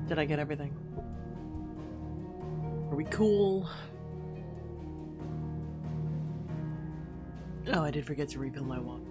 Did I get everything? Are we cool? Oh, I did forget to refill my water.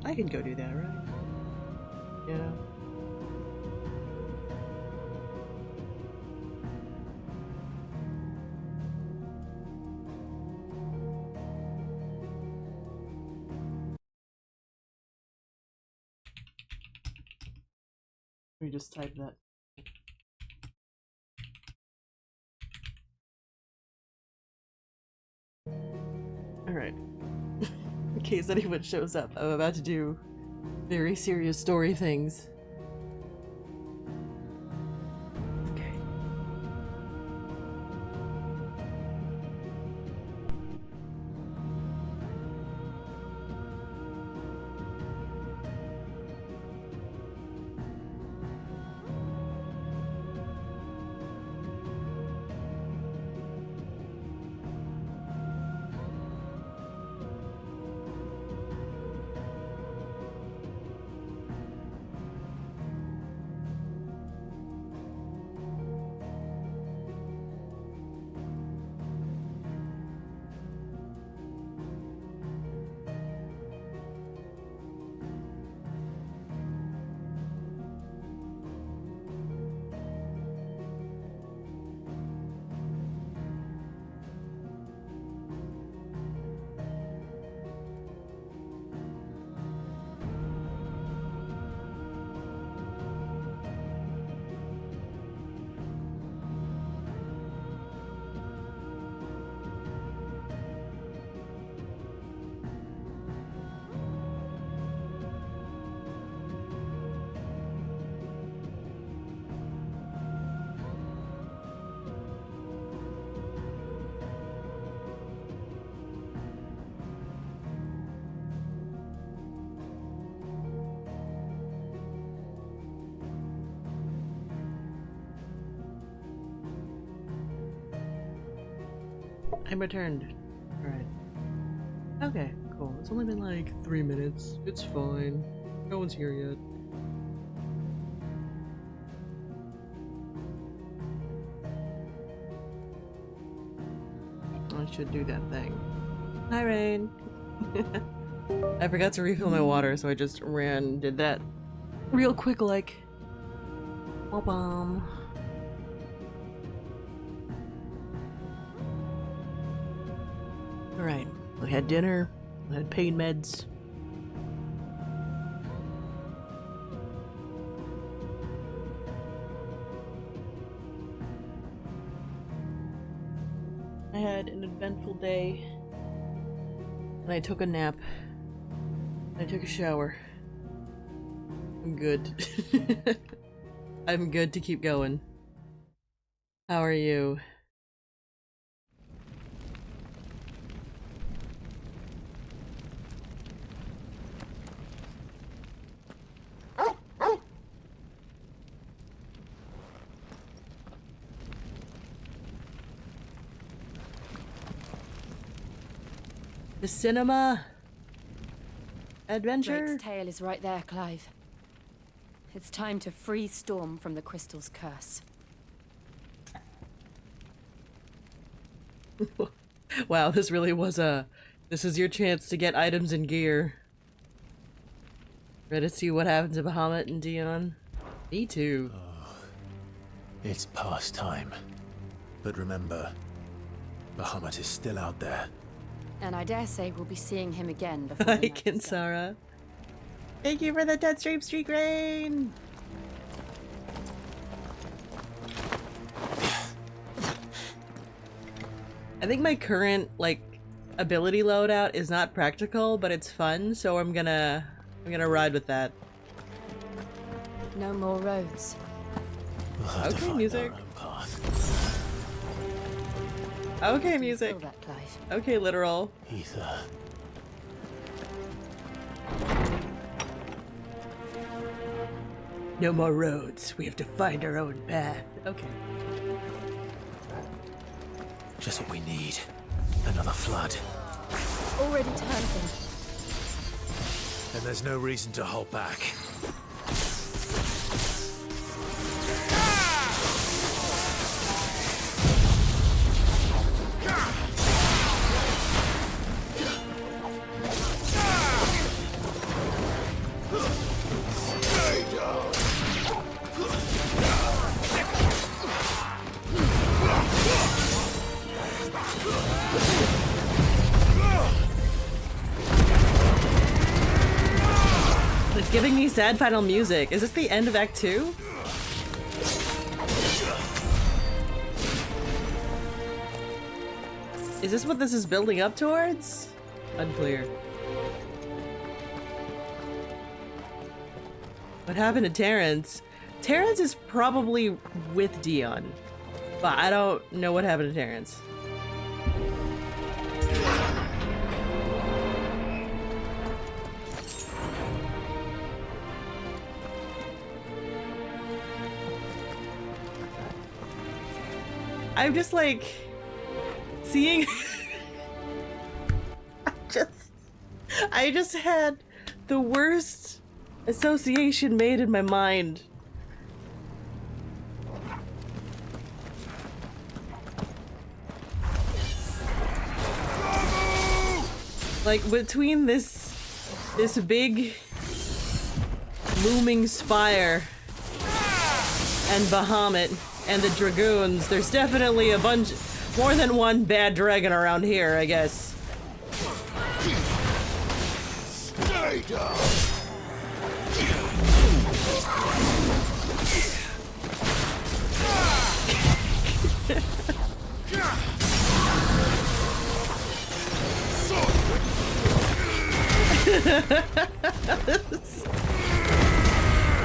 I can go do that, right? Yeah. Let me just type that. Alright. In case anyone shows up, I'm about to do very serious story things. Okay. I'm returned. Alright. Okay, cool. It's only been like 3 minutes. It's fine. No one's here yet. I should do that thing. Hi, Rain! I forgot to refill my water, so I just did that real quick like. Bomb. Alright, I had dinner, I had pain meds. I had an eventful day, and I took a nap, and I took a shower. I'm good. I'm good to keep going. How are you? The cinema adventure. Drake's tail is right there, Clive. It's time to free Storm from the crystal's curse. Wow, this really was this is your chance to get items and gear. Ready to see what happens to Bahamut and Dion? Me too. Oh, it's past time. But remember, Bahamut is still out there. And I dare say we'll be seeing him again before Hi, the night is done. Kinsara. Thank you for the 10 stream streak, Rain! I think my current, like, ability loadout is not practical, but it's fun, so I'm gonna ride with that. No more roads. We'll have to Okay, find music. our own path. Okay, Do you music. feel that, Clive? Okay, literal. Ether. No more roads. We have to find our own path. Okay. Just what we need. Another flood. Already turned them. And there's no reason to hold back. It's giving me sad final music. Is this the end of Act 2? Is this what this is building up towards? Unclear. What happened to Terrence? Terrence is probably with Dion, but I don't know what happened to Terrence. I'm just like seeing I just had the worst association made in my mind. Like between this big looming spire and Bahamut and the Dragoons, there's definitely a bunch, more than one bad dragon around here, I guess. Stay down.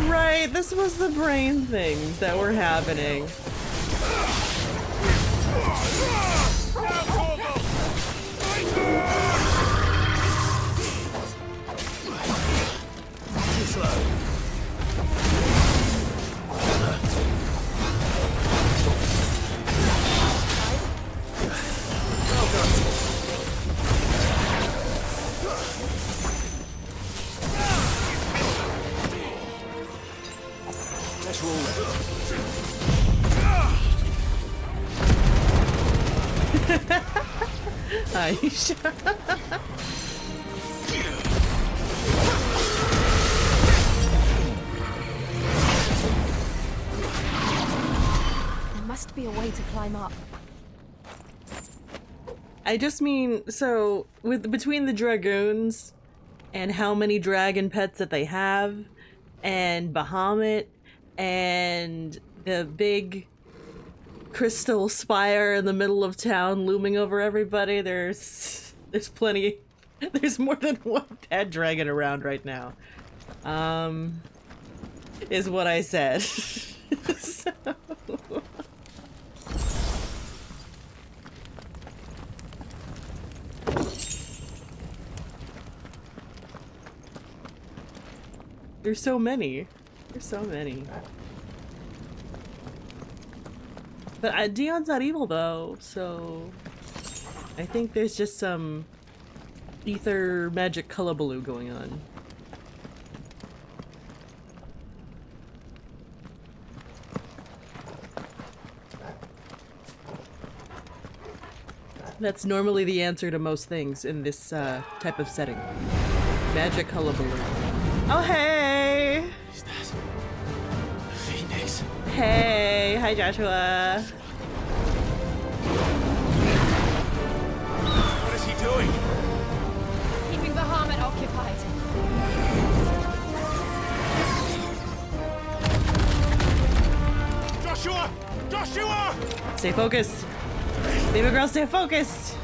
Right, this was the brain things that were happening. Aisha. There must be a way to climb up. I just mean, so with between the Dragoons and how many dragon pets that they have, and Bahamut, and the big crystal spire in the middle of town looming over everybody, there's plenty, there's more than one bad dragon around right now. Is what I said. So... There's so many. There's so many. But Dion's not evil though, so I think there's just some ether magic hullabaloo going on. That's normally the answer to most things in this type of setting. Magic hullabaloo. Oh, hey! Is that a phoenix? Hey! Hi, Joshua. What is he doing? Keeping Bahamut occupied. Joshua! Joshua! Stay focused. Baby girl, stay focused.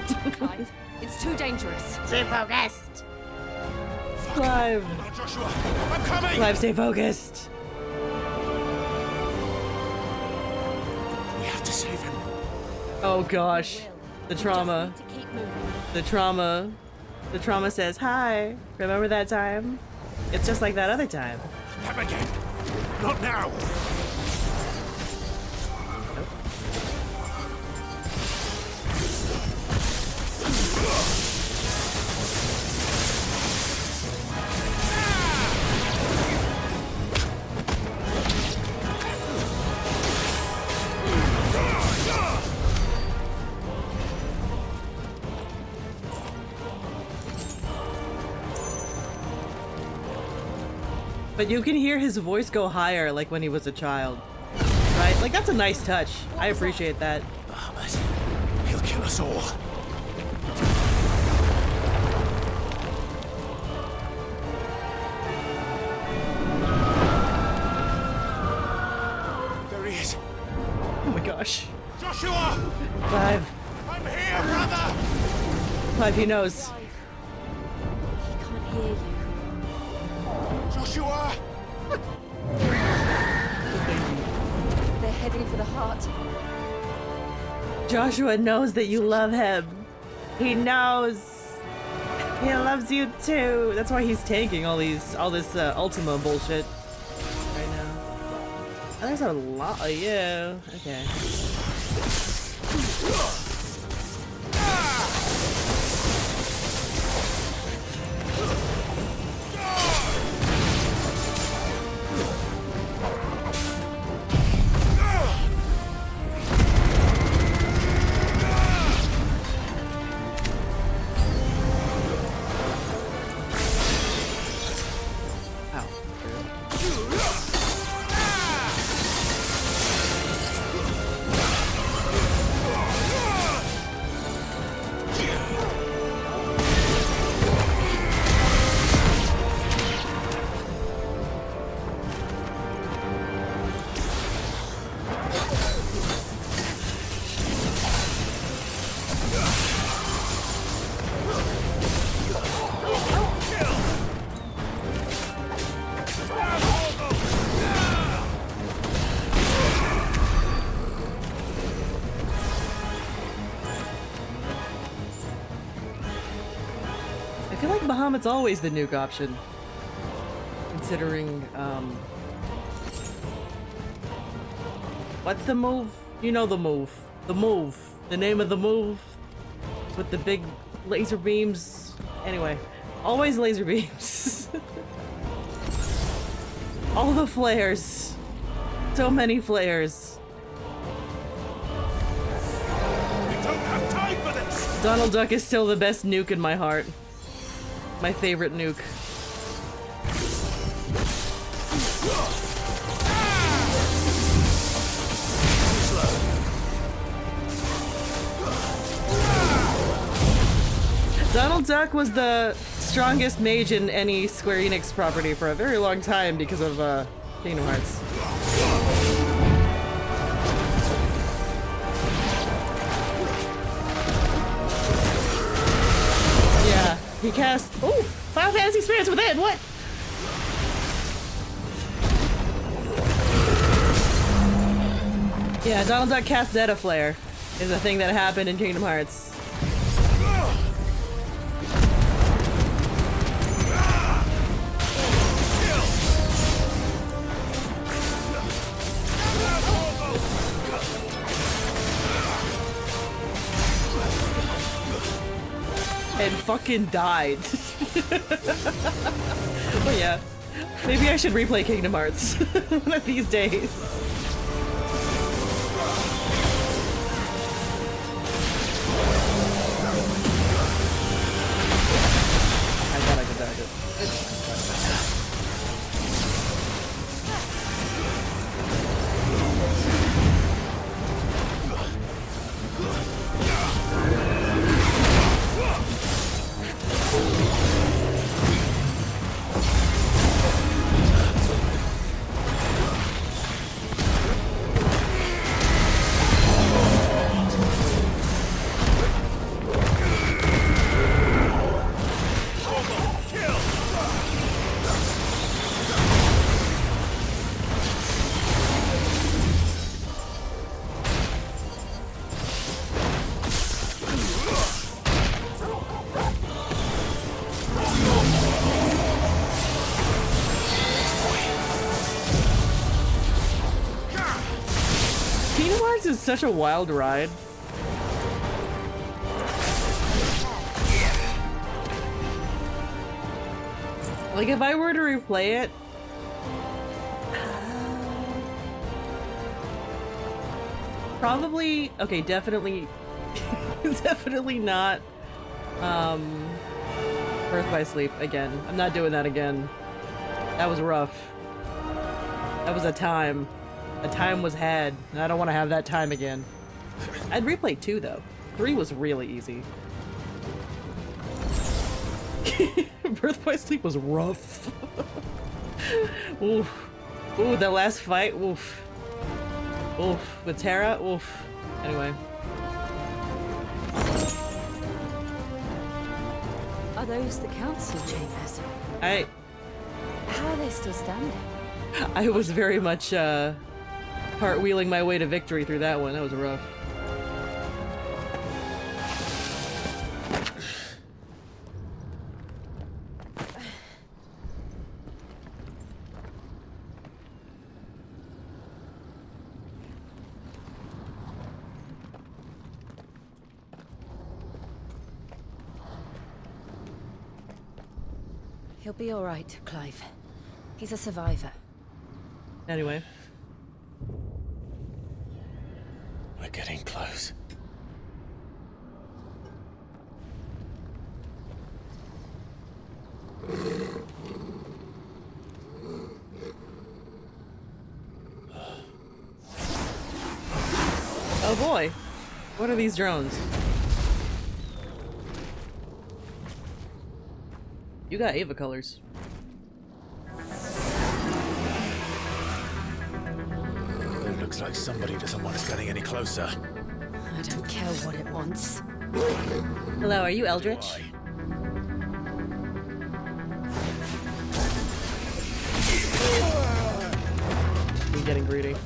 Clive, it's too dangerous. Stay focused. Clive. Now, Joshua, I'm coming! Clive, stay focused. We have to save him. Oh gosh. The We trauma. just need to keep moving. The trauma. The trauma says, hi. Remember that time? It's just like that other time. Them again. Not now. But you can hear his voice go higher like when he was a child. Right? Like that's a nice touch. I appreciate that. Bahamut. He'll kill us all. There he is. Oh my gosh. Joshua! Clive. I'm here, brother! Clive, he knows. Clive, he can't hear you. Joshua! They're heading for the heart. Joshua knows that you love him. He knows. He loves you too. That's why he's taking all this Ultima bullshit right now. Oh, there's a lot of you. Okay. I feel like Bahamut's always the nuke option. Considering, what's the move? You know the move. The move. The name of the move. With the big laser beams. Anyway, always laser beams. All the flares. So many flares. We don't have time for this! Donald Duck is still the best nuke in my heart. My favorite nuke. Donald Duck was the strongest mage in any Square Enix property for a very long time because of Kingdom Hearts. Yeah, he cast. Oh, Final Fantasy Spirits Within. What? Yeah, Donald Duck cast Zeta Flare is a thing that happened in Kingdom Hearts. And fucking died. But yeah, maybe I should replay Kingdom Hearts one of these days. I thought I could dodge it. Mars is such a wild ride. Like, if I were to replay it, probably, okay, definitely, definitely not, Birth by Sleep again. I'm not doing that again. That was rough. That was a time. A time was had, and I don't want to have that time again. I'd replay 2, though. 3 was really easy. Birth by Sleep was rough. Oof. Ooh, the last fight, oof. Oof. With Terra, oof. Anyway. Are those the council chambers? How are they still standing? I was very much, cartwheeling my way to victory through that one. That was rough. He'll be all right, Clive. He's a survivor. Anyway. We're getting close. Oh boy. What are these drones? You got Ava colors. It looks like somebody doesn't want us getting any closer. I don't care what it wants. Hello, are you Eldritch? He's getting greedy.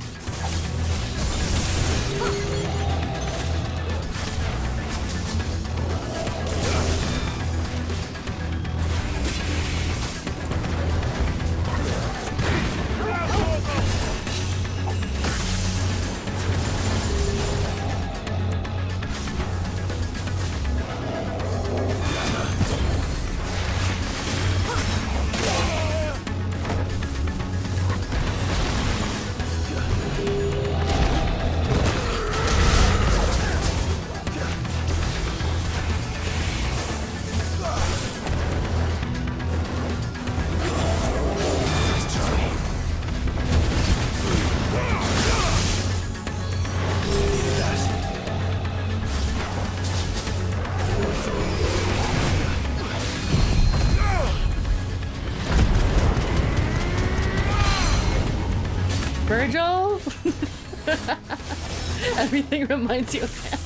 Virgil? Everything reminds you of that.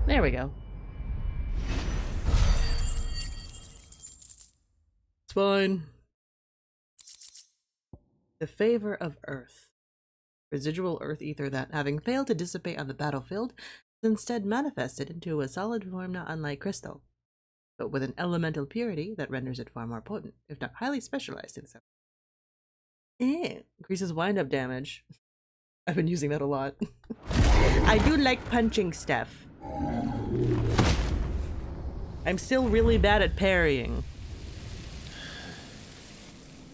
There we go. It's fine. The favor of Earth. Residual Earth ether that, having failed to dissipate on the battlefield, is instead manifested into a solid form not unlike crystal, but with an elemental purity that renders it far more potent, if not highly specialized in some. Increases wind-up damage. I've been using that a lot. I do like punching stuff. I'm still really bad at parrying.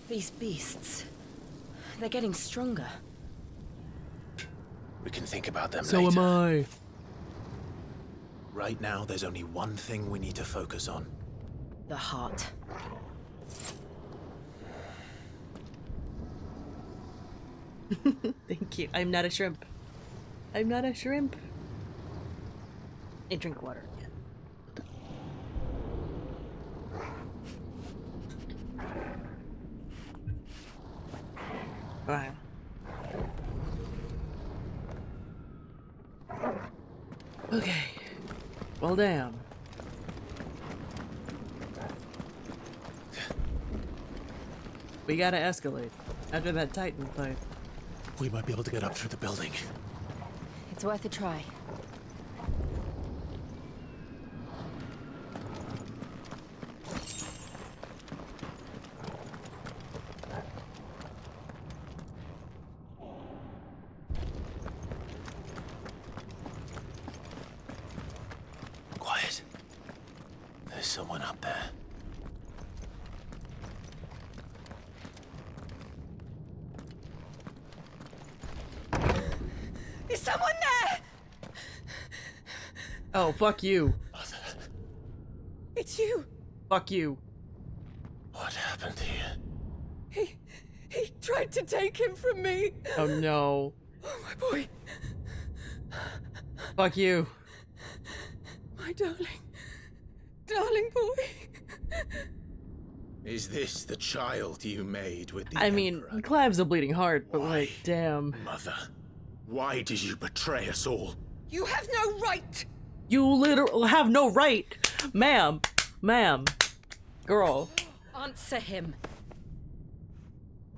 These beasts, they're getting stronger. We can think about them So later. am I. Right now, there's only one thing we need to focus on. The heart. Thank you. I'm not a shrimp. I'm not a shrimp. I drink water. Alright. Okay. Well, damn. We gotta escalate after that Titan fight. We might be able to get up through the building. It's worth a try. Quiet. There's someone up there. Is someone there? Oh, fuck you. Mother, It's you. Fuck you. what happened here? He tried to take him from me. Oh no. Oh, my boy. Fuck you. My darling boy. Is this the child you made with the I mean, Emperor? Clive's a bleeding heart, but Why? like, damn. Mother, why did you betray us all? You have no right. You literally have no right. Ma'am. Ma'am. Girl. Answer him.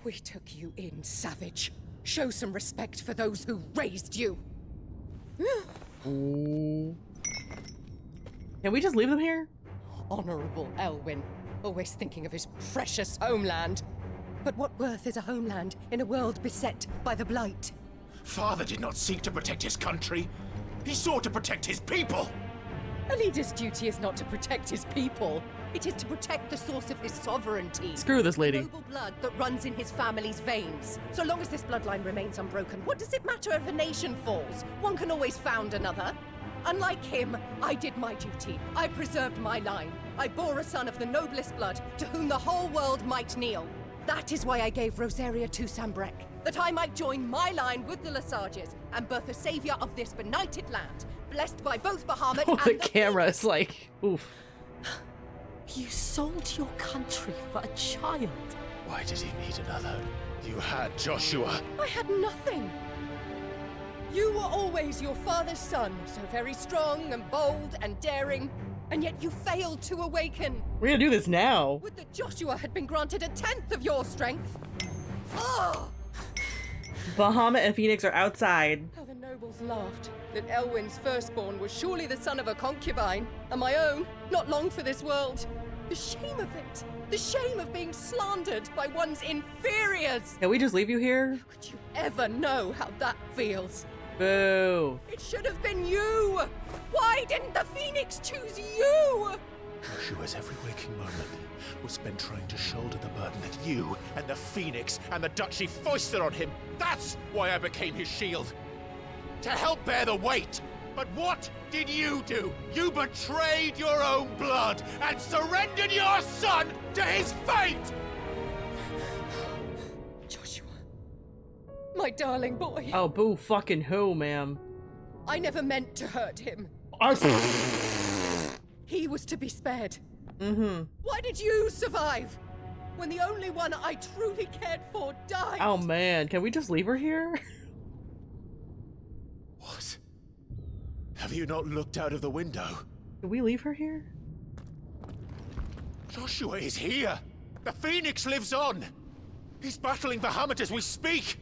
We took you in, savage. Show some respect for those who raised you. Ooh. Can we just leave them here? Honorable Elwyn, always thinking of his precious homeland. But what worth is a homeland in a world beset by the Blight? Father did not seek to protect his country. He sought to protect his people. A leader's duty is not to protect his people. It is to protect the source of his sovereignty. Screw this lady. Noble blood that runs in his family's veins. So long as this bloodline remains unbroken, what does it matter if a nation falls? One can always found another. Unlike him, I did my duty. I preserved my line. I bore a son of the noblest blood, to whom the whole world might kneel. That is why I gave Rosaria to Sambrek, that I might join my line with the Lesages and birth a savior of this benighted land, blessed by both Bahamut Oh, and the camera is like, oof. You sold your country for a child. Why did he need another? You had Joshua. I had nothing. You were always your father's son, so very strong and bold and daring, and yet you failed to awaken. We're gonna do this now. Would that Joshua had been granted 1/10 of your strength. Oh! Bahamut and Phoenix are outside. How nobles laughed that Elwyn's firstborn was surely the son of a concubine, and my own, not long for this world. The shame of it! The shame of being slandered by one's inferiors! Can we just leave you here? How could you ever know how that feels? Boo. It should have been you! Why didn't the Phoenix choose you? Joshua's every waking moment was spent trying to shoulder the burden that you and the Phoenix and the Duchy foisted on him. That's why I became his shield. To help bear the weight. But what did you do? You betrayed your own blood and surrendered your son to his fate! Joshua. My darling boy. Oh, boo fucking who, ma'am? I never meant to hurt him. He was to be spared. Mm-hmm. Why did you survive? When the only one I truly cared for died. Oh man, can we just leave her here? What? Have you not looked out of the window? Can we leave her here? Joshua is here! The Phoenix lives on! He's battling Bahamut as we speak!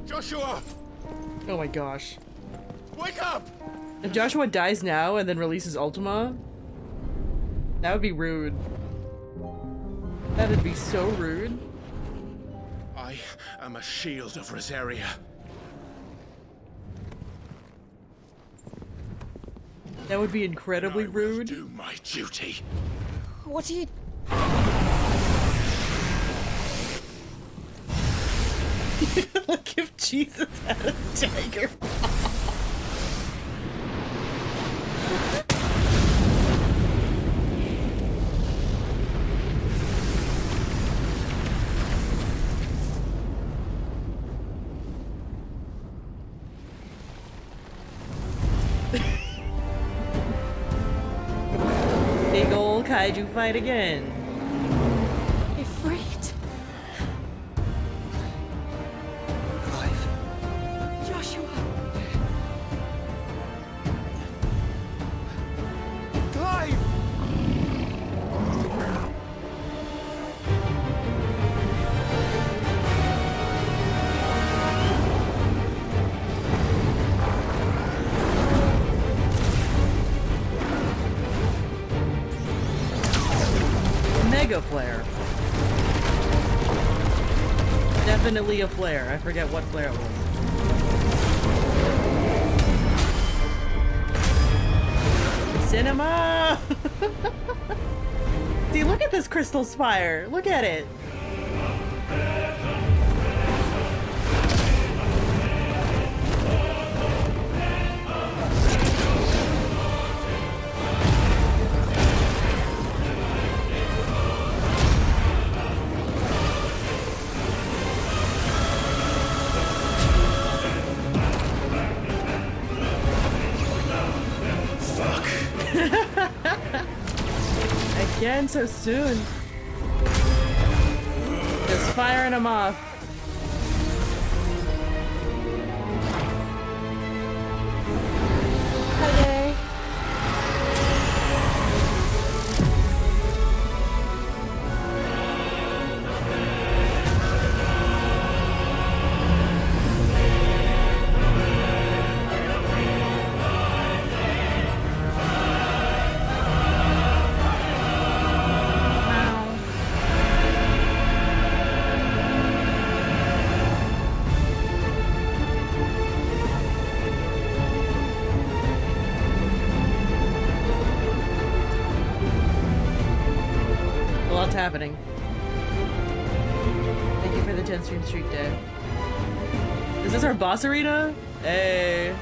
Joshua! Oh my gosh. Wake up! If Joshua dies now and then releases Ultima, that would be rude. That would be so rude. I am a shield of Rosaria. That would be incredibly I will rude. do my duty. What are you... Like if Jesus had a dagger. Big ol' kaiju fight again. Ifrit? Joshua! Clive! Mega flare. Definitely a flare. I forget what flare it was. Cinema! See, look at this crystal spire. Look at it. Again so soon. Just firing them off. Hi there. What's happening? Thank you for the 10 stream streak day. Is this our boss arena? Hey.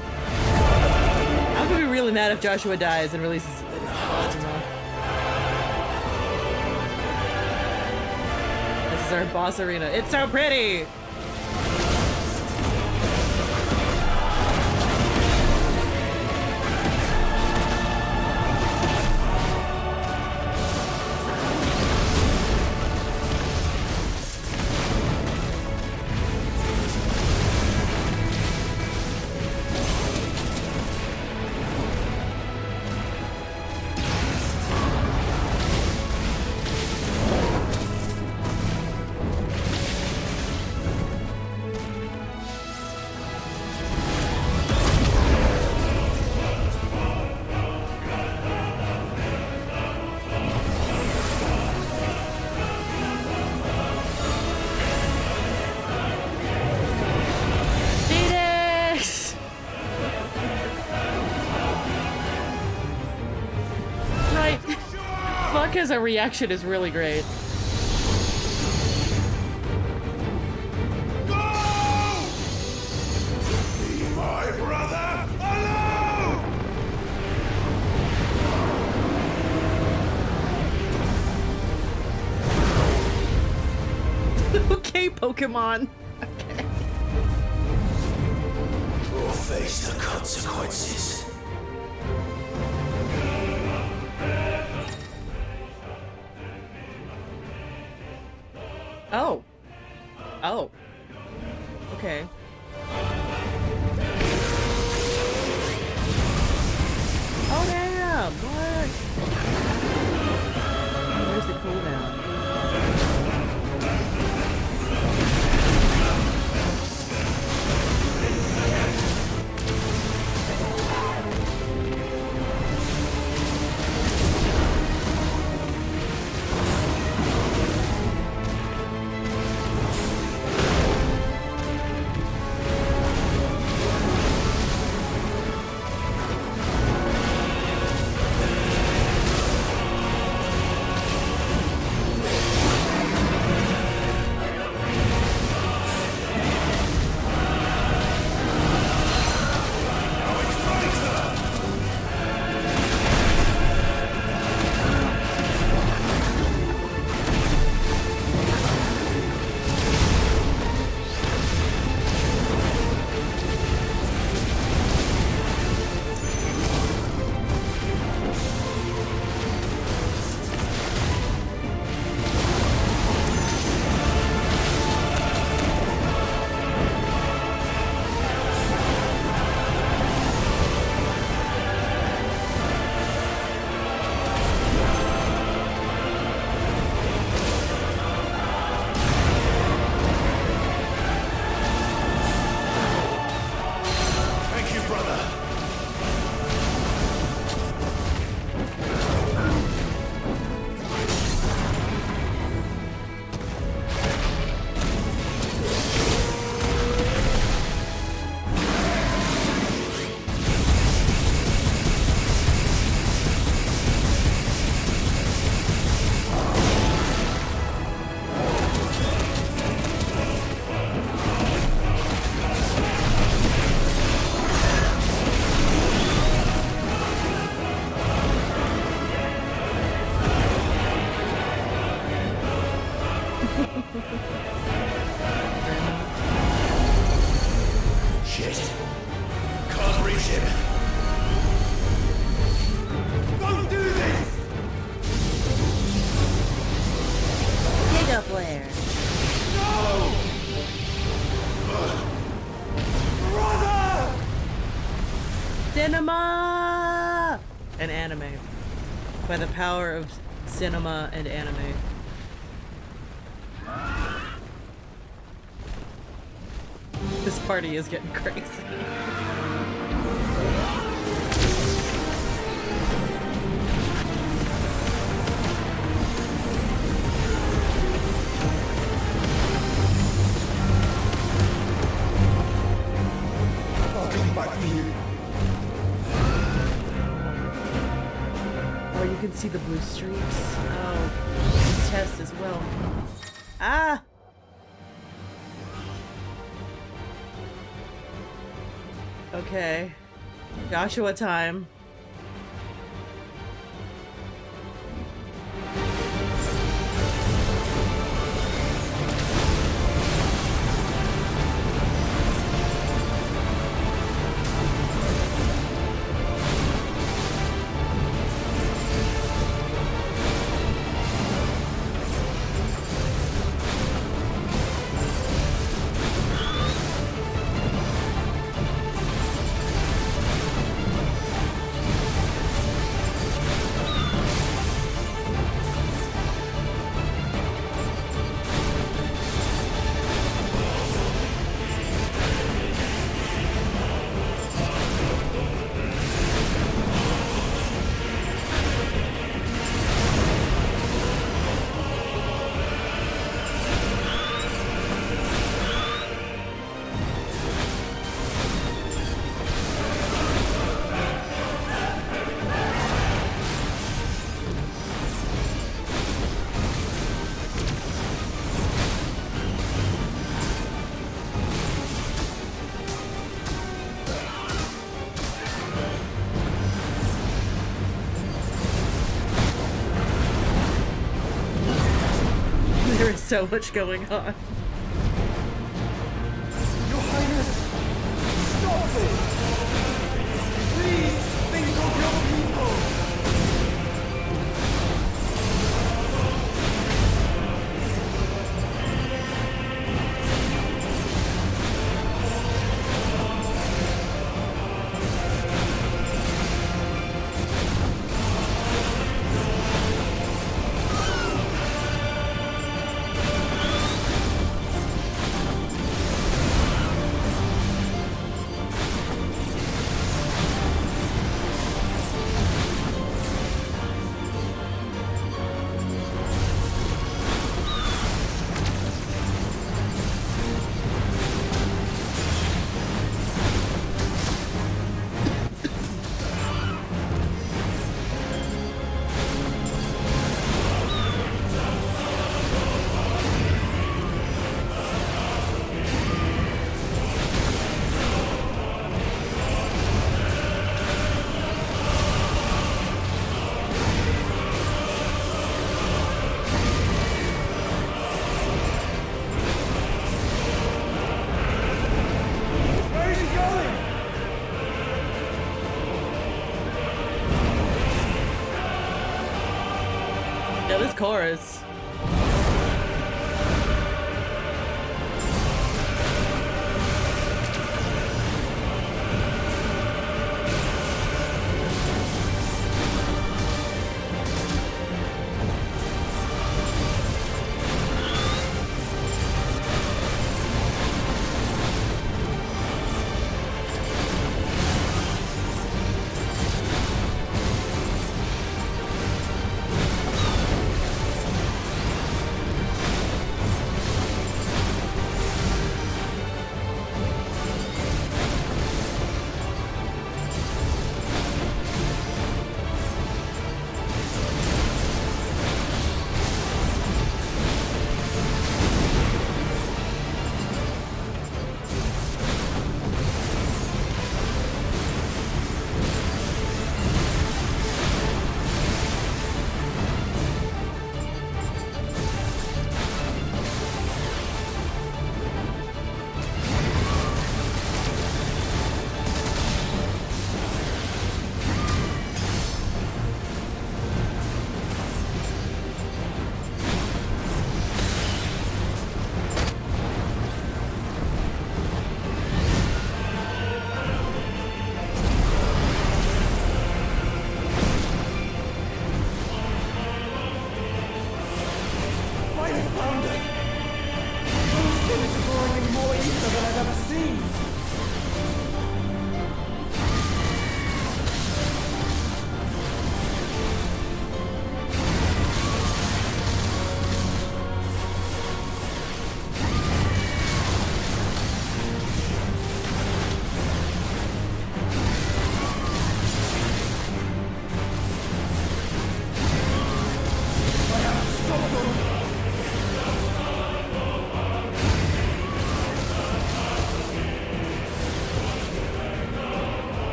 I'm gonna be really mad if Joshua dies and releases Ultima. This is our boss arena. It's so pretty! as a reaction is really great. No! Leave my brother alone! Okay, Pokemon. Okay. Or face the consequences. Oh. Oh. Okay. Oh damn! What? Where's the cooldown? Thank you, brother. Shit. Can't reach him. Don't do this! Giga Flare. No! Brother! Cinema and anime. By the power of cinema and anime. This party is getting crazy. I'll come back for you. Oh, you can see the blue streaks. Oh, this test as well. Ah! Okay. Joshua time. There is so much going on. Your Highness, stop it! Please think of your people! Yeah, this chorus.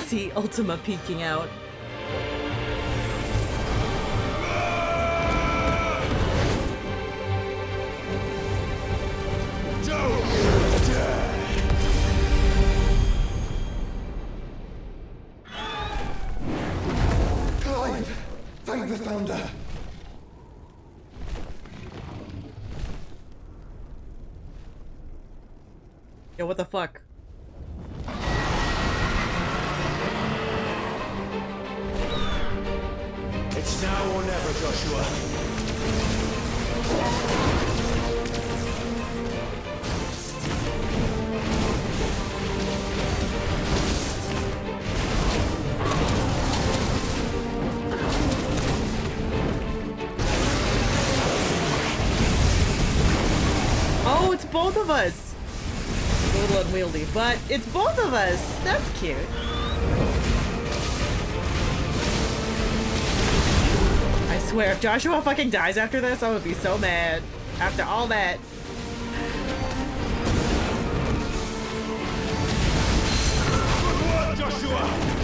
See Ultima peeking out. Clive! Thank the Founder! Yo, what the fuck? It's now or never, Joshua. both of us. It's a little unwieldy, but it's both of us. That's cute. I swear, if Joshua fucking dies after this, I would be so mad. After all that. Good work, Joshua!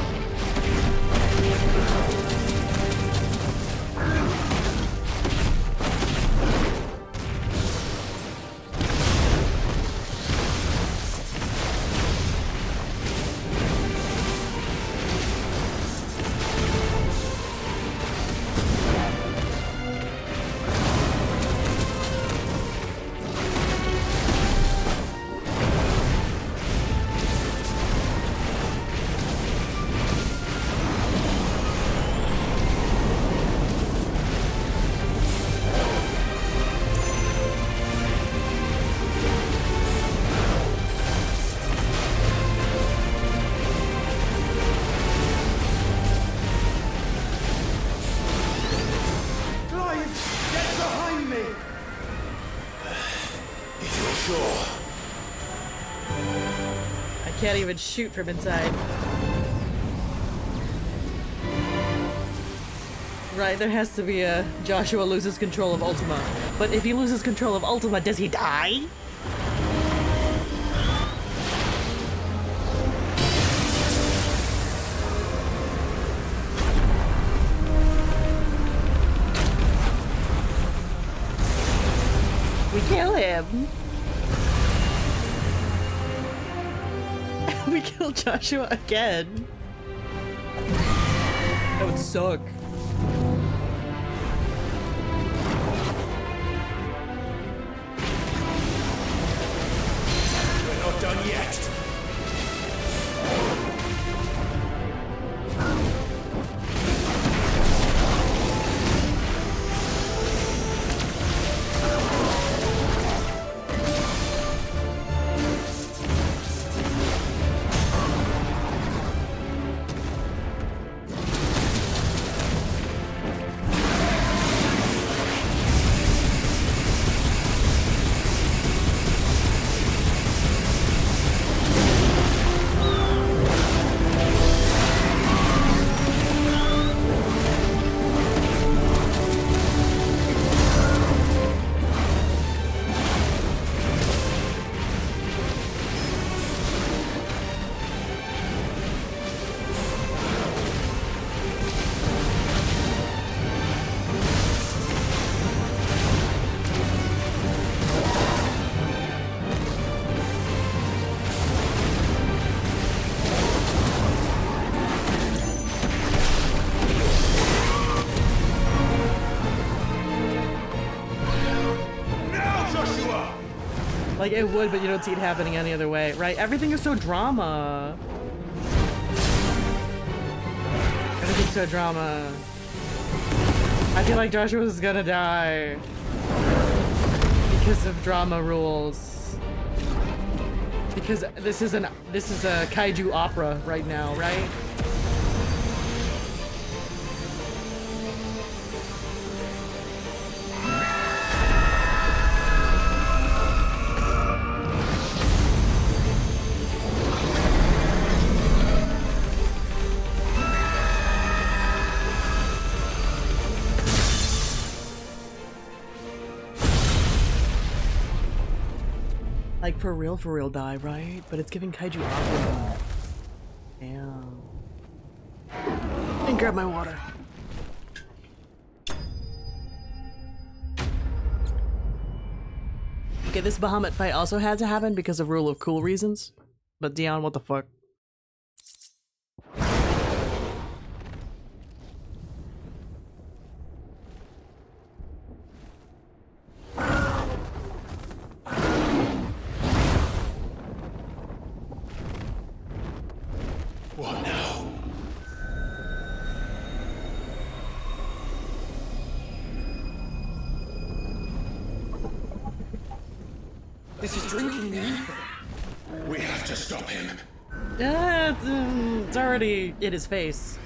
Can't even shoot from inside. Right, there has to be a Joshua loses control of Ultima. But if he loses control of Ultima, does he die? We kill him. We killed Joshua again. That would suck. We're not done yet. Like, it would, but you don't see it happening any other way, right? Everything is so drama. Everything's so drama. I feel like Joshua's gonna die because of drama rules. Because this is a kaiju opera right now, right? Like, for real die, right? But it's giving kaiju opera. Damn. And grab my water. Okay, this Bahamut fight also had to happen because of rule of cool reasons. But Dion, what the fuck? What now? This is drinking me. We have to stop him. It's already in his face.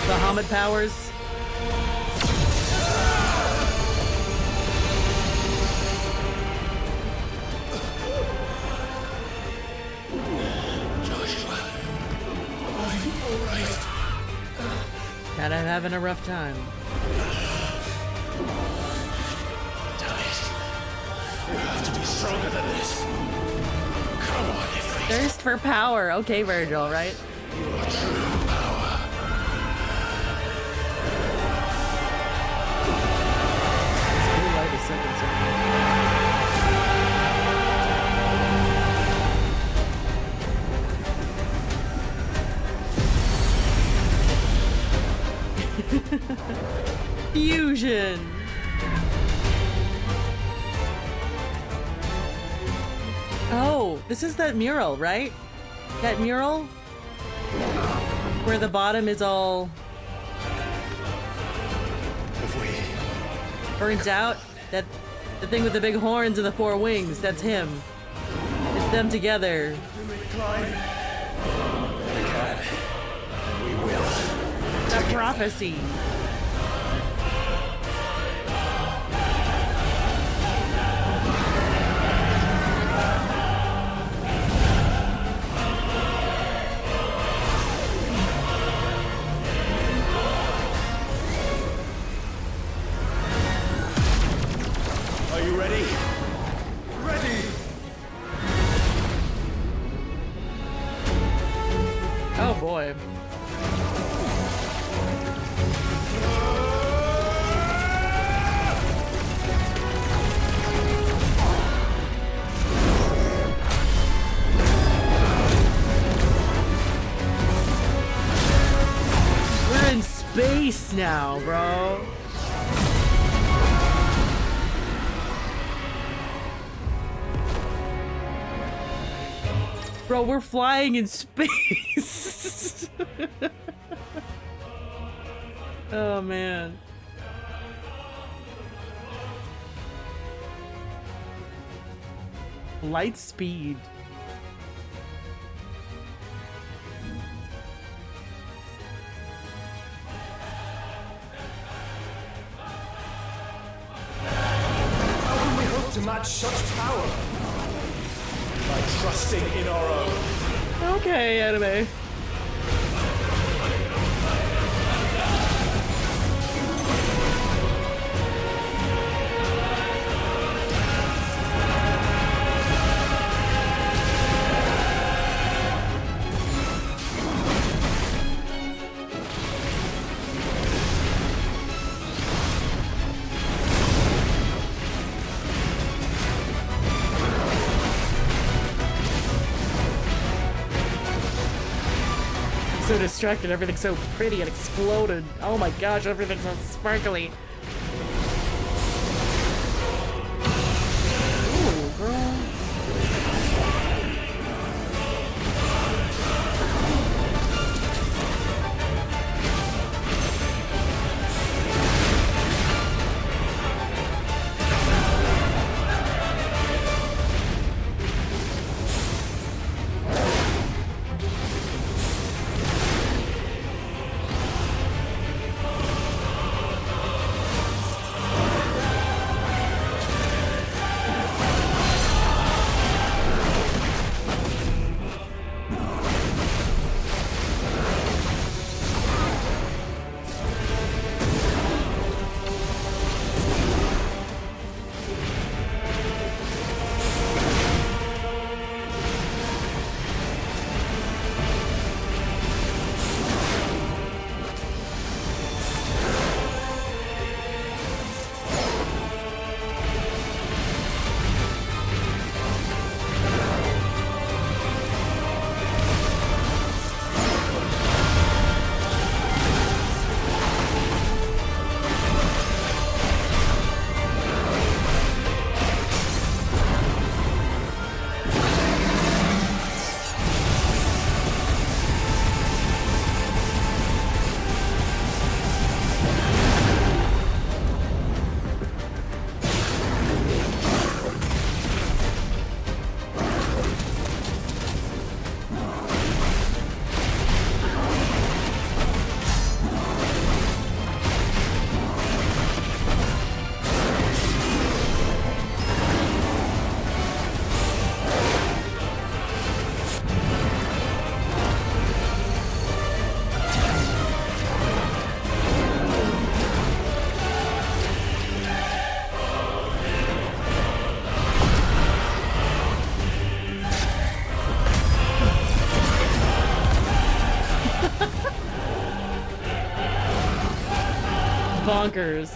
Bahamut powers. Joshua, are you alright? Kind of having a rough time. Dice, you have to be stronger than this. Come on, Ifrit. Thirst for power. Okay, Virgil, right? Your true power. Blue light is second second. Fusion. Oh, this is that mural, right? That mural where the bottom is all If we burnt out. That the thing with the big horns and the four wings. That's him. It's them together. can, we will. That prophecy. Are you ready? Ready! Oh boy. We're in space now, bro. Bro, we're flying in space. Oh man. Light speed. How can we hope to match such power? By trusting in our own. Okay, anime. So distracted, everything's so pretty and exploded. Oh my gosh, everything's so sparkly. Ooh, girl. bonkers.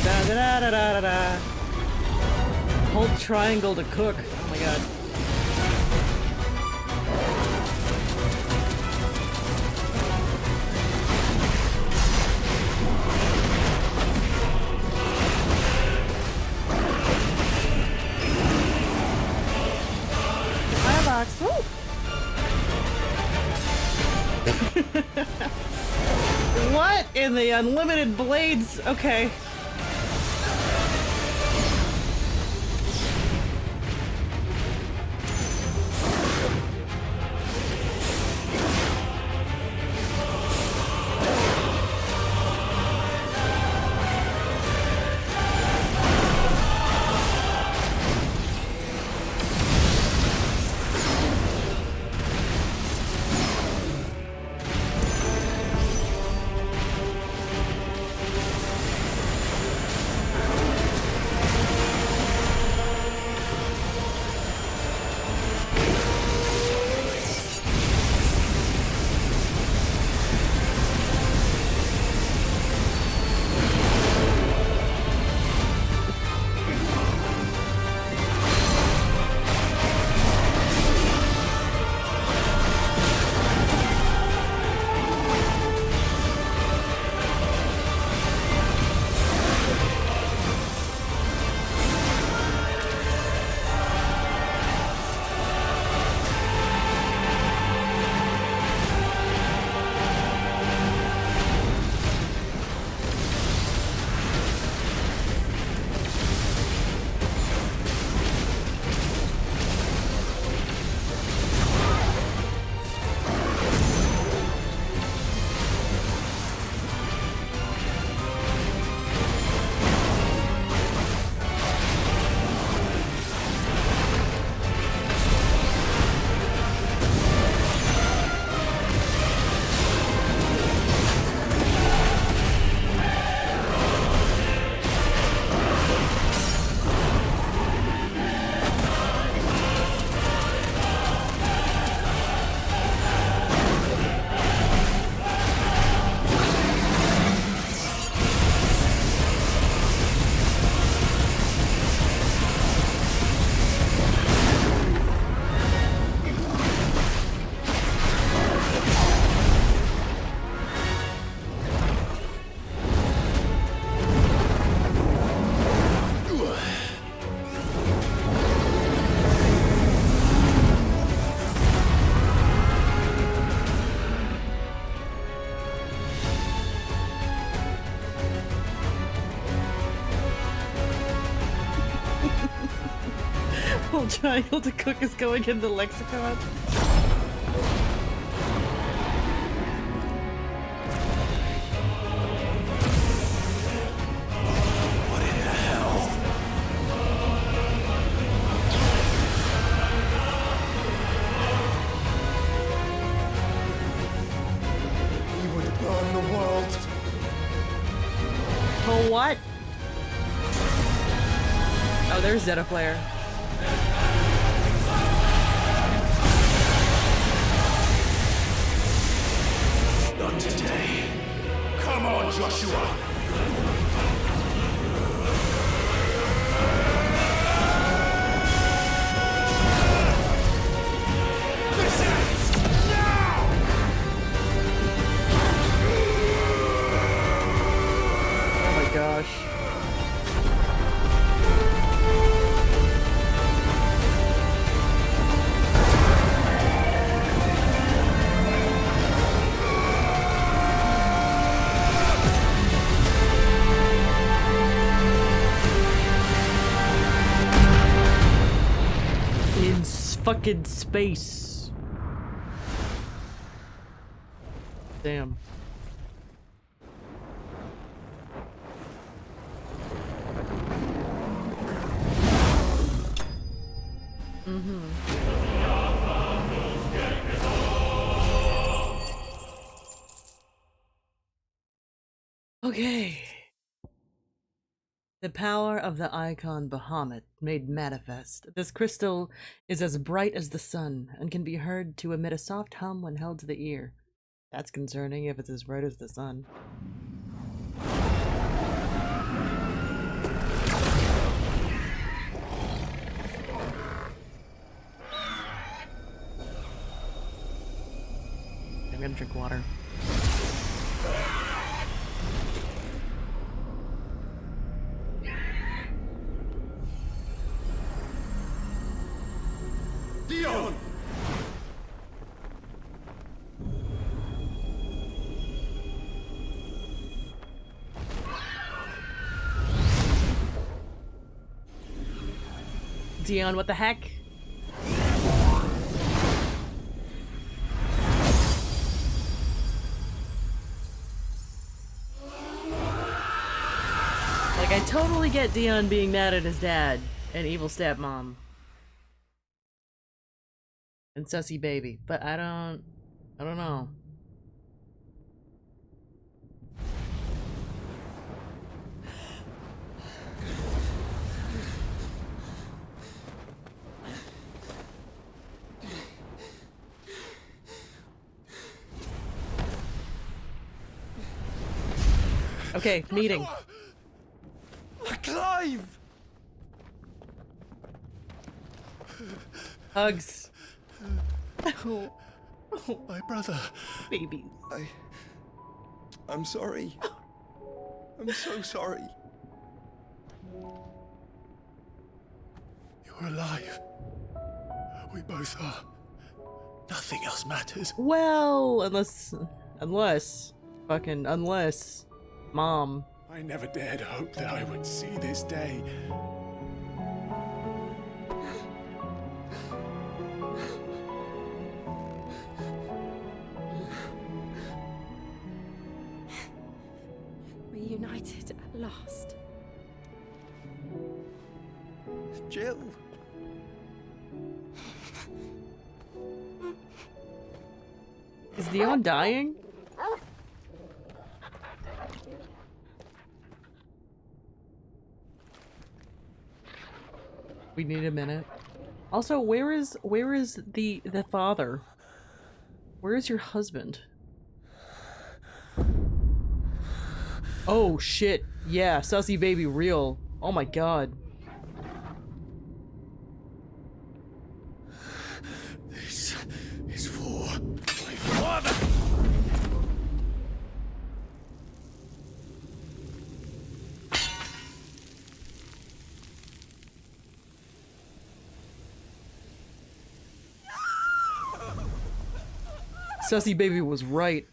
Da-da-da-da-da-da. Hold triangle to cook. Oh my god. Firebox. Woo! What in the unlimited blades? Okay. Hold triangle to cook is going in the lexicon. What in the hell? Oh, what? Oh, there's Zeta Flare. Not today. Come on, Joshua. This ends now! Oh my gosh. Fucking space. Damn. Okay. The power of the icon Bahamut made manifest. This crystal is as bright as the sun and can be heard to emit a soft hum when held to the ear. That's concerning if it's as bright as the sun. I'm gonna drink water. Dion! Dion, what the heck? Like, I totally get Dion being mad at his dad and evil stepmom. And sussy baby, but I don't know. Okay, meeting. Clive! Hugs. My brother. Babies. I'm sorry. I'm so sorry. You're alive. We both are. Nothing else matters. Well, unless Mom. I never dared hope that I would see this day. Reunited at last. Jill. Is Dion dying? We need a minute. Also, where is the father? Where is your husband? Oh shit. Yeah, sussy baby real. Oh my god. This is for my father. Sussy baby was right.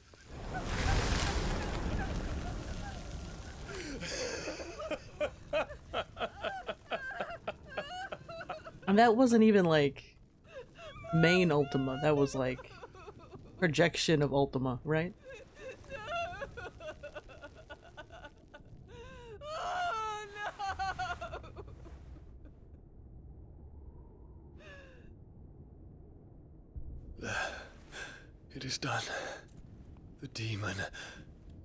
And that wasn't even like main Ultima, that was like projection of Ultima, right? It is done. The demon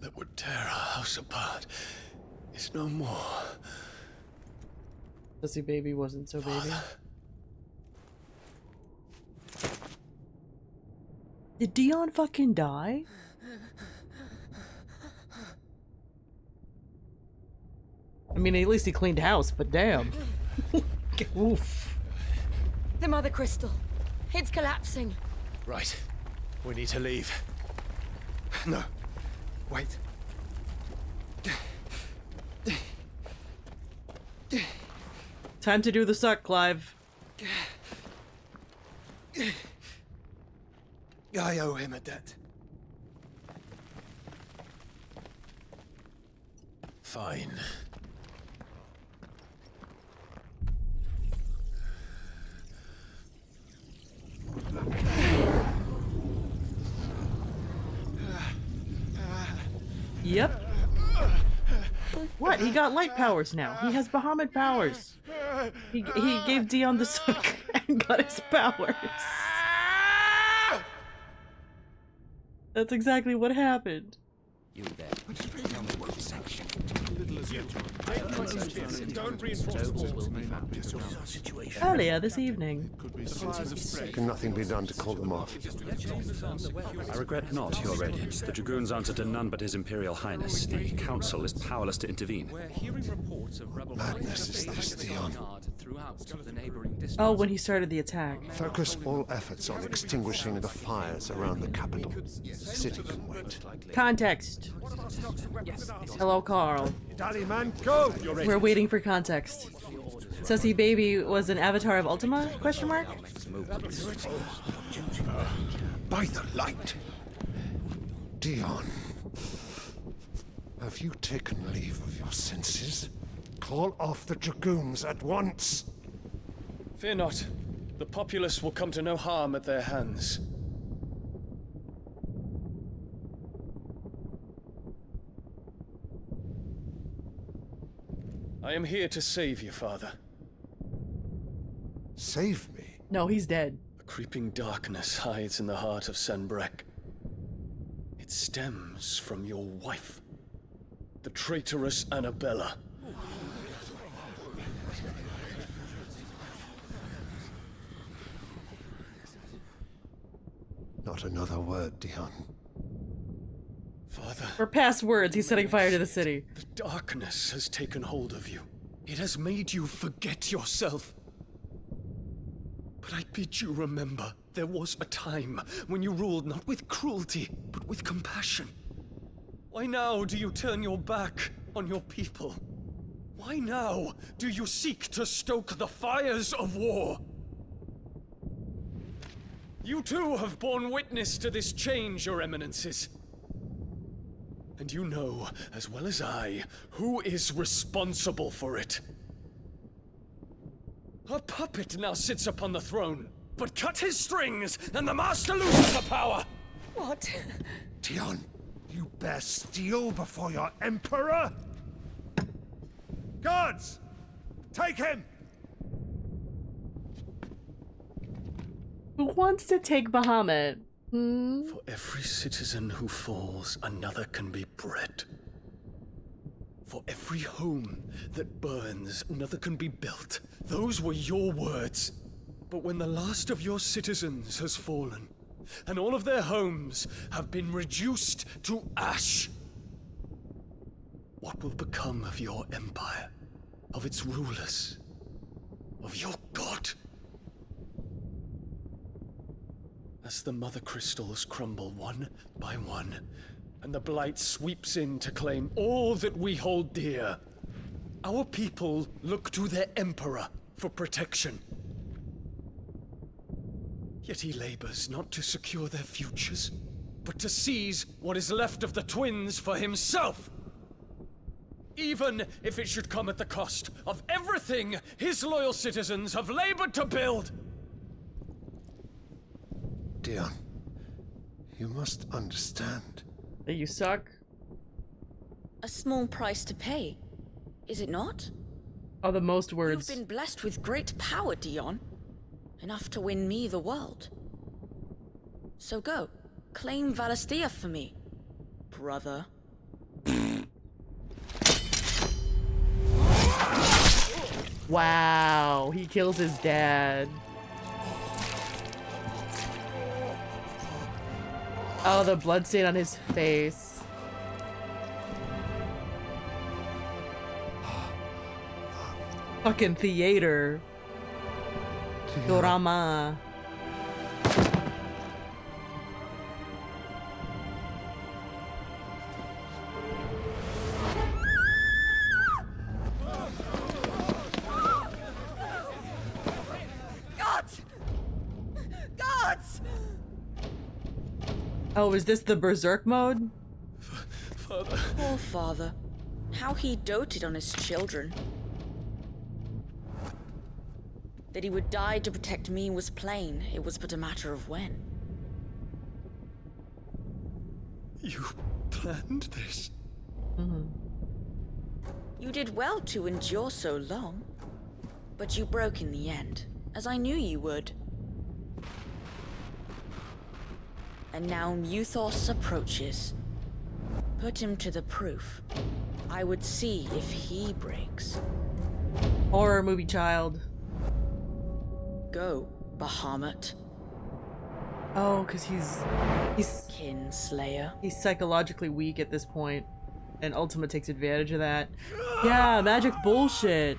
that would tear our house apart is no more. Pussy baby wasn't so baby. Did Dion fucking die? I mean, at least he cleaned house, but damn. Oof. The Mother Crystal. It's collapsing. Right. We need to leave. No. Wait. Time to do the suck, Clive. I owe him a debt. Fine. Yep. What? He got light powers now. He has bahamut powers. He gave Dion the suck and got his powers. That's exactly what happened. You there. Don't reinforce the walls. Earlier this evening. Can nothing be done to call them off? I regret not, Your Radiance. The Dragoons answer to none but His Imperial Highness. The Council is powerless to intervene. Madness is this, Dion. Oh, when he started the attack. Focus all efforts on extinguishing the fires around the capital. The city can wait. Context. Hello, Carl. Daddy man, go! We're waiting for context. Sussy Baby was an avatar of Ultima? Question mark? By the light! Dion, have you taken leave of your senses? Call off the Dragoons at once! Fear not. The populace will come to no harm at their hands. I am here to save you, Father. Save me? No, he's dead. A creeping darkness hides in the heart of Sanbreque. It stems from your wife, the traitorous Annabella. Not another word, Dion. Father, For past words, he's setting fire to the city. the darkness has taken hold of you. It has made you forget yourself. But I bid you remember, there was a time when you ruled not with cruelty, but with compassion. Why now do you turn your back on your people? Why now do you seek to stoke the fires of war? You too have borne witness to this change, Your Eminences. And you know, as well as I, who is responsible for it. A puppet now sits upon the throne, but cut his strings, and the master loses the power! What? Dion, you bear steel before your emperor? Guards! Take him! Who wants to take Bahamut? For every citizen who falls, another can be bred. For every home that burns, another can be built. Those were your words. But when the last of your citizens has fallen, and all of their homes have been reduced to ash, what will become of your empire, of its rulers, of your god? As the Mother Crystals crumble one by one, and the Blight sweeps in to claim all that we hold dear, our people look to their Emperor for protection. Yet he labors not to secure their futures, but to seize what is left of the twins for himself. Even if it should come at the cost of everything his loyal citizens have labored to build. Dion, you must understand. That you suck? A small price to pay, is it not? Oh, the most words. You've been blessed with great power, Dion. Enough to win me the world. So go, claim Valisthea for me, brother. Wow, he kills his dad. Oh, the bloodstain on his face. Fucking theater. Drama. Gods! Gods! Oh, is this the berserk mode? Father. Poor father. How he doted on his children. That he would die to protect me was plain. It was but a matter of when. You planned this? You did well to endure so long. But you broke in the end, as I knew you would. And now Muthos approaches. Put him to the proof. I would see if he breaks. Horror movie child. Go, Bahamut. Oh, because he's Kinslayer. he's psychologically weak at this point, and Ultima takes advantage of that. Yeah, magic bullshit.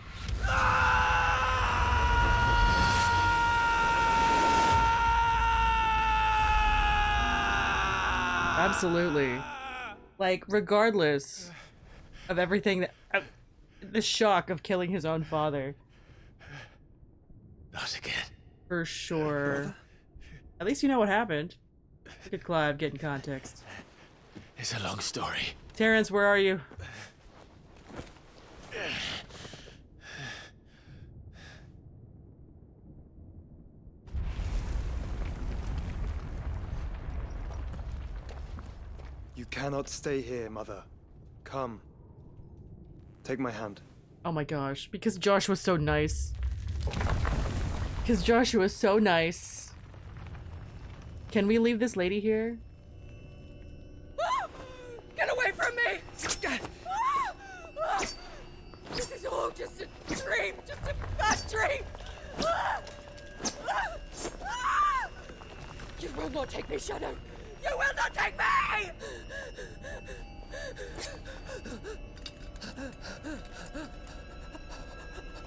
Absolutely. Like, regardless of everything that the shock of killing his own father. Not again. For sure. At least you know what happened. Look at Clive getting context. It's a long story. Terrence, where are you? You cannot stay here, Mother. Come. Take my hand. Oh my gosh, because Josh was so nice. Because Joshua was so nice. Can we leave this lady here? Get away from me! This is all just a dream, just a bad dream! You will not take me, Shadow! You will not take me!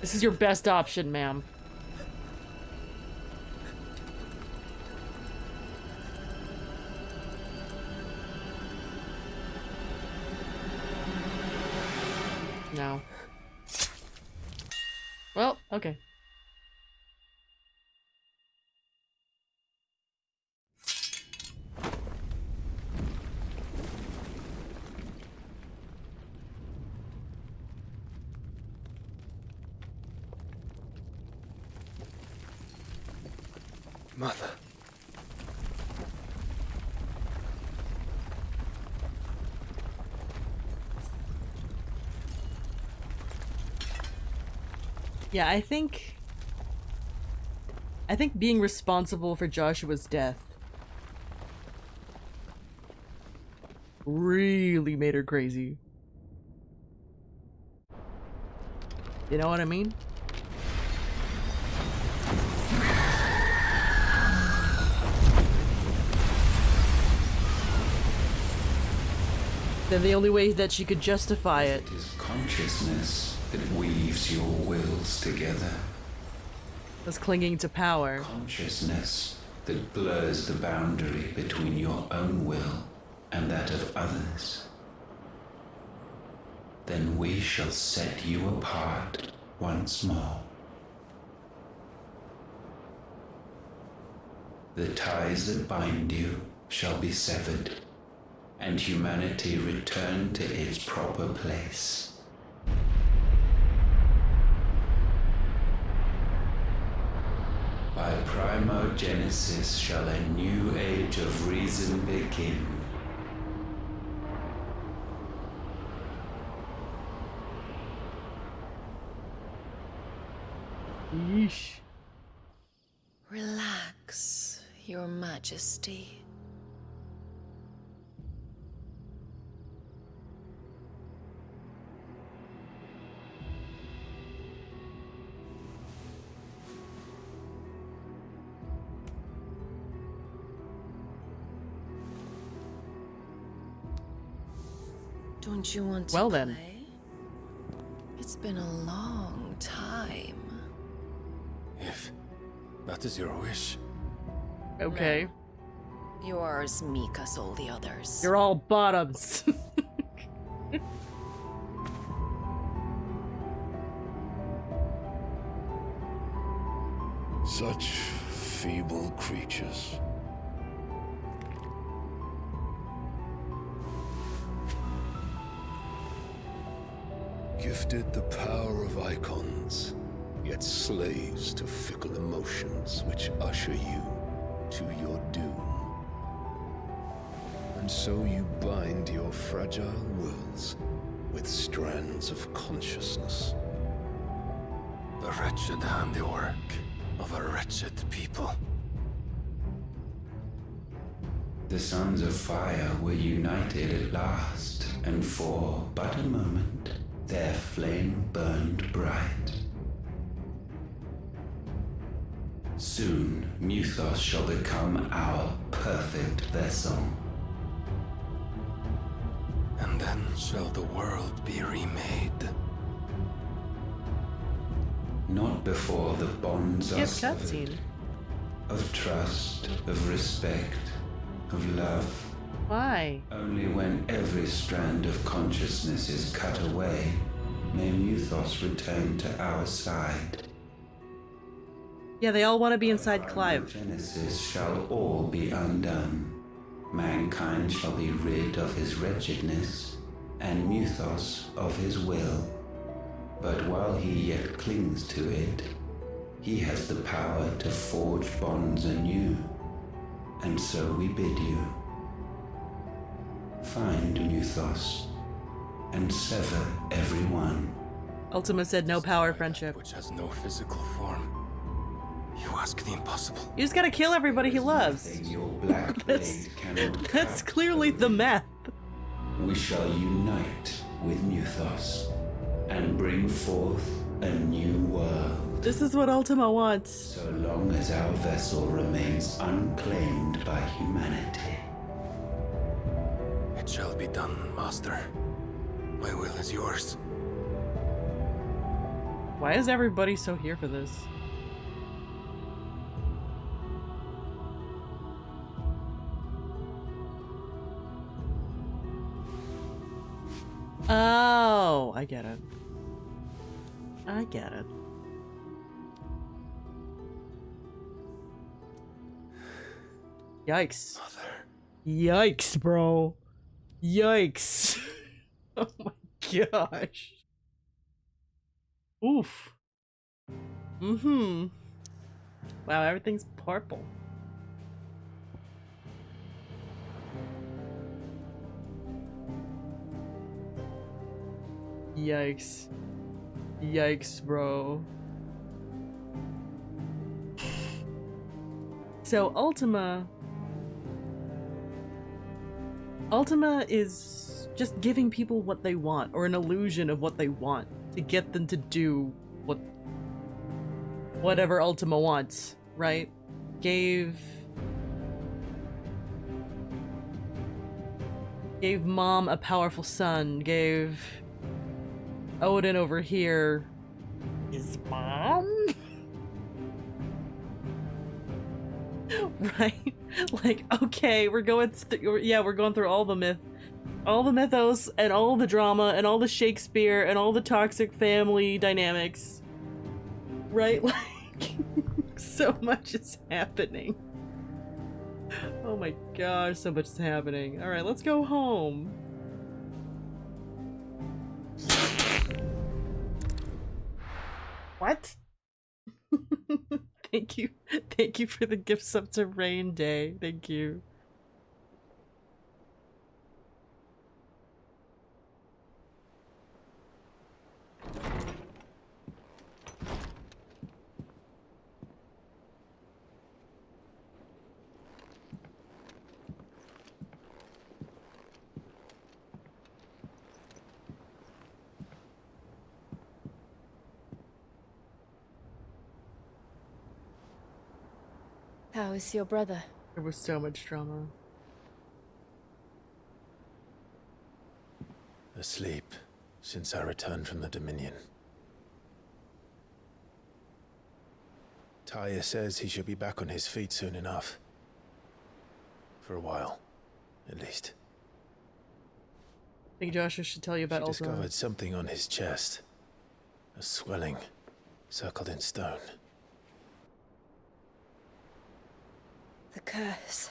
This is your best option, ma'am. No. Well, okay. Mother. Yeah, I think being responsible for Joshua's death really made her crazy. You know what I mean? Then the only way that she could justify it It is consciousness that weaves your wills together. was clinging to power. Consciousness that blurs the boundary between your own will and that of others. Then we shall set you apart once more. The ties that bind you shall be severed, and humanity return to its proper place. By primogenesis shall a new age of reason begin. Yeesh. Relax, Your Majesty. Don't you want to Well play? then. It's been a long time. If that is your wish. Okay. You are as meek as all the others. You're all bottoms. Such feeble creatures. Gifted the power of icons, yet slaves to fickle emotions which usher you to your doom. And so you bind your fragile wills with strands of consciousness. The wretched handiwork of a wretched people. The Sons of Fire were united at last, and for but a moment, their flame burned bright. Soon, Muthos shall become our perfect vessel. And then shall the world be remade. Not before the bonds are Skip severed. cutscene. Of trust, of respect, of love. Why? Only when every strand of consciousness is cut away, may Muthos return to our side. Yeah, they all want to be inside Clive. Genesis shall all be undone. Mankind shall be rid of his wretchedness, and Muthos of his will. But while he yet clings to it, he has the power to forge bonds anew. And so we bid you, find Muthos, and sever every one. Ultima said no power friendship. Which has no physical form. You ask the impossible. You just gotta kill everybody he loves. Your black blade cannot That's cut. clearly the math. We shall unite with Muthos and bring forth a new world. This is what Ultima wants. So long as our vessel remains unclaimed by humanity. It shall be done, Master. My will is yours. Why is everybody so here for this? Oh, I get it. I get it. Yikes. Mother. Yikes, bro. Yikes. Oh my gosh. Oof. Mm-hmm. Wow, everything's purple. Yikes. Yikes, bro. So Ultima is just giving people what they want, or an illusion of what they want, to get them to do whatever Ultima wants, right? Gave Mom a powerful son, gave Odin over here his mom? Right? Like, okay, we're going through all the mythos and all the drama and all the Shakespeare and all the toxic family dynamics. Right? Like, so much is happening. Oh my gosh, so much is happening. Alright, let's go home. What? Thank you. Thank you for the gifts up to Rain Day. Thank you. How is your brother? There was so much drama. The Asleep since I returned from the Dominion. Tyre says he should be back on his feet soon enough. For a while, at least. I think Joshua should tell you about She also. discovered something on his chest. A swelling, circled in stone. The curse.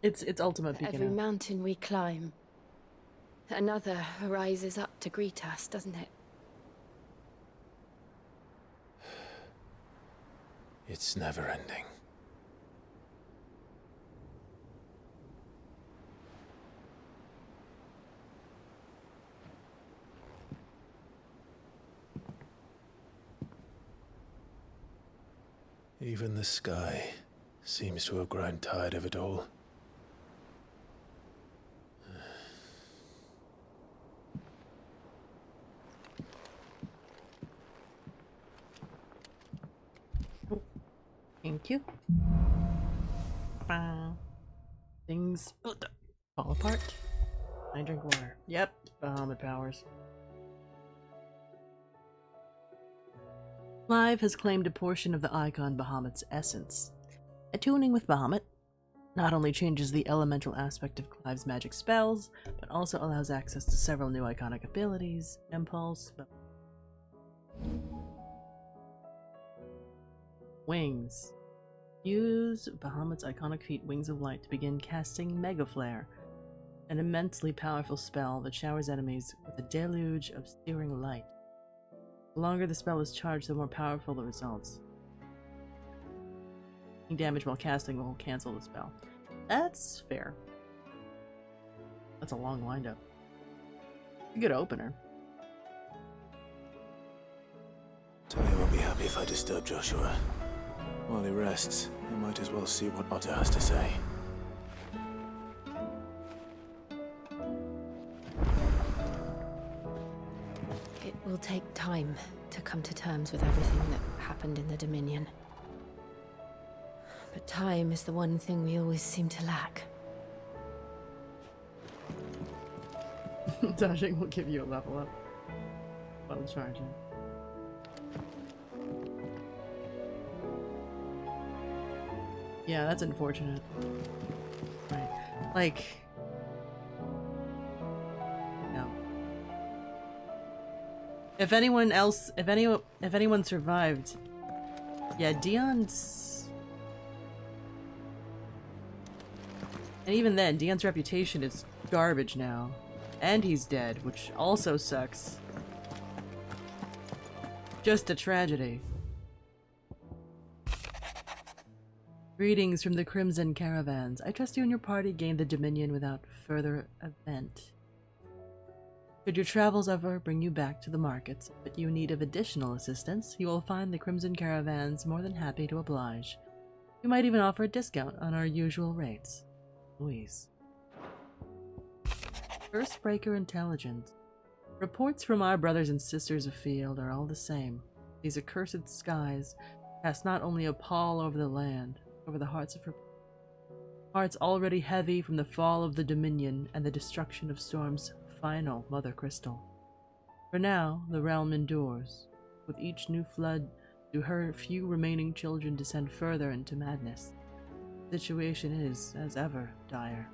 It's ultimate beacon. Every mountain we climb, another rises up to greet us, doesn't it? It's never ending. Even the sky seems to have grown tired of it all. Thank you. Things fall apart. I drink water. Yep, Bahamut powers. Clive has claimed a portion of the icon Bahamut's essence. Attuning with Bahamut not only changes the elemental aspect of Clive's magic spells, but also allows access to several new iconic abilities, impulse, wings. Use Bahamut's iconic feat Wings of Light to begin casting Mega Flare, an immensely powerful spell that showers enemies with a deluge of searing light. The longer the spell is charged, the more powerful the results. Taking damage while casting will cancel the spell. That's fair. That's a long windup. A good opener. Tyre won't be happy if I disturb Joshua. While he rests, I might as well see what Otter has to say. It will take time to come to terms with everything that happened in the Dominion. But time is the one thing we always seem to lack. Dodging will give you a level up while charging. Yeah, that's unfortunate. Right. Like... No. If anyone else... If anyone survived... Yeah, Dion's... And even then, Dion's reputation is garbage now. And he's dead, which also sucks. Just a tragedy. Greetings from the Crimson Caravans. I trust you and your party gained the Dominion without further event. Should your travels ever bring you back to the markets, but you need of additional assistance, you will find the Crimson Caravans more than happy to oblige. We might even offer a discount on our usual rates. Louise. First Breaker Intelligence. Reports from our brothers and sisters afield are all the same. These accursed skies cast not only a pall over the land, over the hearts of her hearts already heavy from the fall of the Dominion and the destruction of Storm's final Mother Crystal. For now, the realm endures. With each new flood, do her few remaining children descend further into madness. The situation is, as ever, dire.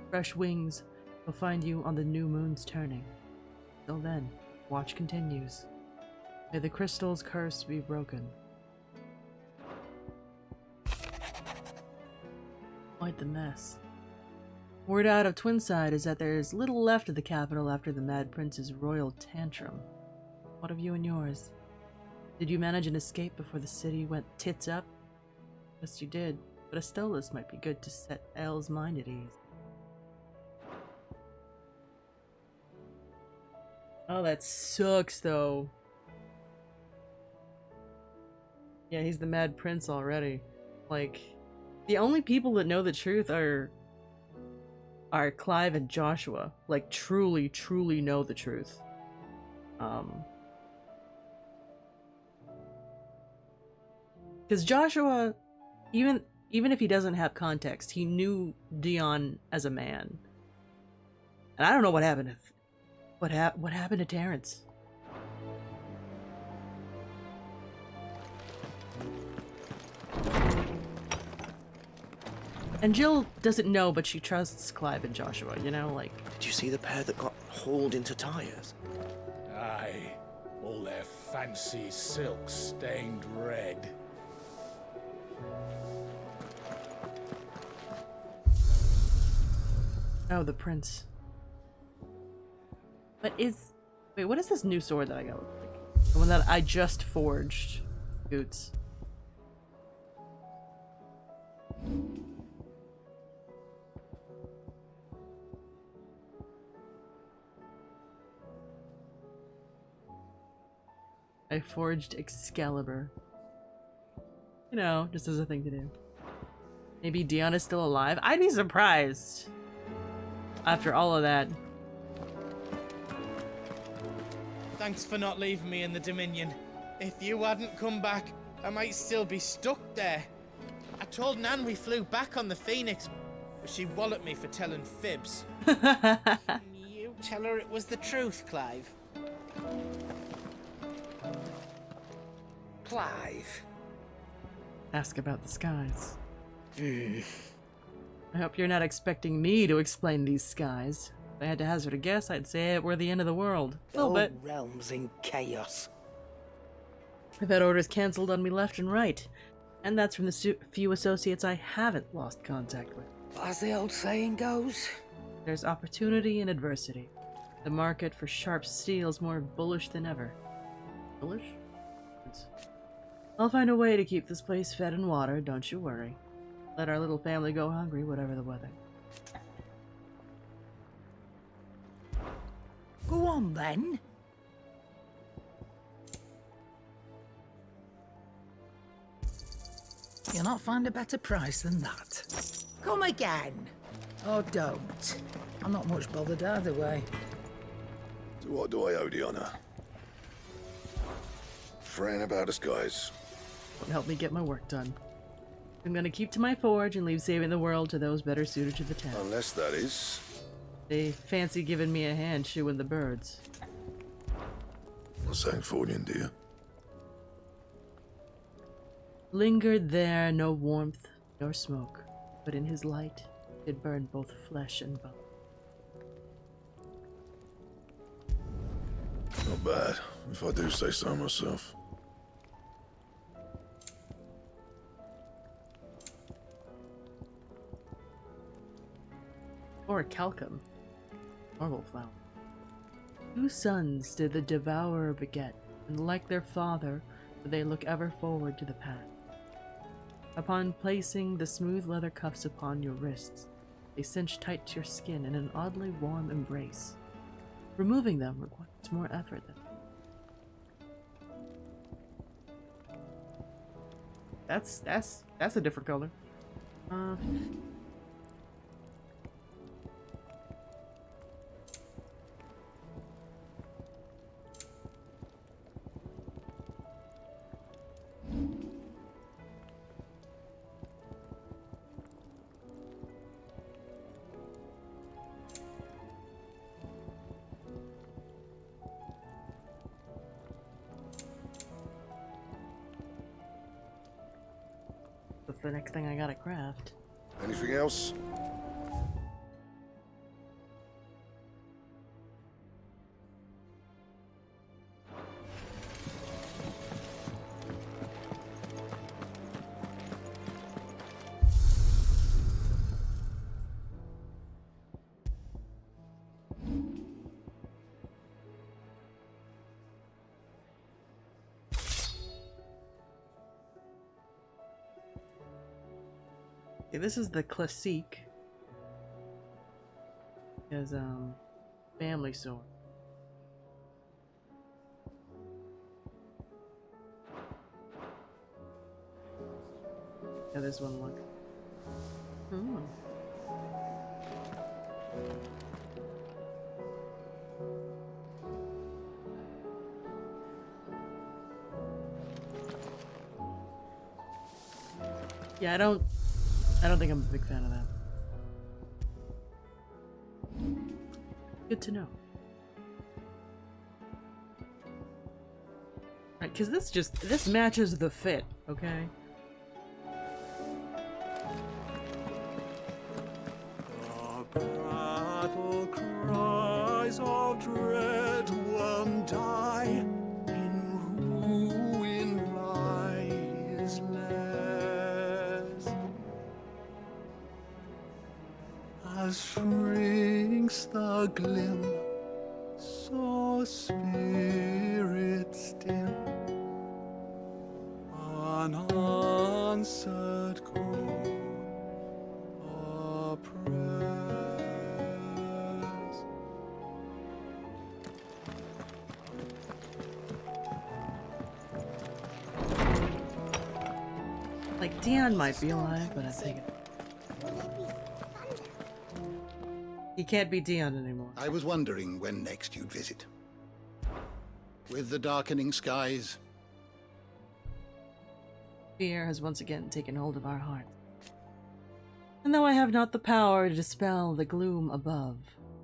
Fresh wings will find you on the new moon's turning. Till then, watch continues. May the crystal's curse be broken. Quite the mess. Word out of Twinside is that there is little left of the capital after the Mad Prince's royal tantrum. What of you and yours? Did you manage an escape before the city went tits up? Yes, you did, but a Stolas might be good to set Elle's mind at ease. Oh, that sucks, though. Yeah, he's the Mad Prince already. Like, the only people that know the truth are Clive and Joshua. Like, truly, truly know the truth. Because Joshua, even Even if he doesn't have context, he knew Dion as a man. And I don't know what happened. What happened to Terrence? And Jill doesn't know, but she trusts Clive and Joshua, you know, like... Did you see the pair that got hauled into tyres? Aye. All their fancy silks stained red. Oh, the prince. But is... Wait, what is this new sword that I got? The one that I just forged. Boots. I forged Excalibur. You know, just as a thing to do. Maybe Dion is still alive? I'd be surprised. After all of that. Thanks for not leaving me in the Dominion. If you hadn't come back, I might still be stuck there. I told Nan we flew back on the Phoenix, but she walloped me for telling fibs. You tell her it was the truth, Clive. Clive. Ask about the skies. I hope you're not expecting me to explain these skies. If I had to hazard a guess, I'd say we're the end of the world. All realms in chaos. I've had orders cancelled on me left and right. And that's from the few associates I haven't lost contact with. As the old saying goes, there's opportunity in adversity. The market for sharp steel is more bullish than ever. Bullish? I'll find a way to keep this place fed and watered, don't you worry. Let our little family go hungry, whatever the weather. Go on, then. You'll not find a better price than that. Come again. Or don't. I'm not much bothered either way. So what do I owe the honor? Fran about us, guys. Won't help me get my work done. I'm gonna keep to my forge and leave saving the world to those better suited to the task. Unless that is... They fancy giving me a hand shoeing the birds. Not saying fortune, do you? Lingered there no warmth nor smoke, but in his light it burned both flesh and bone. Not bad, if I do say so myself. Or a calcum. Marble flower. 2 sons did the devourer beget, and like their father, did they look ever forward to the path. Upon placing the smooth leather cuffs upon your wrists, they cinch tight to your skin in an oddly warm embrace. Removing them requires more effort than... That's a different color. That's the next thing I gotta craft. Anything else? Okay, this is the classique. As family sword. How this one look? Hmm. Yeah, I don't I don't think I'm a big fan of that. Good to know. Right, because this matches the fit, okay? The battle cries of dread won't die. In ruin lies less. As shrinks the glim, so spirit still, unanswered call oppress. Like, Dion might be alive, but I think he can't be Dion anymore. I was wondering when next you'd visit. With the darkening skies, Fear has once again taken hold of our hearts. And though I have not the power to dispel the gloom above,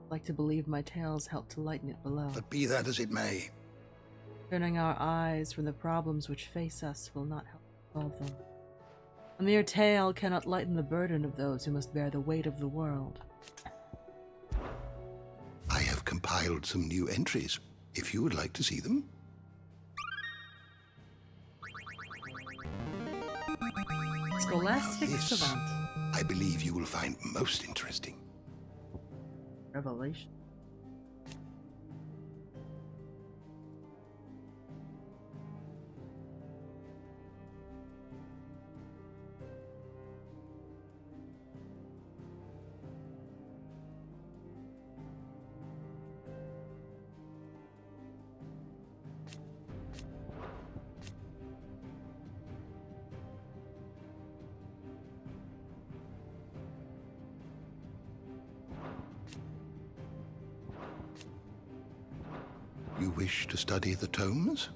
I'd like to believe my tales help to lighten it below. but be that as it may, Turning our eyes from the problems which face us will not help solve them. A mere tale cannot lighten the burden of those who must bear the weight of the world. I have compiled some new entries, if you would like to see them. Scholastic This, Savant. I believe you will find most interesting. Revelation. You wish to study the tomes?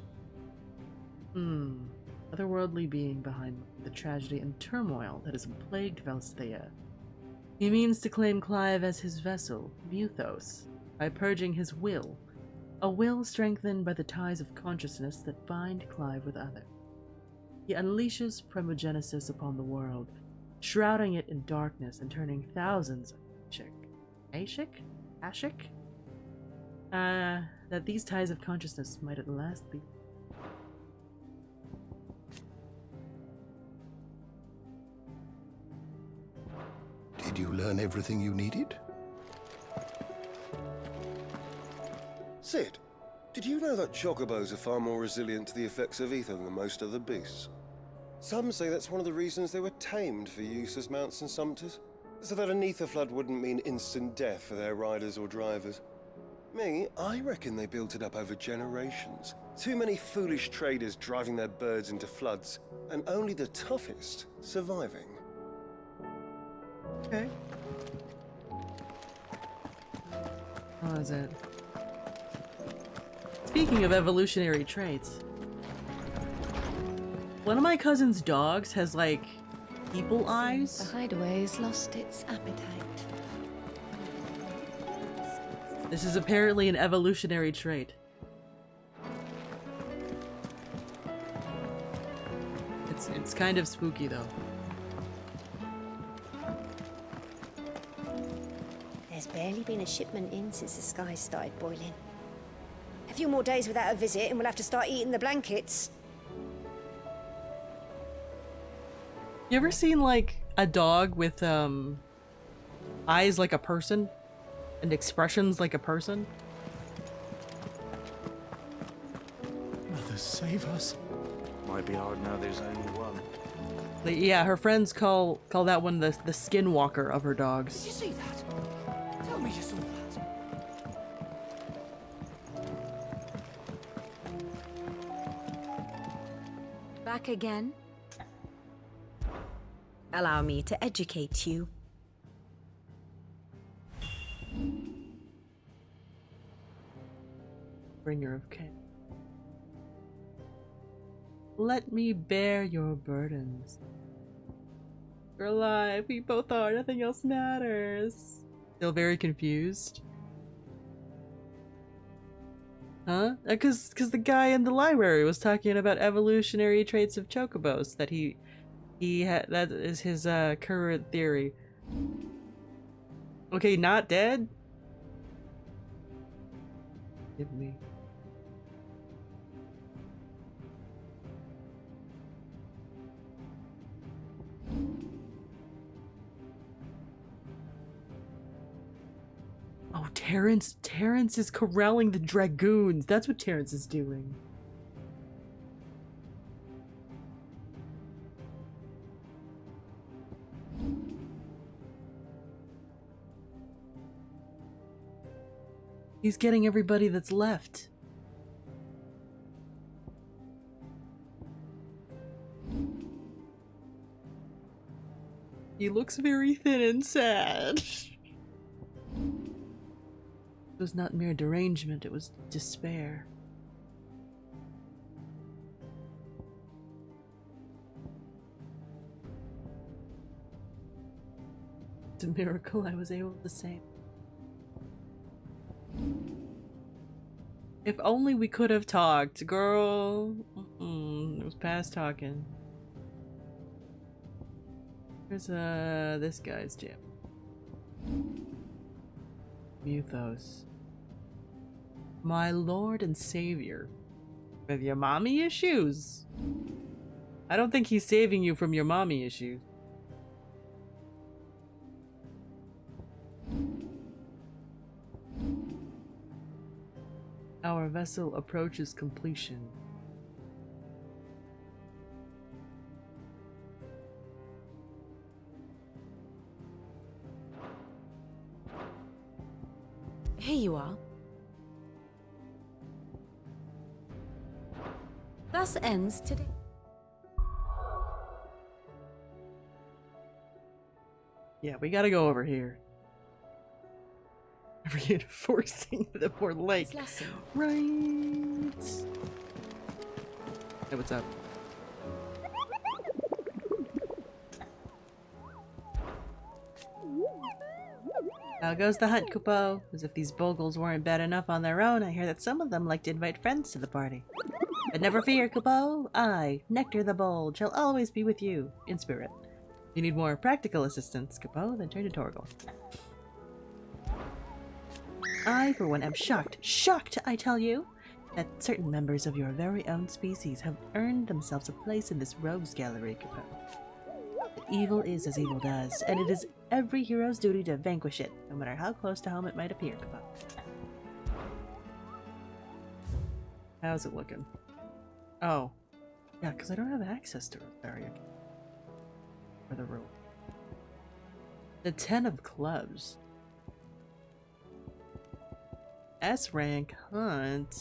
Otherworldly being behind the tragedy and turmoil that has plagued Velsthea. He means to claim Clive as his vessel, Muthos, by purging his will, a will strengthened by the ties of consciousness that bind Clive with others. He unleashes primogenesis upon the world, shrouding it in darkness and turning thousands of that these ties of consciousness might at last be. Did you learn everything you needed? Sid, did you know that chocobos are far more resilient to the effects of ether than most other beasts? Some say that's one of the reasons they were tamed for use as mounts and sumpters, so that an ether flood wouldn't mean instant death for their riders or drivers. Me, I reckon they built it up over generations. Too many foolish traders driving their birds into floods, and only the toughest surviving. Okay. What is it? Speaking of evolutionary traits, one of my cousin's dogs has, like, people eyes. The hideaway's lost its appetite. This is apparently an evolutionary trait. It's kind of spooky, though. There's barely been a shipment in since the skies started boiling. A few more days without a visit and we'll have to start eating the blankets. You ever seen, like, a dog with, eyes like a person? And expressions like a person? Mother, save us. Might be hard now there's only one. Like, yeah, her friends call that one the skinwalker of her dogs. Did you see that? Tell me you saw that. Back again? Allow me to educate you. Bringer of care. Let me bear your burdens. We're alive. We both are. Nothing else matters. Still very confused. Huh? Because the guy in the library was talking about evolutionary traits of chocobos that he had. That is his current theory. Okay, not dead. Give me. Oh, Terrence is corralling the dragoons. That's what Terrence is doing. He's getting everybody that's left. He looks very thin and sad. It was not mere derangement, it was despair. It's a miracle I was able to save. If only we could have talked, girl. It was past talking. Here's this guy's gym. Muthos. My lord and savior. With your mommy issues. I don't think he's saving you from your mommy issues. Our vessel approaches completion. Here you are. Thus ends today. Yeah, we gotta go over here. Reinforcing the poor lake. Right. Hey, what's up? How goes the hunt, Kupo? As if these bogles weren't bad enough on their own, I hear that some of them like to invite friends to the party. But never fear, Kupo. I, Nectar the Bold, shall always be with you, in spirit. If you need more practical assistance, Kupo, then turn to Torgal. I, for one, am shocked, I tell you, that certain members of your very own species have earned themselves a place in this rogues gallery, Kupo. But evil is as evil does, and it is every hero's duty to vanquish it, no matter how close to home it might appear, Kupo. How's it looking? Oh. Yeah, because I don't have access to Rosaria. For the room. The 10 of clubs. S-rank hunt.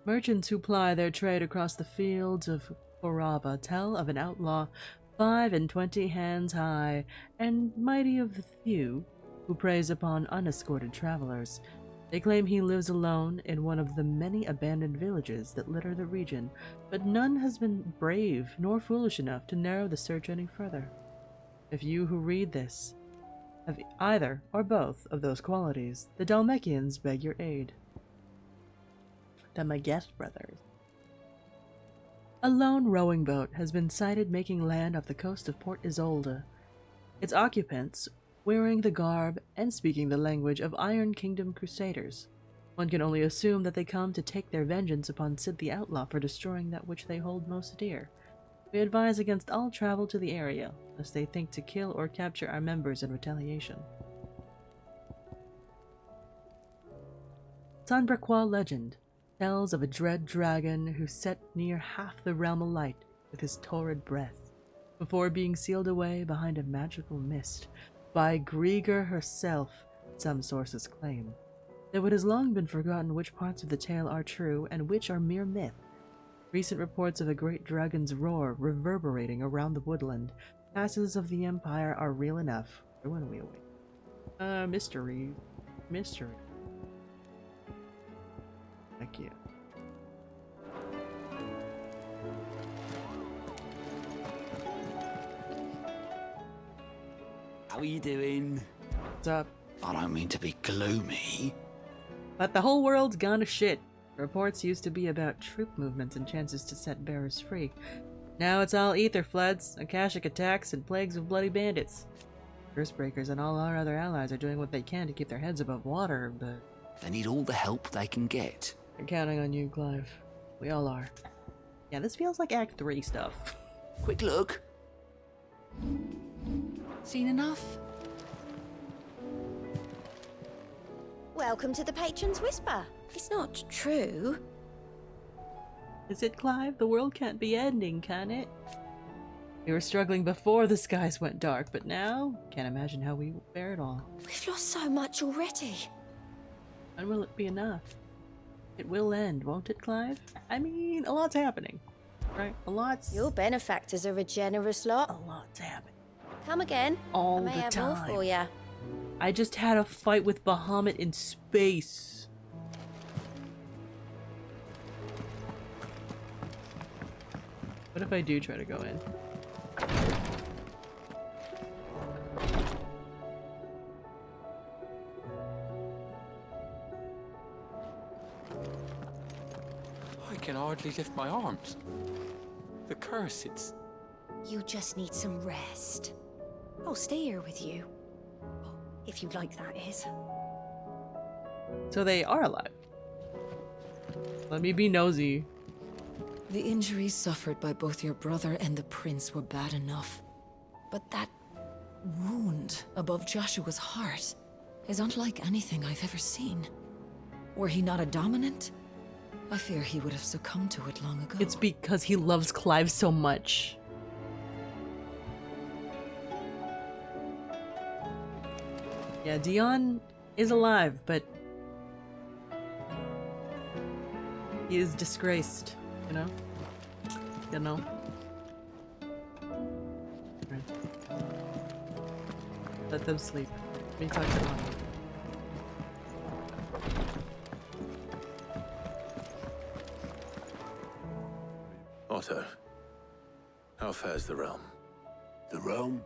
Merchants who ply their trade across the fields of Orava tell of an outlaw 25 hands high and mighty of the few who preys upon unescorted travelers. They claim he lives alone in one of the many abandoned villages that litter the region, but none has been brave nor foolish enough to narrow the search any further. If you who read this have either or both of those qualities, the Dalmekians beg your aid. Dalmekian brothers. A lone rowing boat has been sighted making land off the coast of Port Isolde. Its occupants, wearing the garb and speaking the language of Iron Kingdom crusaders. One can only assume that they come to take their vengeance upon Sid the Outlaw for destroying that which they hold most dear. We advise against all travel to the area, lest they think to kill or capture our members in retaliation. Sanbrequois legend tells of a dread dragon who set near half the realm alight with his torrid breath, before being sealed away behind a magical mist by Grieger herself, some sources claim. Though it has long been forgotten which parts of the tale are true and which are mere myth. Recent reports of a great dragon's roar reverberating around the woodland. Passes of the Empire are real enough. For when we await. Mystery. Mystery. Thank you. How are you doing? What's up? I don't mean to be gloomy. But the whole world's gone to shit. Reports used to be about troop movements and chances to set bearers free. Now it's all ether floods, Akashic attacks, and plagues of bloody bandits. Curse-breakers and all our other allies are doing what they can to keep their heads above water, but... They need all the help they can get. I'm counting on you, Clive. We all are. Yeah, this feels like Act 3 stuff. Quick look. Seen enough? Welcome to the Patron's Whisper. It's not true. Is it, Clive? The world can't be ending, can it? We were struggling before the skies went dark, but now, can't imagine how we will bear it all. We've lost so much already. When will it be enough? It will end, won't it, Clive? I mean, a lot's happening, right? A lot's... Your benefactors are a generous lot. A lot's happening. Come again. All I may the have time. more for ya. I just had a fight with Bahamut in space. What if I do try to go in? I can hardly lift my arms. The curse, it's... You just need some rest. I'll stay here with you. If you'd like, that is. So they are alive. Let me be nosy. The injuries suffered by both your brother and the prince were bad enough. But that wound above Joshua's heart is unlike anything I've ever seen. Were he not a dominant, I fear he would have succumbed to it long ago. It's because he loves Clive so much. Yeah, Dion is alive, but he is disgraced, you know? You know? Right. Let them sleep. Let me talk to them. Otto, how fares the realm? The realm?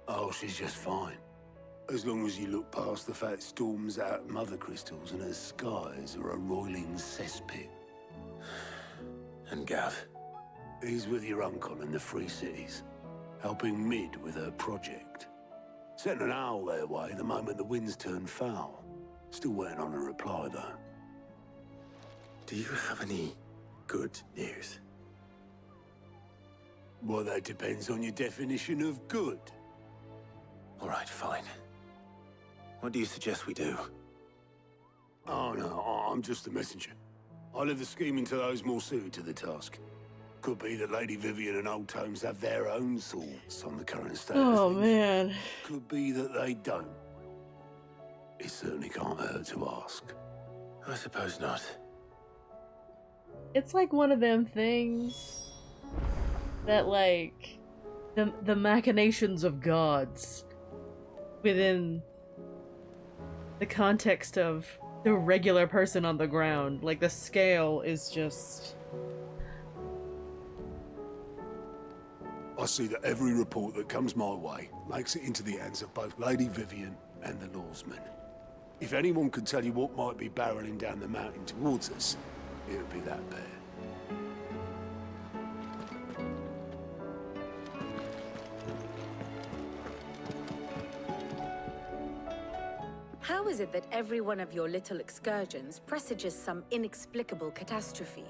Oh, she's just fine. As long as you look past the fat storms out mother crystals and her skies are a roiling cesspit. And Gav? He's with your uncle in the Free Cities, helping Mid with her project. Sent an owl their way the moment the winds turned foul. Still waiting on a reply, though. Do you have any good news? Well, that depends on your definition of good. All right, fine. What do you suggest we do? Oh, no, I'm just the messenger. I leave the scheming to those more suited to the task. Could be that Lady Vivian and Old Tomes have their own thoughts on the current state of Oh, things. man. Could be that they don't. It certainly can't hurt to ask. I suppose not. It's like one of them things that, like, the machinations of gods within the context of the regular person on the ground. Like, the scale is just... I see that every report that comes my way makes it into the hands of both Lady Vivian and the Lawsmen. If anyone could tell you what might be barreling down the mountain towards us, it would be that pair. How is it that every one of your little excursions presages some inexplicable catastrophe?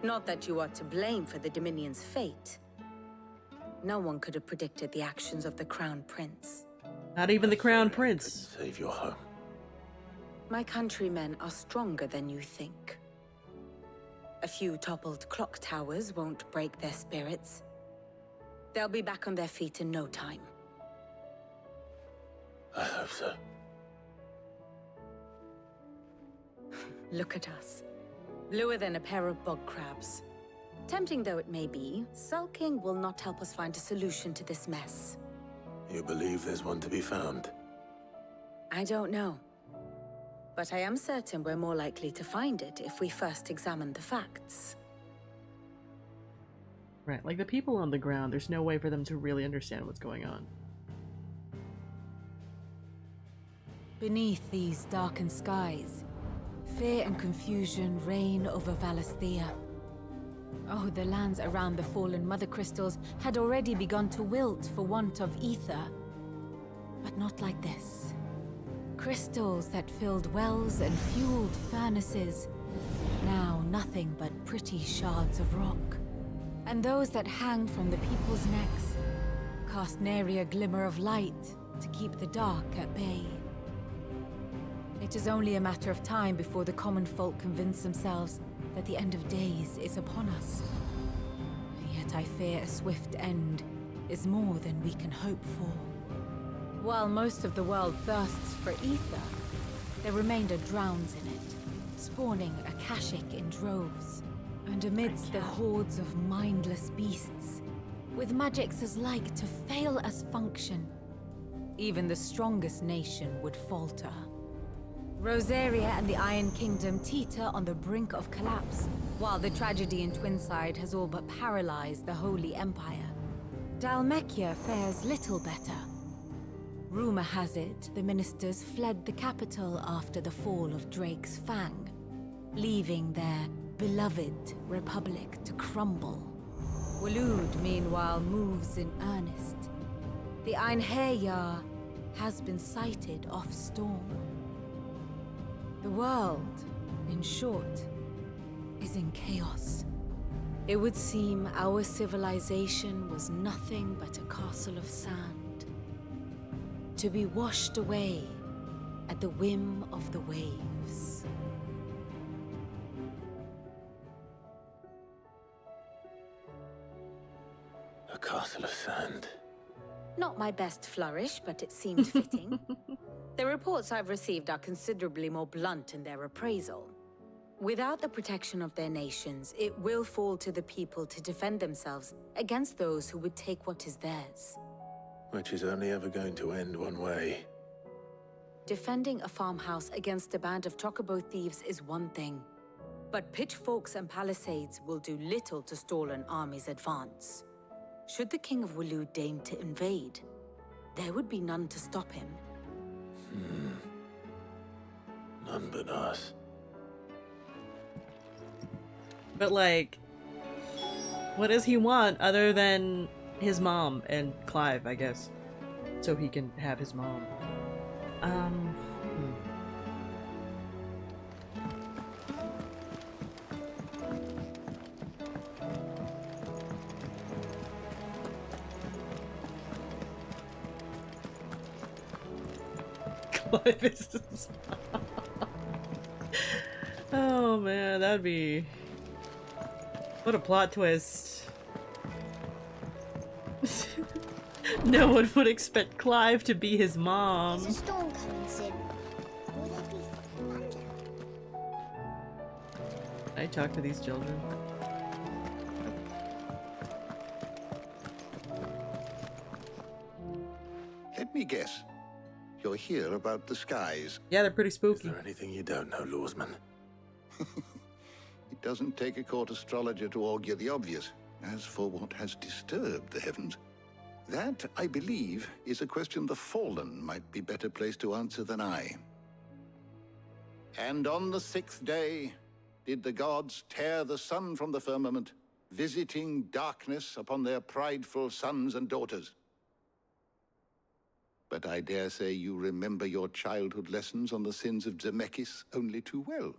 Not that you are to blame for the Dominion's fate. No one could have predicted the actions of the Crown Prince. Not even the Crown Prince. Save your home. My countrymen are stronger than you think. A few toppled clock towers won't break their spirits. They'll be back on their feet in no time. I hope so. Look at us. Bluer than a pair of bog crabs. Tempting though it may be, sulking will not help us find a solution to this mess. You believe there's one to be found? I don't know. But I am certain we're more likely to find it if we first examine the facts. Right, like the people on the ground, there's no way for them to really understand what's going on. Beneath these darkened skies, fear and confusion reign over Valisthea. Oh, the lands around the fallen Mother Crystals had already begun to wilt for want of ether. But not like this. Crystals that filled wells and fueled furnaces, now nothing but pretty shards of rock. And those that hang from the people's necks cast nary a glimmer of light to keep the dark at bay. It is only a matter of time before the common folk convince themselves that the end of days is upon us. Yet I fear a swift end is more than we can hope for. While most of the world thirsts for ether, the remainder drowns in it, spawning Akashic in droves. And amidst the hordes of mindless beasts, with magics as like to fail as function, even the strongest nation would falter. Rosaria and the Iron Kingdom teeter on the brink of collapse, while the tragedy in Twinside has all but paralyzed the Holy Empire. Dalmekia fares little better. Rumor has it the ministers fled the capital after the fall of Drake's Fang, leaving their beloved republic to crumble. Waloed, meanwhile, moves in earnest. The Einherjar has been sighted off Storm. The world, in short, is in chaos. It would seem our civilization was nothing but a castle of sand, to be washed away at the whim of the waves. A castle of sand. Not my best flourish, but it seemed fitting. The reports I've received are considerably more blunt in their appraisal. Without the protection of their nations, it will fall to the people to defend themselves against those who would take what is theirs. Which is only ever going to end one way. Defending a farmhouse against a band of chocobo thieves is one thing, but pitchforks and palisades will do little to stall an army's advance. Should the King of Waloed deign to invade, there would be none to stop him. None but us. But like, what does he want other than his mom and Clive, I guess? So he can have his mom. Clive is his mom. Oh man, that'd be... what a plot twist. No one would expect Clive to be his mom. There's a storm coming soon. Will there be thunder? Can I talk to these children? Let me guess. You're here about the skies. Yeah, they're pretty spooky. Is there anything you don't know, Lawsman? It doesn't take a court astrologer to augur the obvious. As for what has disturbed the heavens, that, I believe, is a question the Fallen might be better placed to answer than I. And on the 6th day did the gods tear the sun from the firmament, visiting darkness upon their prideful sons and daughters. But I dare say you remember your childhood lessons on the sins of Zemeckis only too well.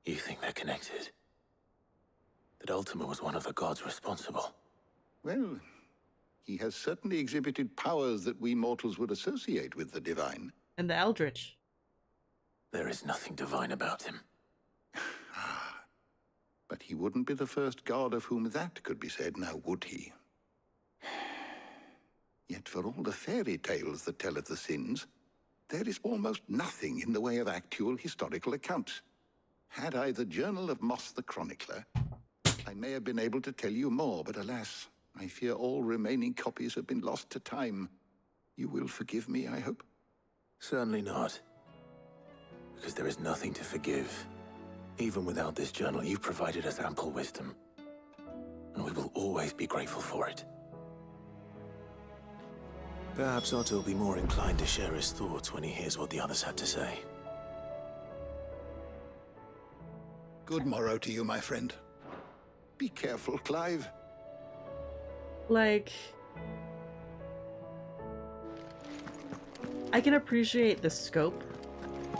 You think they're connected? That Ultima was one of the gods responsible? Well, he has certainly exhibited powers that we mortals would associate with the divine. And the Eldritch. There is nothing divine about him. But he wouldn't be the first god of whom that could be said, now would he? Yet for all the fairy tales that tell of the sins, there is almost nothing in the way of actual historical accounts. Had I the Journal of Moss the Chronicler, I may have been able to tell you more, but alas, I fear all remaining copies have been lost to time. You will forgive me, I hope? Certainly not. Because there is nothing to forgive. Even without this journal, you've provided us ample wisdom. And we will always be grateful for it. Perhaps Otto will be more inclined to share his thoughts when he hears what the others had to say. Good morrow to you, my friend. Be careful, Clive. Like, I can appreciate the scope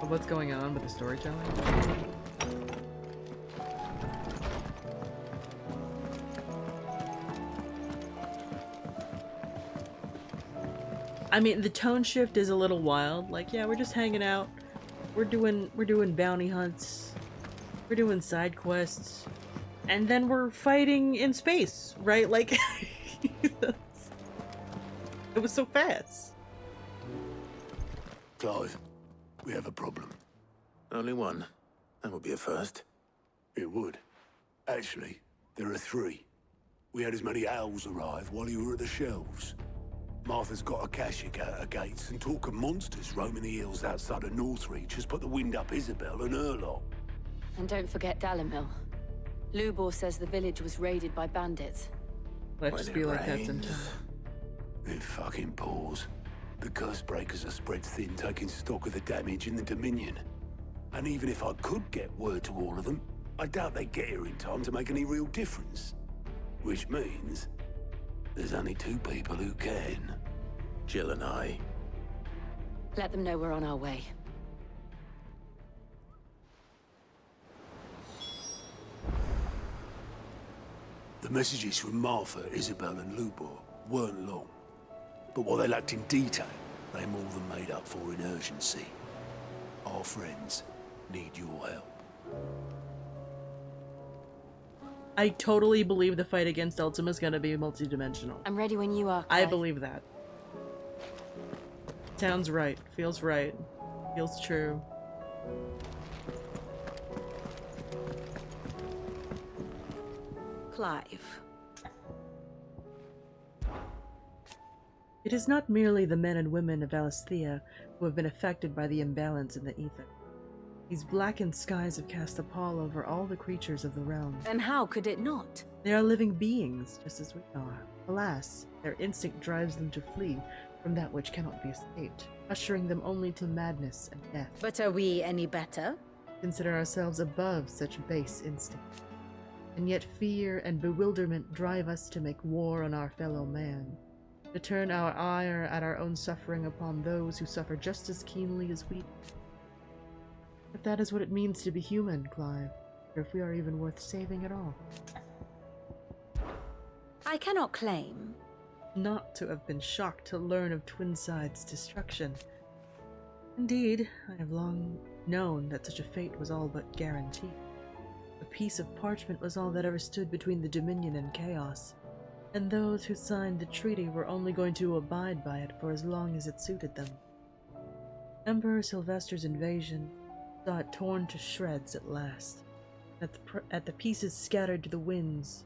of what's going on with the storytelling. I mean, the tone shift is a little wild. Like, yeah, we're just hanging out. We're doing bounty hunts. We're doing side quests. And then we're fighting in space, right? Like, it was so fast. Clive, we have a problem. Only one. That would be a first. It would. Actually, there are three. We had as many owls arrive while you were at the shelves. Martha's got a Kashik out her gates, and talk of monsters roaming the hills outside of Northreach has put the wind up Isabel and her lot. And don't forget Dalimil. Lubor says the village was raided by bandits. Let's just be like that sometimes. It fucking pours. The curse breakers are spread thin, taking stock of the damage in the Dominion. And even if I could get word to all of them, I doubt they get here in time to make any real difference. Which means there's only two people who can. Jill and I. Let them know we're on our way. The messages from Martha, Isabel and Lubor weren't long. But what they lacked in detail, they more than made up for in urgency. Our friends need your help. I totally believe the fight against Ultima is gonna be multi-dimensional. I'm ready when you are, I Clive. believe that. Sounds right. Feels right. Feels true. Clive. It is not merely the men and women of Valisthea who have been affected by the imbalance in the ether. These blackened skies have cast a pall over all the creatures of the realm. And how could it not? They are living beings, just as we are. Alas, their instinct drives them to flee from that which cannot be escaped, ushering them only to madness and death. But are we any better? Consider ourselves above such base instinct. And yet fear and bewilderment drive us to make war on our fellow man, to turn our ire at our own suffering upon those who suffer just as keenly as we do. If that is what it means to be human, Clive, or if we are even worth saving at all. I cannot claim not to have been shocked to learn of Twinside's destruction. Indeed, I have long known that such a fate was all but guaranteed. A piece of parchment was all that ever stood between the Dominion and chaos, and those who signed the treaty were only going to abide by it for as long as it suited them. Emperor Sylvester's invasion saw it torn to shreds at last, at the pieces scattered to the winds.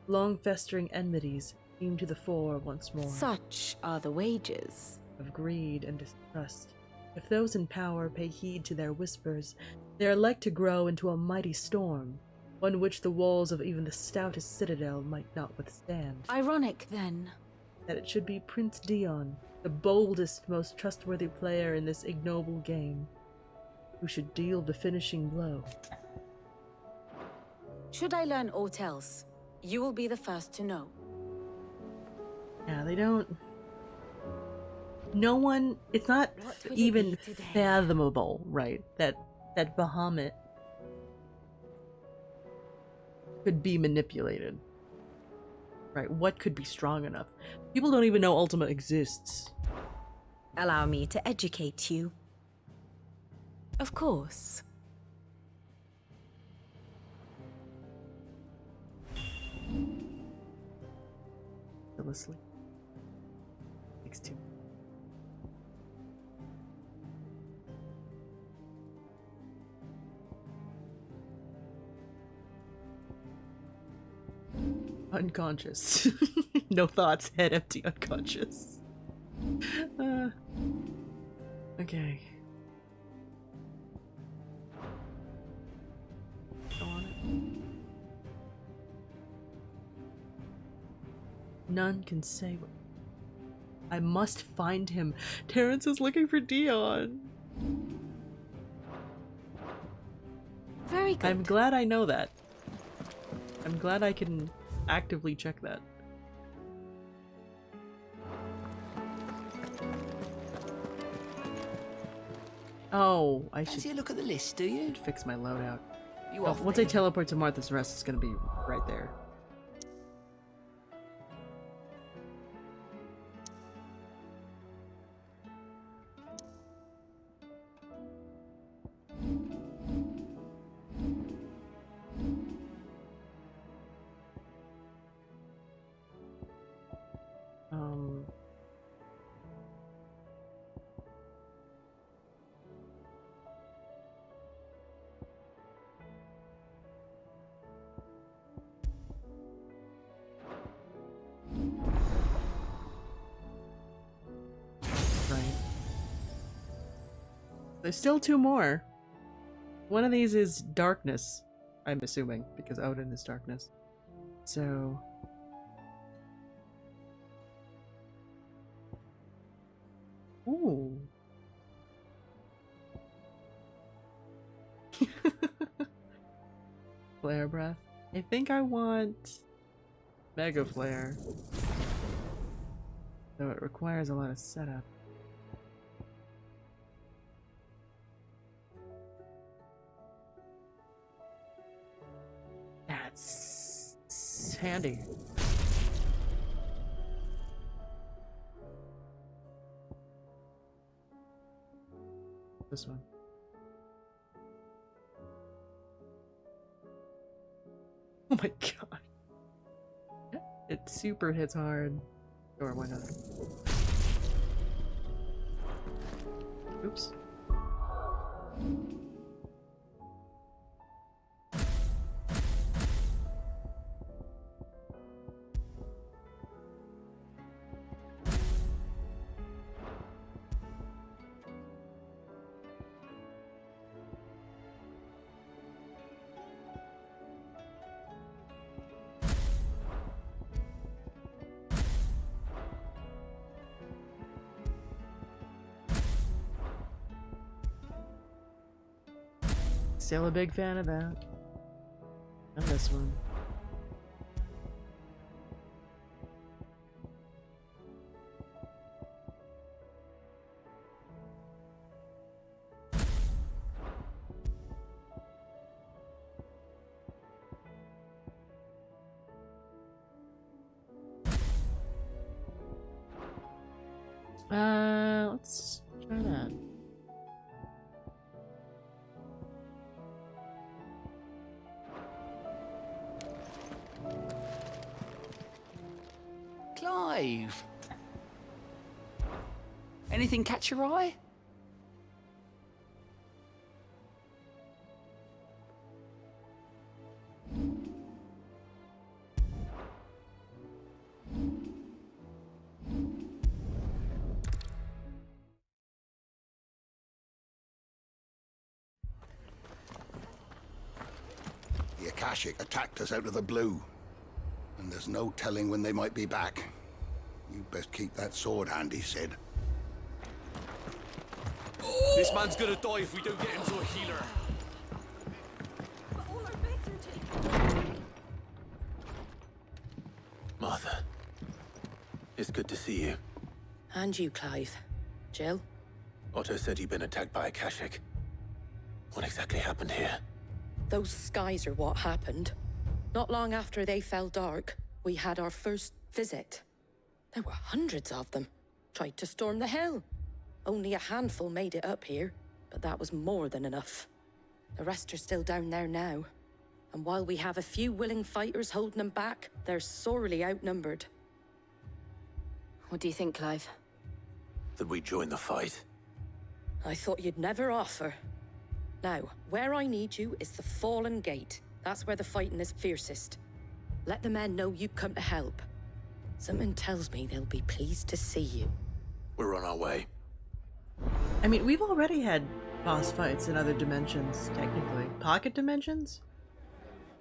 Long festering enmities came to the fore once more. Such are the wages of greed and distrust. If those in power pay heed to their whispers, they are like to grow into a mighty storm, one which the walls of even the stoutest citadel might not withstand. Ironic, then, that it should be Prince Dion, the boldest, most trustworthy player in this ignoble game, who should deal the finishing blow. Should I learn aught else, you will be the first to know. Yeah, they don't... No one... It's not even fathomable, right, that Bahamut could be manipulated. Right, what could be strong enough? People don't even know Ultima exists. Allow me to educate you. Of course. Still asleep. Takes two. Unconscious. No thoughts, head empty, unconscious. Okay. Go on it. None can say what. I must find him. Terrence is looking for Dion. Very good. I'm glad I know that. I'm glad I can actively check that. Oh, I should Fancy a look at the list, do you? fix my loadout. You Oh, off once I then? teleport to Martha's Rest, it's gonna be right there. Right. There's still 2 more. One of these is darkness, I'm assuming, because Odin is darkness. So... Ooh. Flare breath. I think I want Mega Flare. Though it requires a lot of setup. That's handy. This one. Oh my god. It super hits hard. Or why not? Oops. Still a big fan of that. And this one. Let's try that. Clive! Anything catch your eye? The Akashic attacked us out of the blue, and there's no telling when they might be back. You best keep that sword handy, Sid. This man's gonna die if we don't get him to a healer. Martha, it's good to see you. And you, Clive. Jill? Otto said you'd been attacked by Akashic. What exactly happened here? Those skies are what happened. Not long after they fell dark, we had our first visit. There were hundreds of them. Tried to storm the hill. Only a handful made it up here, but that was more than enough. The rest are still down there now. And while we have a few willing fighters holding them back, they're sorely outnumbered. What do you think, Clive? That we join the fight. I thought you'd never offer. Now, where I need you is the Fallen Gate. That's where the fighting is fiercest. Let the men know you come to help. Something tells me they'll be pleased to see you. We're on our way. I mean, we've already had boss fights in other dimensions, technically. Pocket dimensions?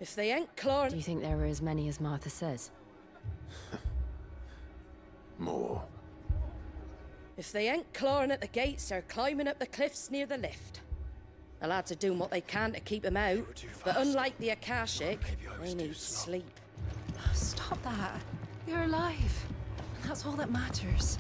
If they ain't clawing... Do you think there are as many as Martha says? More. If they ain't clawing at the gates, they're climbing up the cliffs near the lift. The lads are doing what they can to keep him out, but unlike the Akashic, they need sleep. Stop that. You're alive. And that's all that matters.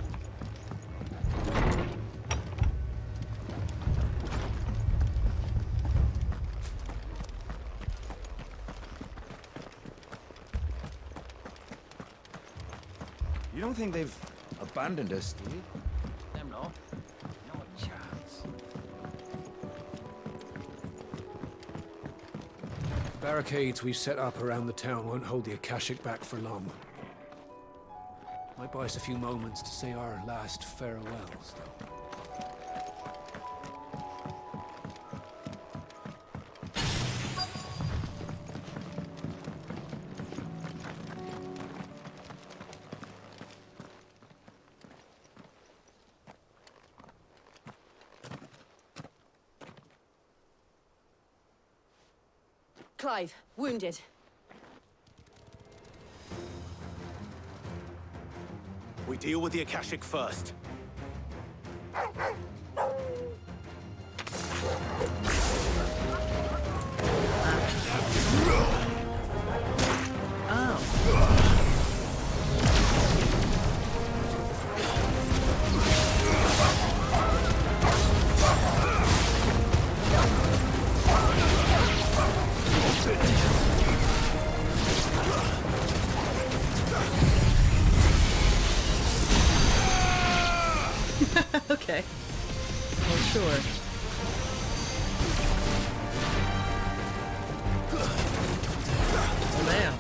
You don't think they've abandoned us, do you? Them not. Not a chance. The barricades we've set up around the town won't hold the Akashic back for long. Might buy us a few moments to say our last farewells, though. Clive, wounded. We deal with the Akashic first. Okay. Well, sure. Oh, man.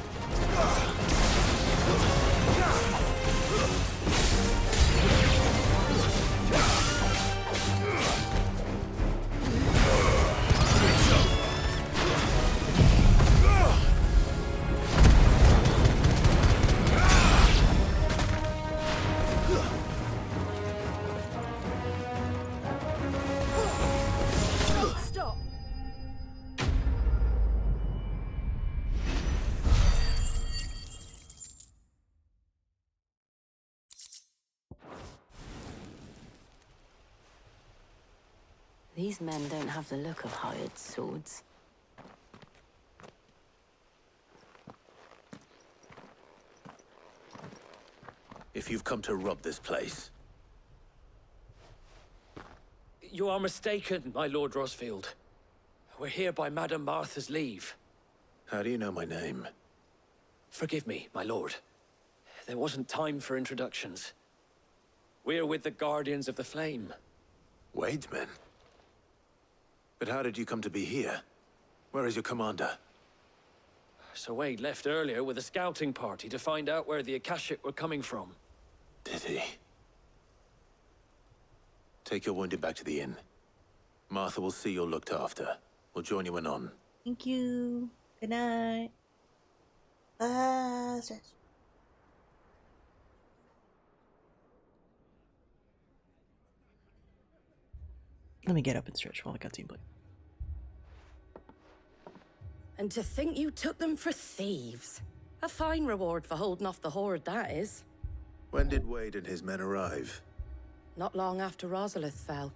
Stop! These men don't have the look of hired swords. If you've come to rob this place, You are mistaken, my Lord Rosfield. We're here by Madame Martha's leave. how do you know my name? Forgive me, my lord. There wasn't time for introductions. We're with the Guardians of the Flame. Wade's men? But how did you come to be here? Where is your commander? Sir Wade left earlier with a scouting party to find out where the Akashic were coming from. Did he? Take your wounded back to the inn. Martha will see you're looked after. We'll join you anon. Thank you. Good night. Stretch. Let me get up and stretch while the cutscene plays. And to think you took them for thieves. A fine reward for holding off the horde, that is. When did Wade and his men arrive? Not long after Rosalith fell.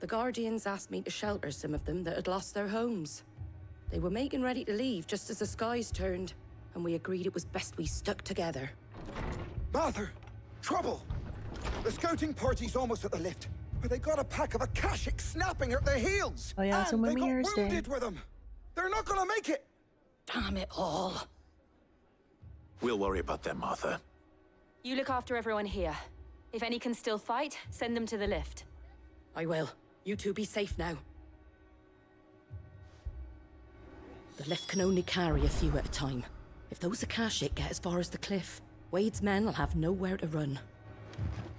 The Guardians asked me to shelter some of them that had lost their homes. They were making ready to leave just as the skies turned, and we agreed it was best we stuck together. Martha! Trouble! The scouting party's almost at the lift, but they got a pack of Akashic snapping at their heels! Oh yeah, so and they got mirrors wounded with them! They're not gonna make it! Damn it all. We'll worry about them, Martha. You look after everyone here. If any can still fight, send them to the lift. I will. You two be safe now. The lift can only carry a few at a time. If those Akashic get as far as the cliff, Wade's men will have nowhere to run.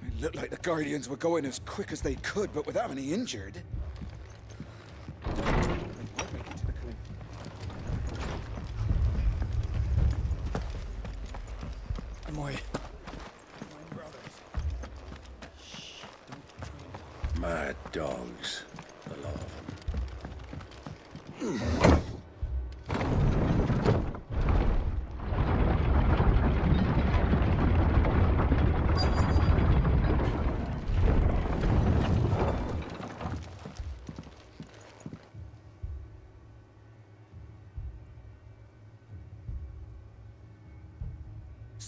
It looked like the Guardians were going as quick as they could, but without any injured. Amoy. Mad dogs, a lot of them.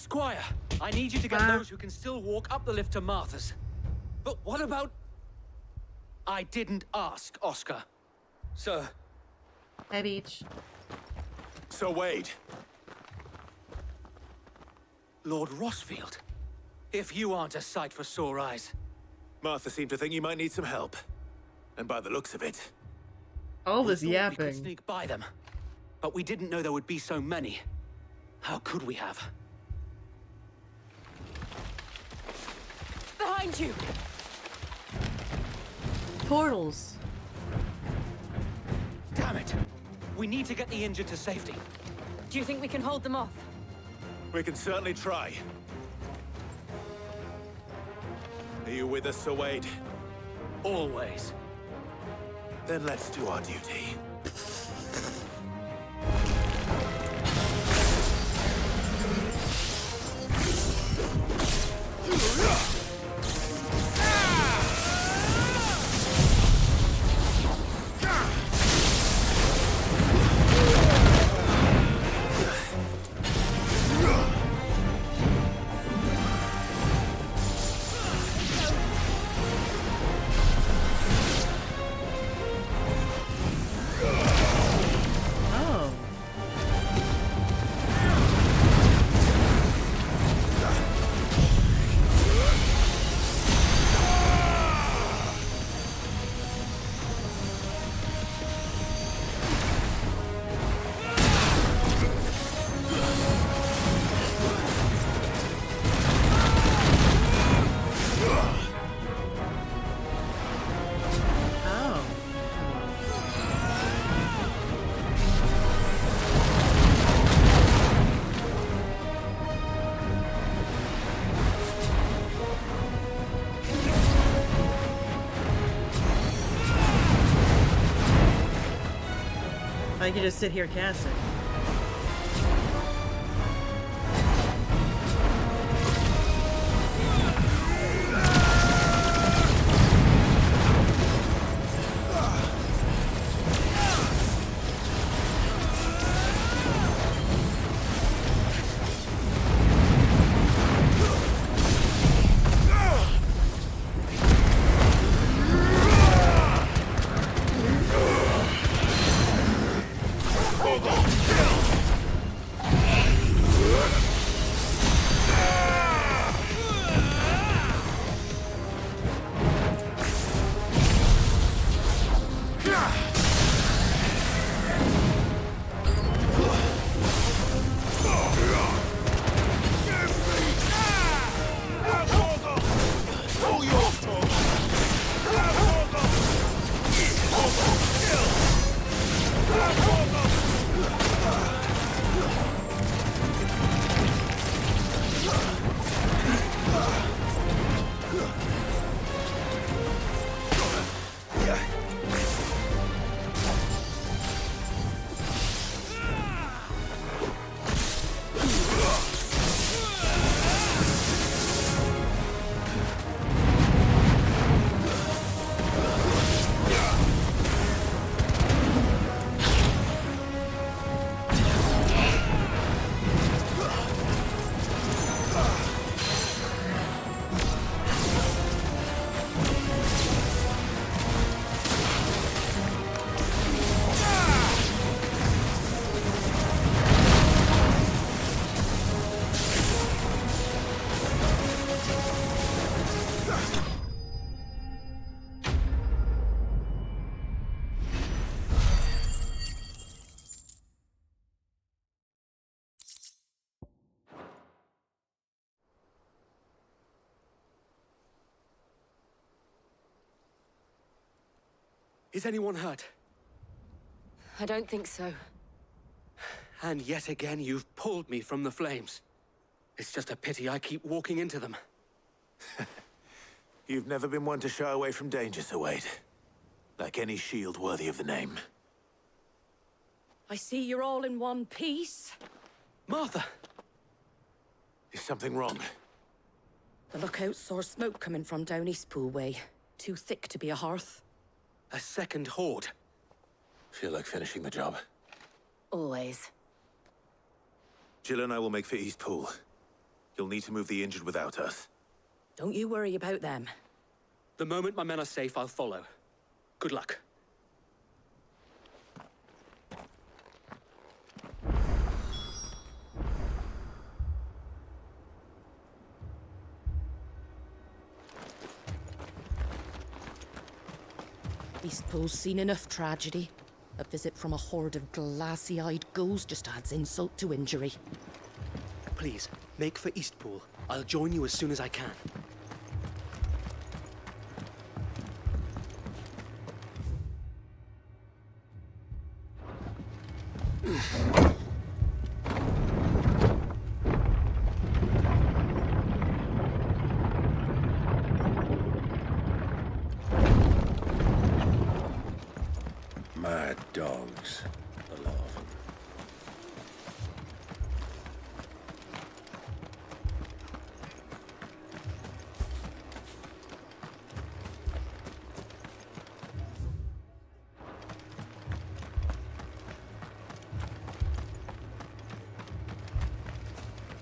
Squire, I need you to get those who can still walk up the lift to Martha's. But what about... I didn't ask, Oscar. Sir. Hi, Beach. So, Wade. Lord Rossfield, if you aren't a sight for sore eyes. Martha seemed to think you might need some help. And by the looks of it... All this We thought yapping. we could sneak by them, but we didn't know there would be so many. How could we have? Behind you! Portals. Damn it! We need to get the injured to safety. Do you think we can hold them off? We can certainly try. Are you with us, Sir Wade? Always. Then let's do our duty. I can just sit here casting. Is anyone hurt? I don't think so. And yet again, you've pulled me from the flames. It's just a pity I keep walking into them. You've never been one to shy away from danger, Sir Wade. Like any shield worthy of the name. I see you're all in one piece. Martha! Is something wrong? The lookout saw smoke coming from down Eastpool way. Too thick to be a hearth. A second horde. Feel like finishing the job. Always. Jill and I will make for Eastpool. You'll need to move the injured without us. Don't you worry about them. The moment my men are safe, I'll follow. Good luck. Eastpool's seen enough tragedy. A visit from a horde of glassy-eyed ghouls just adds insult to injury. Please, make for Eastpool. I'll join you as soon as I can. Mad dogs, a lot of them.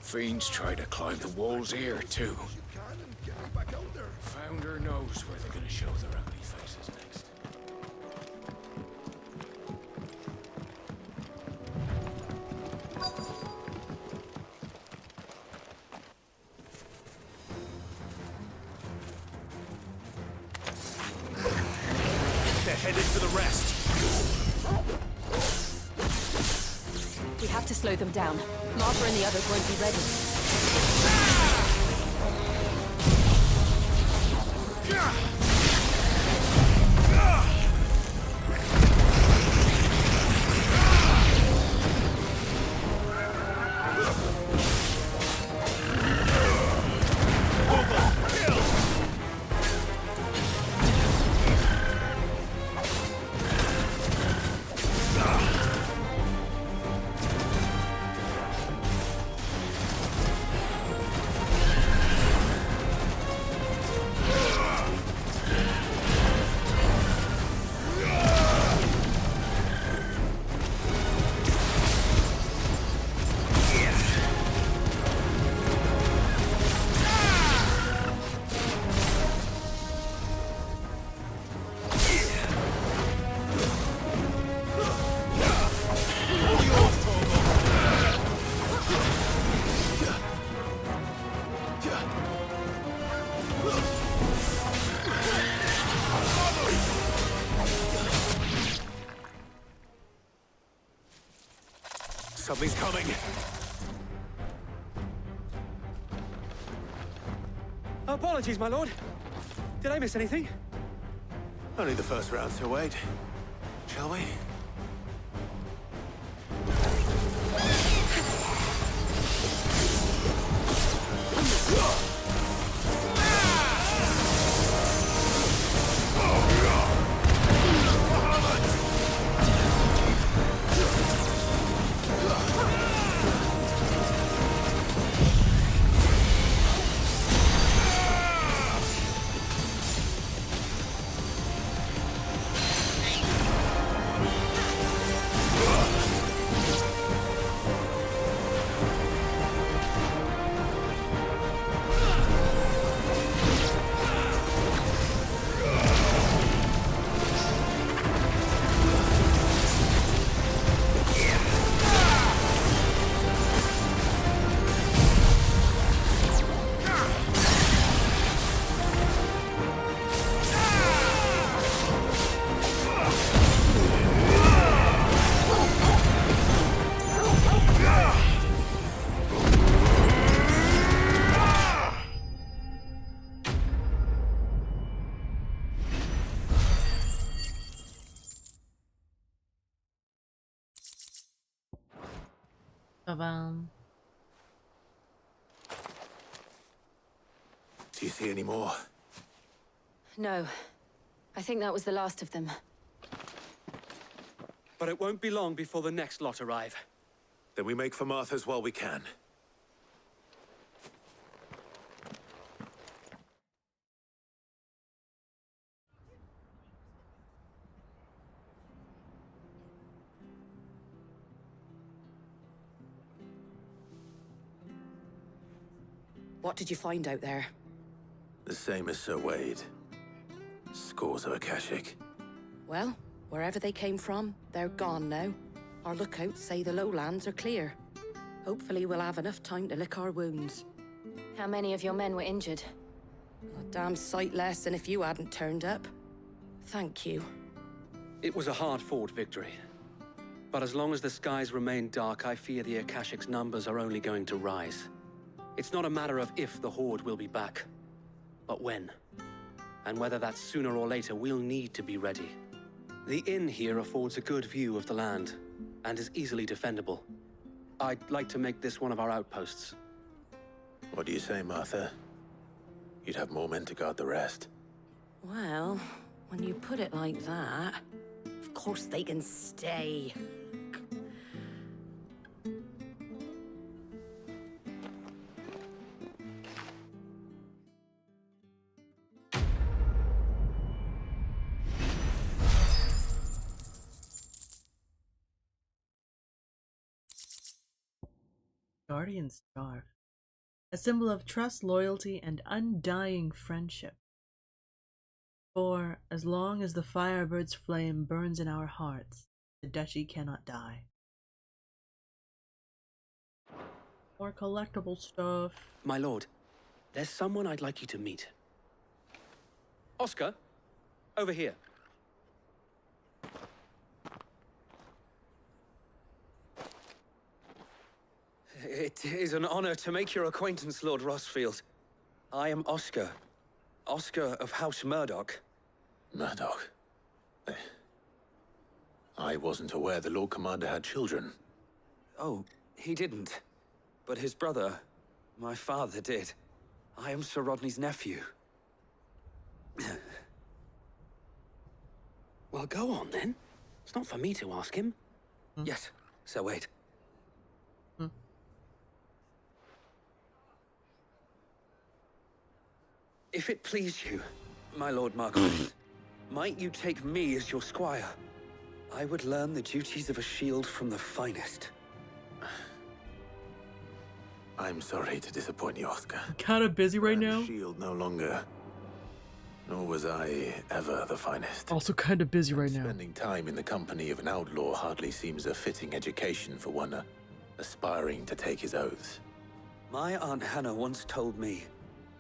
Fiends try to climb the walls here, too. Founder knows where they're gonna show their ugly faces next. They're headed for the rest. We have to slow them down. Martha and the others won't be ready. Something's coming. Apologies, my lord. Did I miss anything? Only the first round to wait. Shall we? Do you see any more? No. I think that was the last of them. But it won't be long before the next lot arrive. Then we make for Martha's while we can. What did you find out there? The same as Sir Wade. Scores of Akashic. Well, wherever they came from, they're gone now. Our lookouts say the lowlands are clear. Hopefully we'll have enough time to lick our wounds. How many of your men were injured? A damn sight less than if you hadn't turned up. Thank you. It was a hard-fought victory. But as long as the skies remain dark, I fear the Akashic's numbers are only going to rise. It's not a matter of if the Horde will be back, but when. And whether that's sooner or later, we'll need to be ready. The inn here affords a good view of the land, and is easily defendable. I'd like to make this one of our outposts. What do you say, Martha? You'd have more men to guard the rest. Well, when you put it like that, of course they can stay. Guardian Star. A symbol of trust, loyalty, and undying friendship. For as long as the Firebird's flame burns in our hearts, the duchy cannot die. More collectible stuff. My lord, there's someone I'd like you to meet. Oscar, over here. It is an honor to make your acquaintance, Lord Rossfield. I am Oscar. Oscar of House Murdoch. Murdoch? I wasn't aware the Lord Commander had children. Oh, he didn't. But his brother, my father, did. I am Sir Rodney's nephew. Well, go on, then. It's not for me to ask him. Yes, Sir Wade. If it please you, my Lord Marquis, might you take me as your squire? I would learn the duties of a shield from the finest. I'm sorry to disappoint you, Oscar. Kinda busy right now. Shield no longer. Nor was I ever the finest. Also kinda busy right now. Spending time in the company of an outlaw hardly seems a fitting education for one aspiring to take his oaths. My Aunt Hannah once told me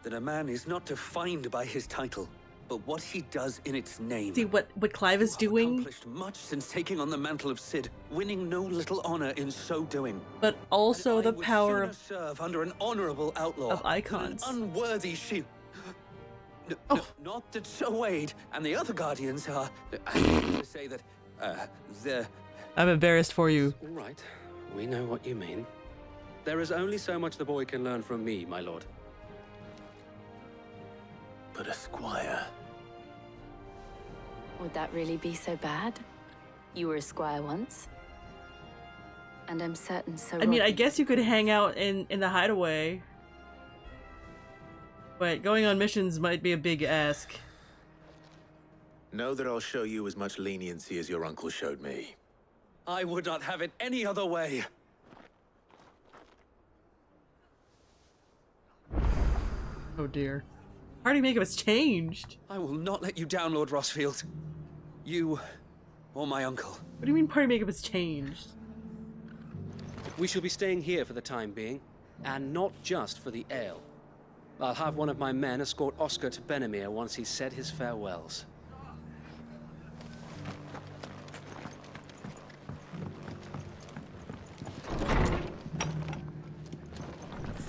that a man is not defined by his title, but what he does in its name. See what Clive is doing? Accomplished much since taking on the mantle of Cid, winning no little honor in so doing. But also the power of serve under an honorable outlaw of icons. An unworthy shield. Not that Sir Wade and the other guardians are. I mean to say that they're. I'm embarrassed for you. All right, we know what you mean. There is only so much the boy can learn from me, my lord. But a squire. Would that really be so bad? You were a squire once. And I'm certain Sir I mean, I guess you could hang out in the hideaway. But going on missions might be a big ask. Know that I'll show you as much leniency as your uncle showed me. I would not have it any other way. Oh dear. Party makeup has changed. I will not let you down, Lord Rossfield. You or my uncle. What do you mean party makeup has changed? We shall be staying here for the time being, and not just for the ale. I'll have one of my men escort Oscar to Benamir once he's said his farewells.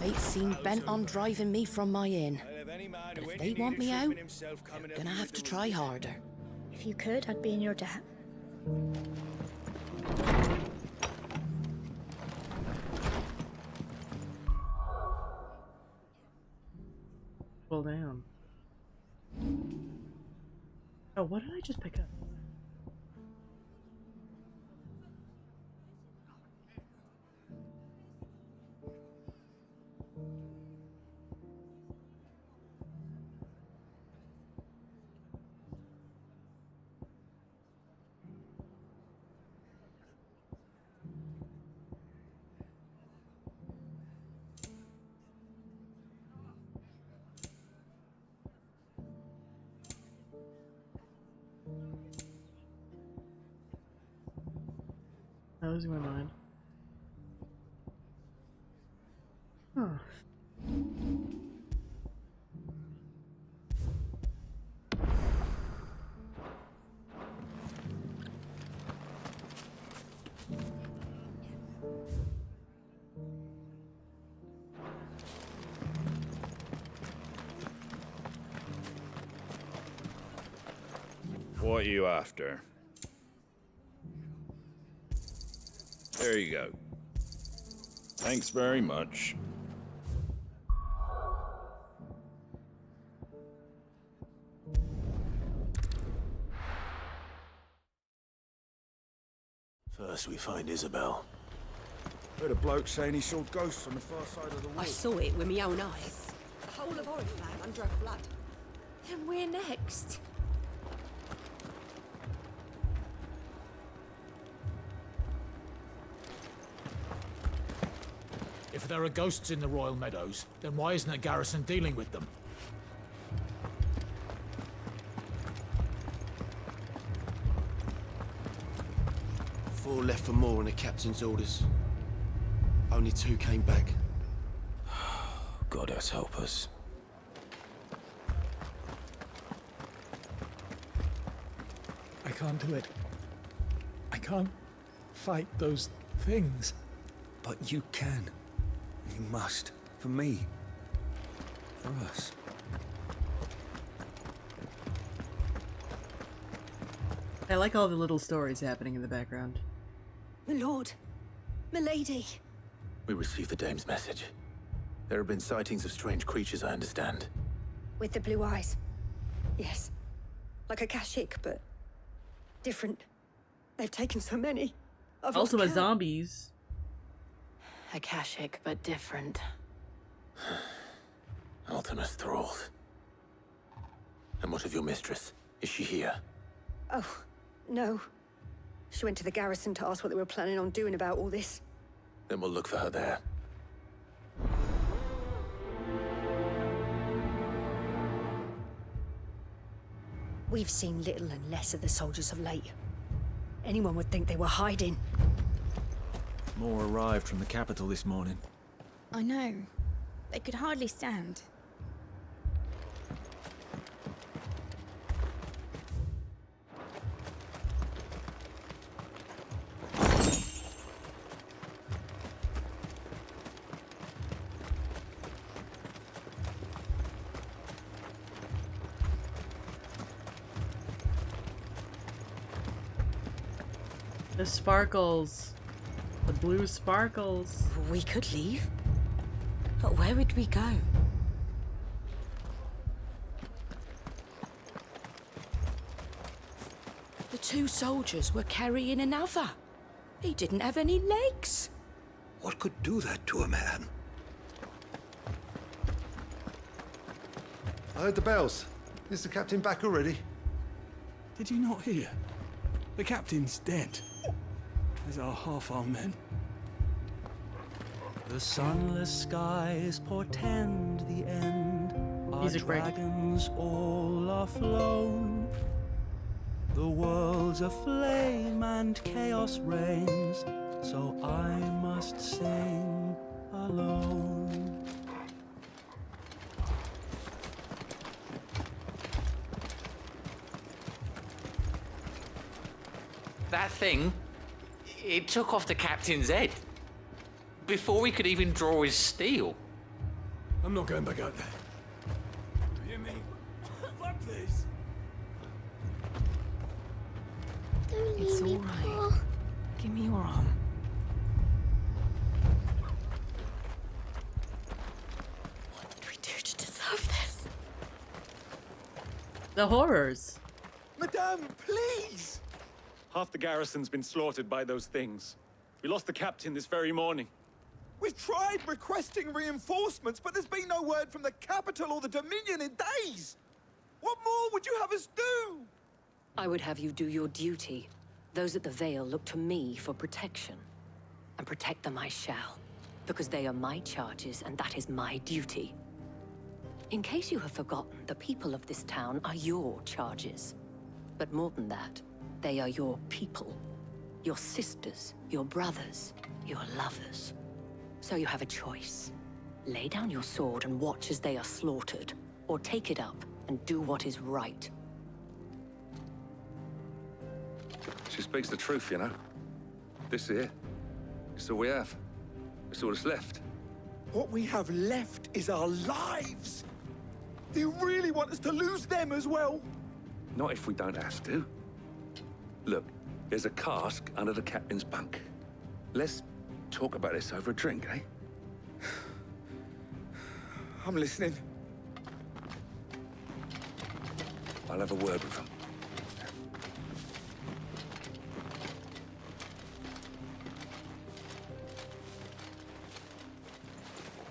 Fate seemed bent on driving me from my inn. But if they want me out, they're gonna have to try harder. If you could, I'd be in your debt. Well, damn. Oh, what did I just pick up? I'm losing my mind. Huh. What are you after? There you go. Thanks very much. First we find Isabel. Heard a bloke saying he saw ghosts on the far side of the wall. I saw it with my own eyes. The whole of Oriflamme under a flood. Then where next? If there are ghosts in the Royal Meadows, then why isn't a garrison dealing with them? Four left for more on the captain's orders. Only 2 came back. Goddess help us. I can't do it. I can't fight those things. But you can. You must. For me. For us. I like all the little stories happening in the background. My lord. My lady. We received the dame's message. There have been sightings of strange creatures, I understand. With the blue eyes. Yes. Like a Kashik, but different. They've taken so many. I've lost Ultima count. zombies. Akashic, but different. Ultima's thralls. And what of your mistress? Is she here? Oh, no. She went to the garrison to ask what they were planning on doing about all this. Then we'll look for her there. We've seen little and less of the soldiers of late. Anyone would think they were hiding. More arrived from the capital this morning. I know. They could hardly stand. The sparkles. The blue sparkles. We could leave. But where would we go? The 2 soldiers were carrying another. He didn't have any legs. What could do that to a man? I heard the bells. Is the captain back already? Did you not hear? The captain's dead. As are half our men. The sunless skies portend the end. Our Music break. dragons all are flown. The world's aflame and chaos reigns, so I must sing alone. That thing, it took off the captain's head. Before we could even draw his steel. I'm not going back out there. You hear me? Fuck this! It's all right. Give me your arm. What did we do to deserve this? The horrors. Madame, please! Half the garrison's been slaughtered by those things. We lost the captain this very morning. We've tried requesting reinforcements, but there's been no word from the capital or the Dominion in days. What more would you have us do? I would have you do your duty. Those at the Vale look to me for protection. And protect them I shall. Because they are my charges, and that is my duty. In case you have forgotten, the people of this town are your charges. But more than that, they are your people. your sisters, your brothers, your lovers. So you have a choice. Lay down your sword and watch as they are slaughtered, or take it up and do what is right. She speaks the truth, you know. This here, it's all we have. It's all that's left. What we have left is our lives! Do you really want us to lose them as well? Not if we don't have to. Look, there's a cask under the captain's bunk. Let's talk about this over a drink, eh? I'm listening. I'll have a word with him.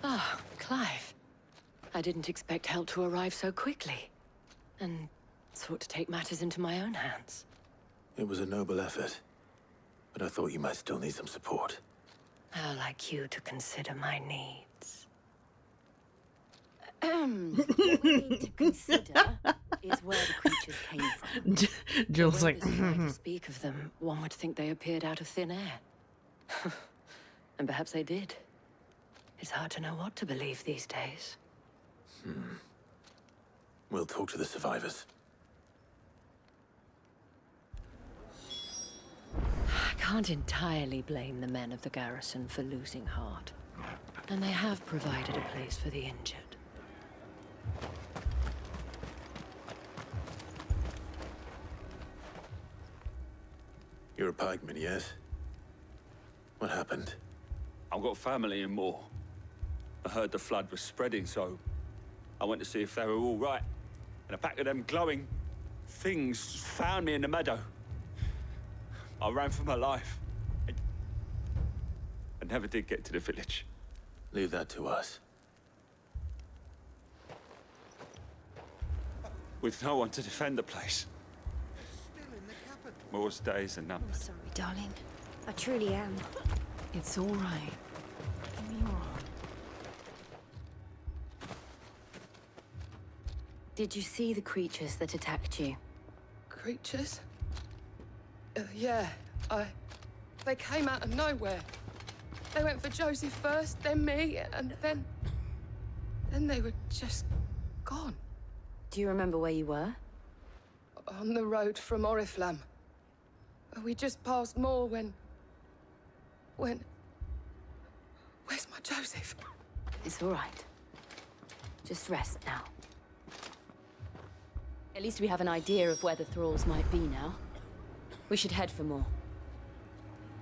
Ah, Clive. I didn't expect help to arrive so quickly. And sought to take matters into my own hands. It was a noble effort, but I thought you might still need some support. How like you to consider my needs. What we need to consider is where the creatures came from. Jill's like, to speak of them, one would think they appeared out of thin air. And perhaps they did. It's hard to know what to believe these days. We'll talk to the survivors. I can't entirely blame the men of the garrison for losing heart. And they have provided a place for the injured. You're a pikeman, yes? What happened? I've got family in Moor. I heard the flood was spreading, so I went to see if they were all right. And a pack of them glowing things found me in the meadow. I ran for my life. I never did get to the village. Leave that to us. With no one to defend the place. Moor's days are numbered. I'm sorry, darling. I truly am. It's all right. Give me your arm. Did you see the creatures that attacked you? Creatures? Yeah, they came out of nowhere. They went for Joseph first, then me, and then they were just gone. Do you remember where you were? On the road from Oriflamme. We just passed Moor when... Where's my Joseph? It's all right. Just rest now. At least we have an idea of where the thralls might be now. We should head for more.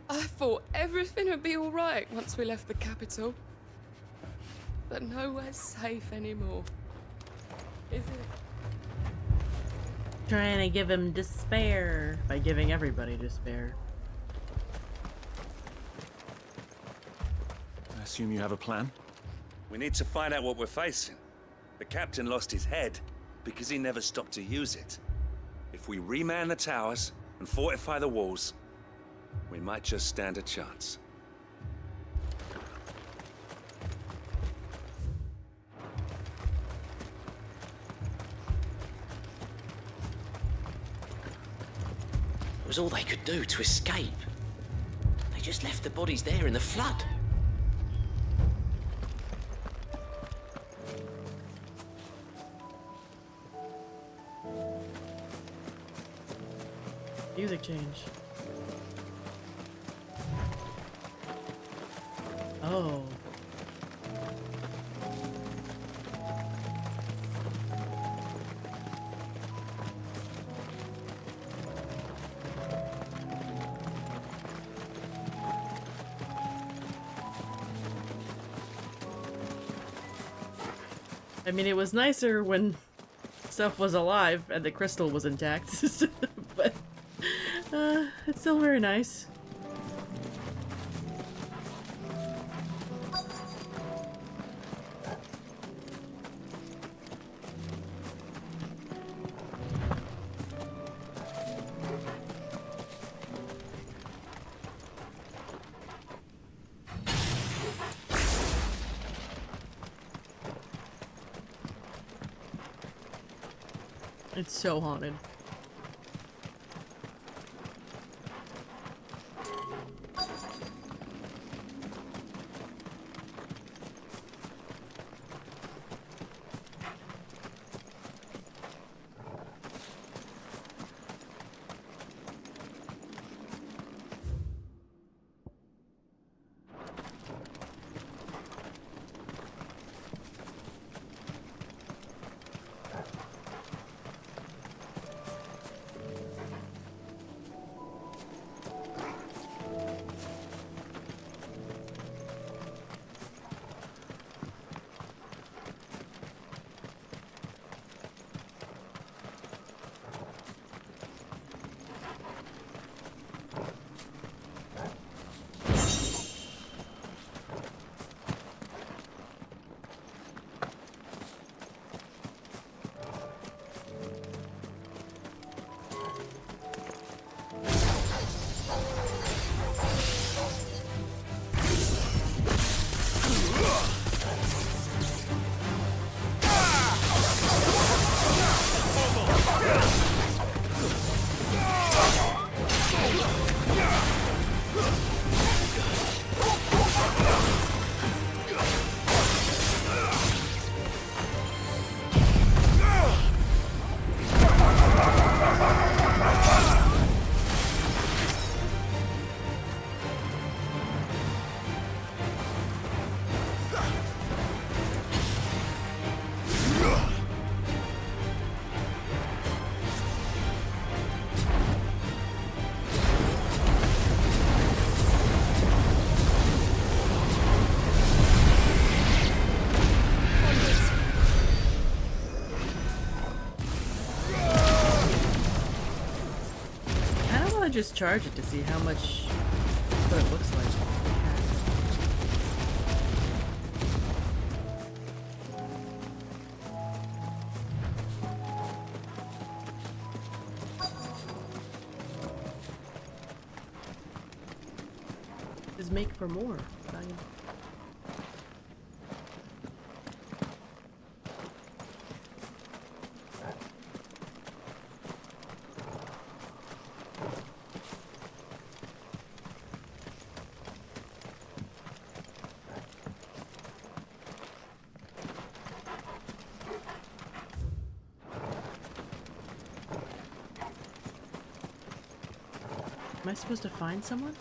I thought everything would be all right once we left the capital. But nowhere's safe anymore. Is it? Trying to give him despair by giving everybody despair. I assume you have a plan? We need to find out what we're facing. The captain lost his head because he never stopped to use it. If we reman the towers and fortify the walls, we might just stand a chance. It was all they could do to escape. They just left the bodies there in the flood. Music change. Oh. I mean, it was nicer when stuff was alive and the crystal was intact, but it's still very nice. It's so haunted. Just charge it to see how much what it looks like. Just make for more. Am I supposed to find someone?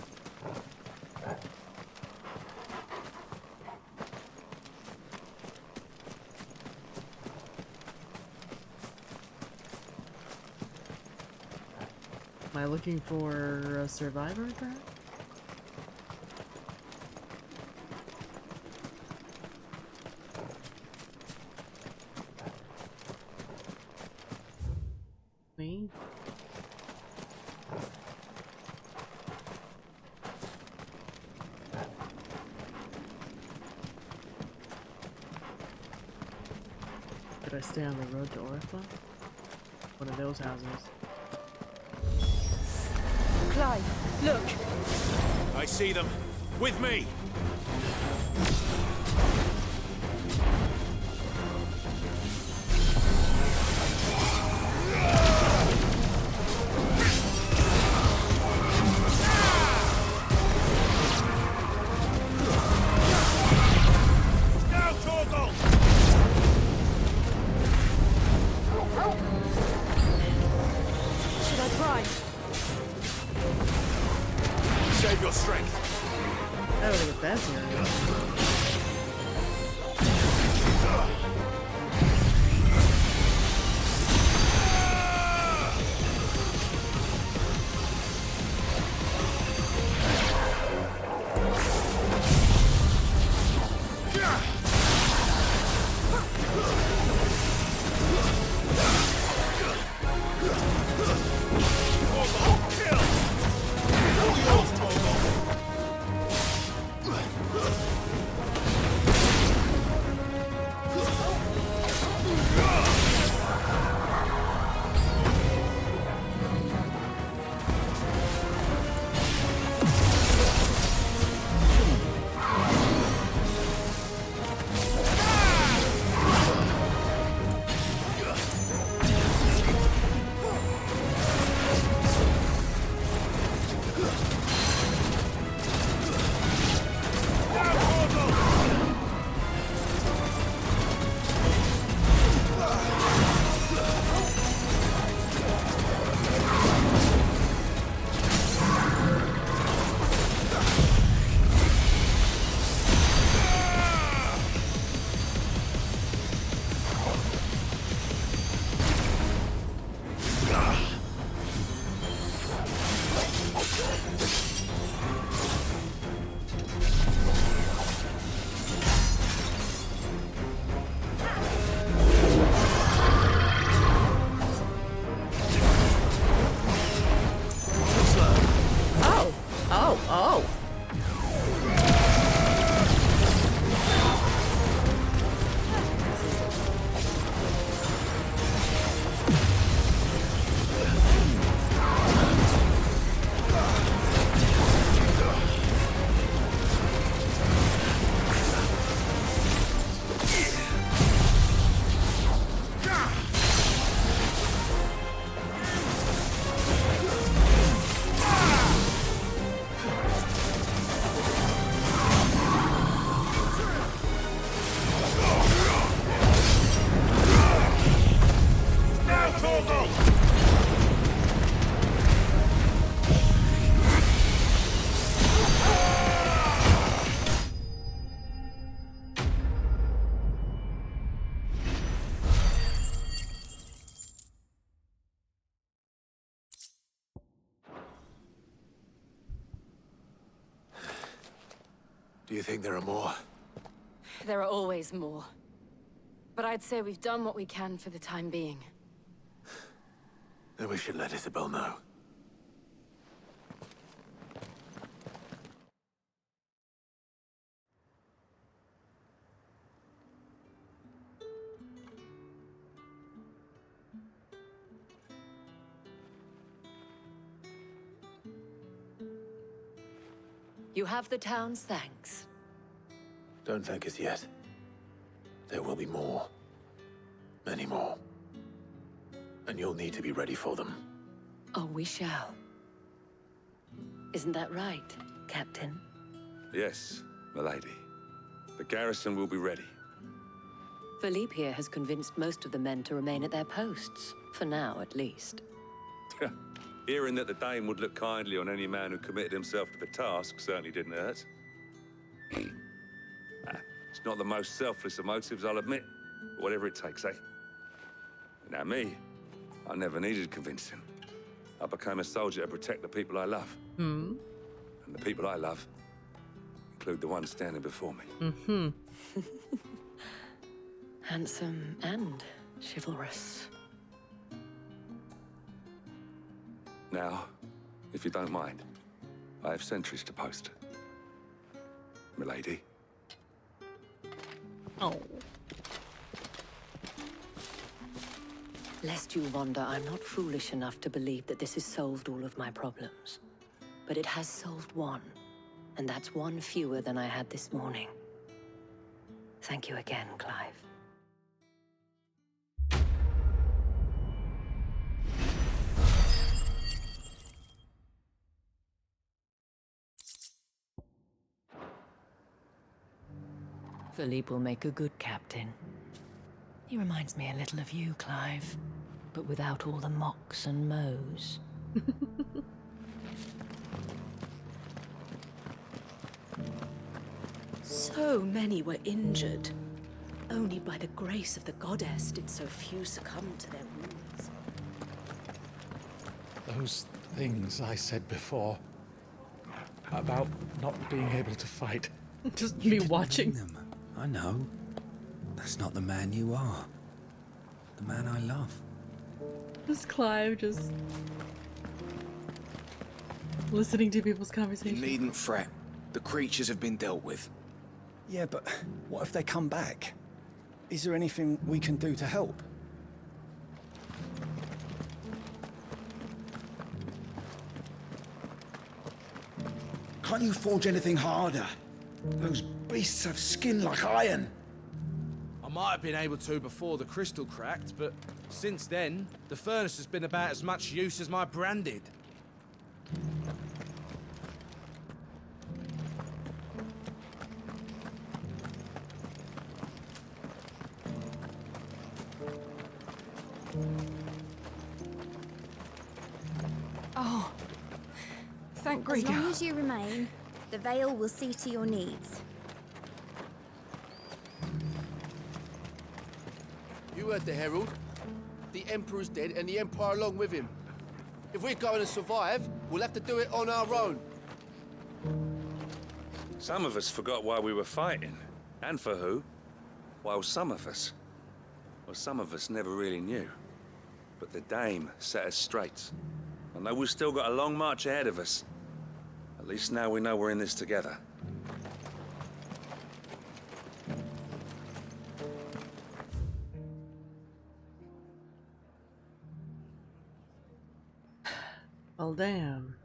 Am I looking for a survivor, perhaps? Me? Did I stay on the road to Orpha? One of those houses. Clive, look! I see them. With me! Save your strength. I don't know what that's here. Do you think there are more? There are always more. But I'd say we've done what we can for the time being. Then we should let Isabel know. You have the town's thanks. Don't thank us yet. There will be more. Many more. And you'll need to be ready for them. Oh, we shall. Isn't that right, Captain? Yes, milady. The garrison will be ready. Philippe here has convinced most of the men to remain at their posts. For now, at least. Hearing that the Dame would look kindly on any man who committed himself to the task certainly didn't hurt. It's not the most selfless of motives, I'll admit. But whatever it takes, eh? Now me, I never needed convincing. I became a soldier to protect the people I love. And the people I love include the ones standing before me. Handsome and chivalrous. Now, if you don't mind, I have sentries to post. Milady. Oh. Lest you wonder, I'm not foolish enough to believe that this has solved all of my problems. But it has solved one, and that's one fewer than I had this morning. Thank you again, Clive. Philippe will make a good captain. He reminds me a little of you, Clive, but without all the mocks and mows. So many were injured. Only by the grace of the goddess did so few succumb to their wounds. Those things I said before about not being able to fight. Just me watching them. I know. That's not the man you are. The man I love. Just Clive, just listening to people's conversations. You needn't fret. The creatures have been dealt with. Yeah, but what if they come back? Is there anything we can do to help? Can't you forge anything harder? Those beasts have skin like iron. I might have been able to before the crystal cracked, but since then, the furnace has been about as much use as my branded. Oh, thank As Grieger. long as you remain, the Veil will see to your needs. You heard the Herald. The Emperor's dead and the Empire along with him. If we're going to survive, we'll have to do it on our own. Some of us forgot why we were fighting, and for who, while some of us never really knew. But the Dame set us straight. And though we've still got a long march ahead of us, at least now we know we're in this together. Well, damn.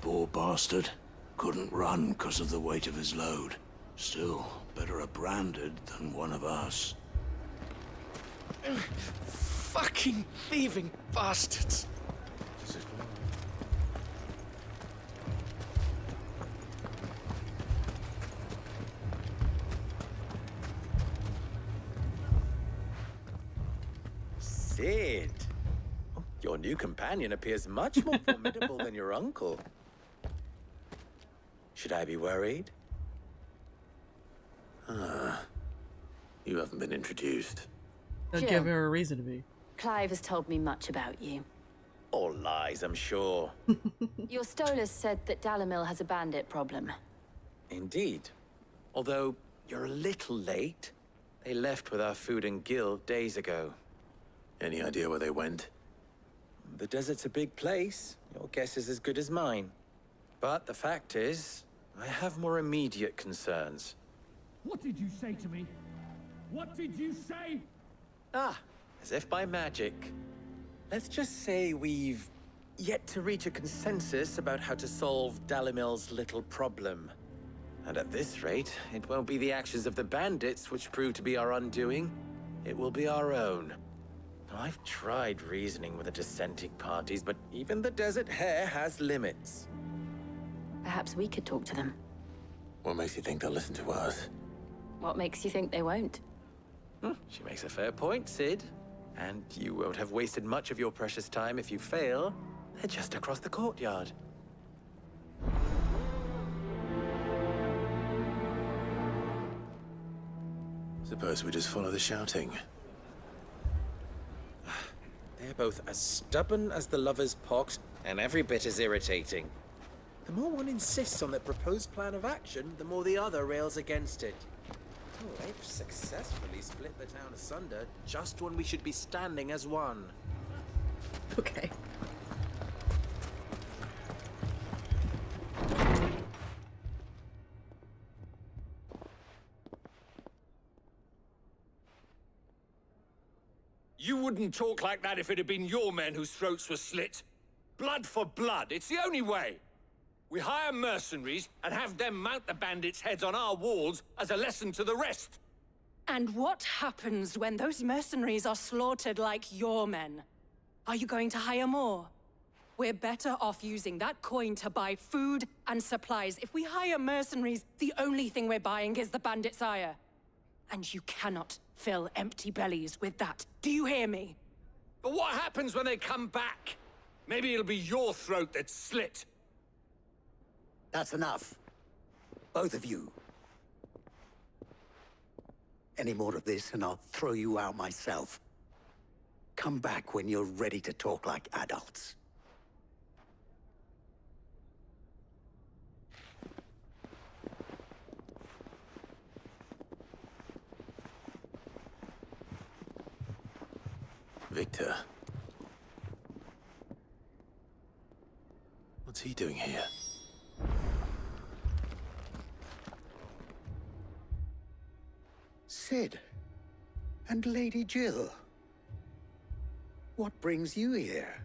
Poor bastard. Couldn't run because of the weight of his load. Still, better a branded than one of us. Fucking thieving bastards! Sid! Your new companion appears much more formidable than your uncle. Should I be worried? Ah. You haven't been introduced. Don't Jill. give her a reason to be. Clive has told me much about you. All lies, I'm sure. Your Stolas said that Dalamil has a bandit problem. Indeed. Although, you're a little late. They left with our food and guild days ago. Any idea where they went? The desert's a big place. Your guess is as good as mine. But the fact is, I have more immediate concerns. What did you say to me? What did you say? Ah, as if by magic. Let's just say we've yet to reach a consensus about how to solve Dalimil's little problem. And at this rate, it won't be the actions of the bandits which prove to be our undoing. It will be our own. I've tried reasoning with the dissenting parties, but even the Desert Hare has limits. Perhaps we could talk to them. What makes you think they'll listen to us? What makes you think they won't? She makes a fair point, Sid. And you won't have wasted much of your precious time if you fail. They're just across the courtyard. Suppose we just follow the shouting. They're both as stubborn as the lover's pox, and every bit as irritating. The more one insists on their proposed plan of action, the more the other rails against it. Oh, they've successfully split the town asunder just when we should be standing as one. Okay. You wouldn't talk like that if it had been your men whose throats were slit. Blood for blood, it's the only way. We hire mercenaries and have them mount the bandits' heads on our walls as a lesson to the rest. And what happens when those mercenaries are slaughtered like your men? Are you going to hire more? We're better off using that coin to buy food and supplies. If we hire mercenaries, the only thing we're buying is the bandits' ire. And you cannot fill empty bellies with that. Do you hear me? But what happens when they come back? Maybe it'll be your throat that's slit. That's enough. Both of you. Any more of this and I'll throw you out myself. Come back when you're ready to talk like adults. Victor. What's he doing here? Sid. And Lady Jill. What brings you here?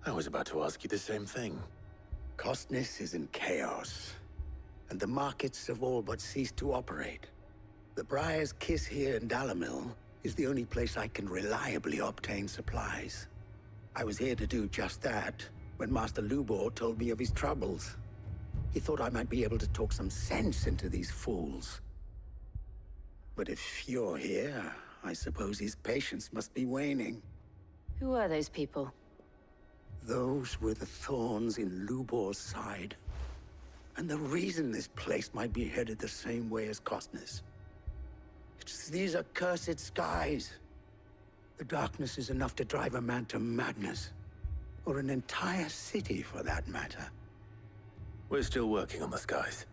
I was about to ask you the same thing. Costness is in chaos, and the markets have all but ceased to operate. The Briar's Kiss here in Dalamil is the only place I can reliably obtain supplies. I was here to do just that when Master Lubor told me of his troubles. He thought I might be able to talk some sense into these fools. But if you're here, I suppose his patience must be waning. Who are those people? Those were the thorns in Lubor's side. And the reason this place might be headed the same way as Costness. It's these accursed skies. The darkness is enough to drive a man to madness. Or an entire city, for that matter. We're still working on the skies.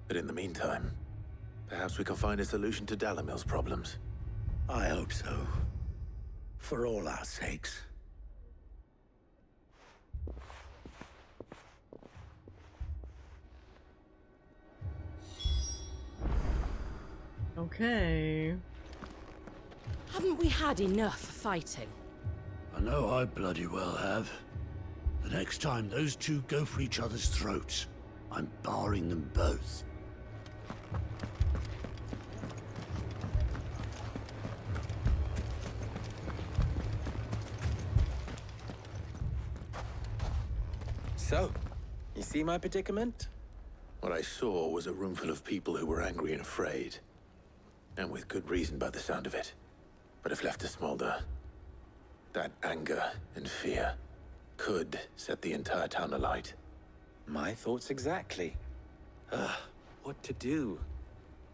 But in the meantime, perhaps we can find a solution to Dalamil's problems. I hope so. For all our sakes. Okay. Haven't we had enough fighting? I know I bloody well have. The next time those two go for each other's throats, I'm barring them both. So, you see my predicament? What I saw was a room full of people who were angry and afraid. And with good reason by the sound of it. But if left to smolder, that anger and fear could set the entire town alight. My thoughts exactly. What to do?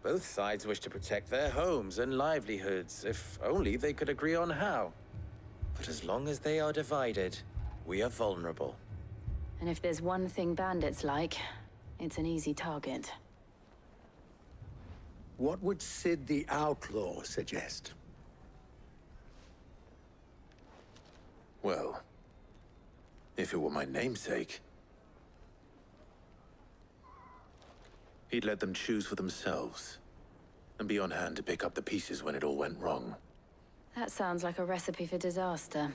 Both sides wish to protect their homes and livelihoods, if only they could agree on how. But as long as they are divided, we are vulnerable. And if there's one thing bandits like, it's an easy target. What would Sid the Outlaw suggest? Well, if it were my namesake, he'd let them choose for themselves and be on hand to pick up the pieces when it all went wrong. That sounds like a recipe for disaster.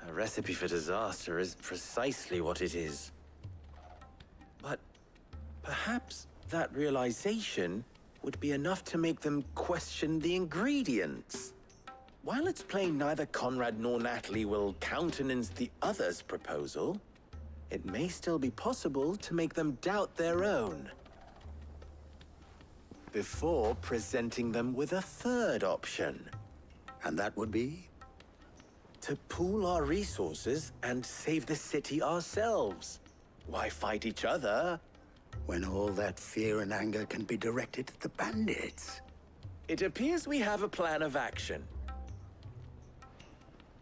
A recipe for disaster is precisely what it is. But perhaps that realization would be enough to make them question the ingredients. While it's plain neither Conrad nor Natalie will countenance the other's proposal, it may still be possible to make them doubt their own. Before presenting them with a third option. And that would be? To pool our resources and save the city ourselves. Why fight each other? When all that fear and anger can be directed at the bandits. It appears we have a plan of action.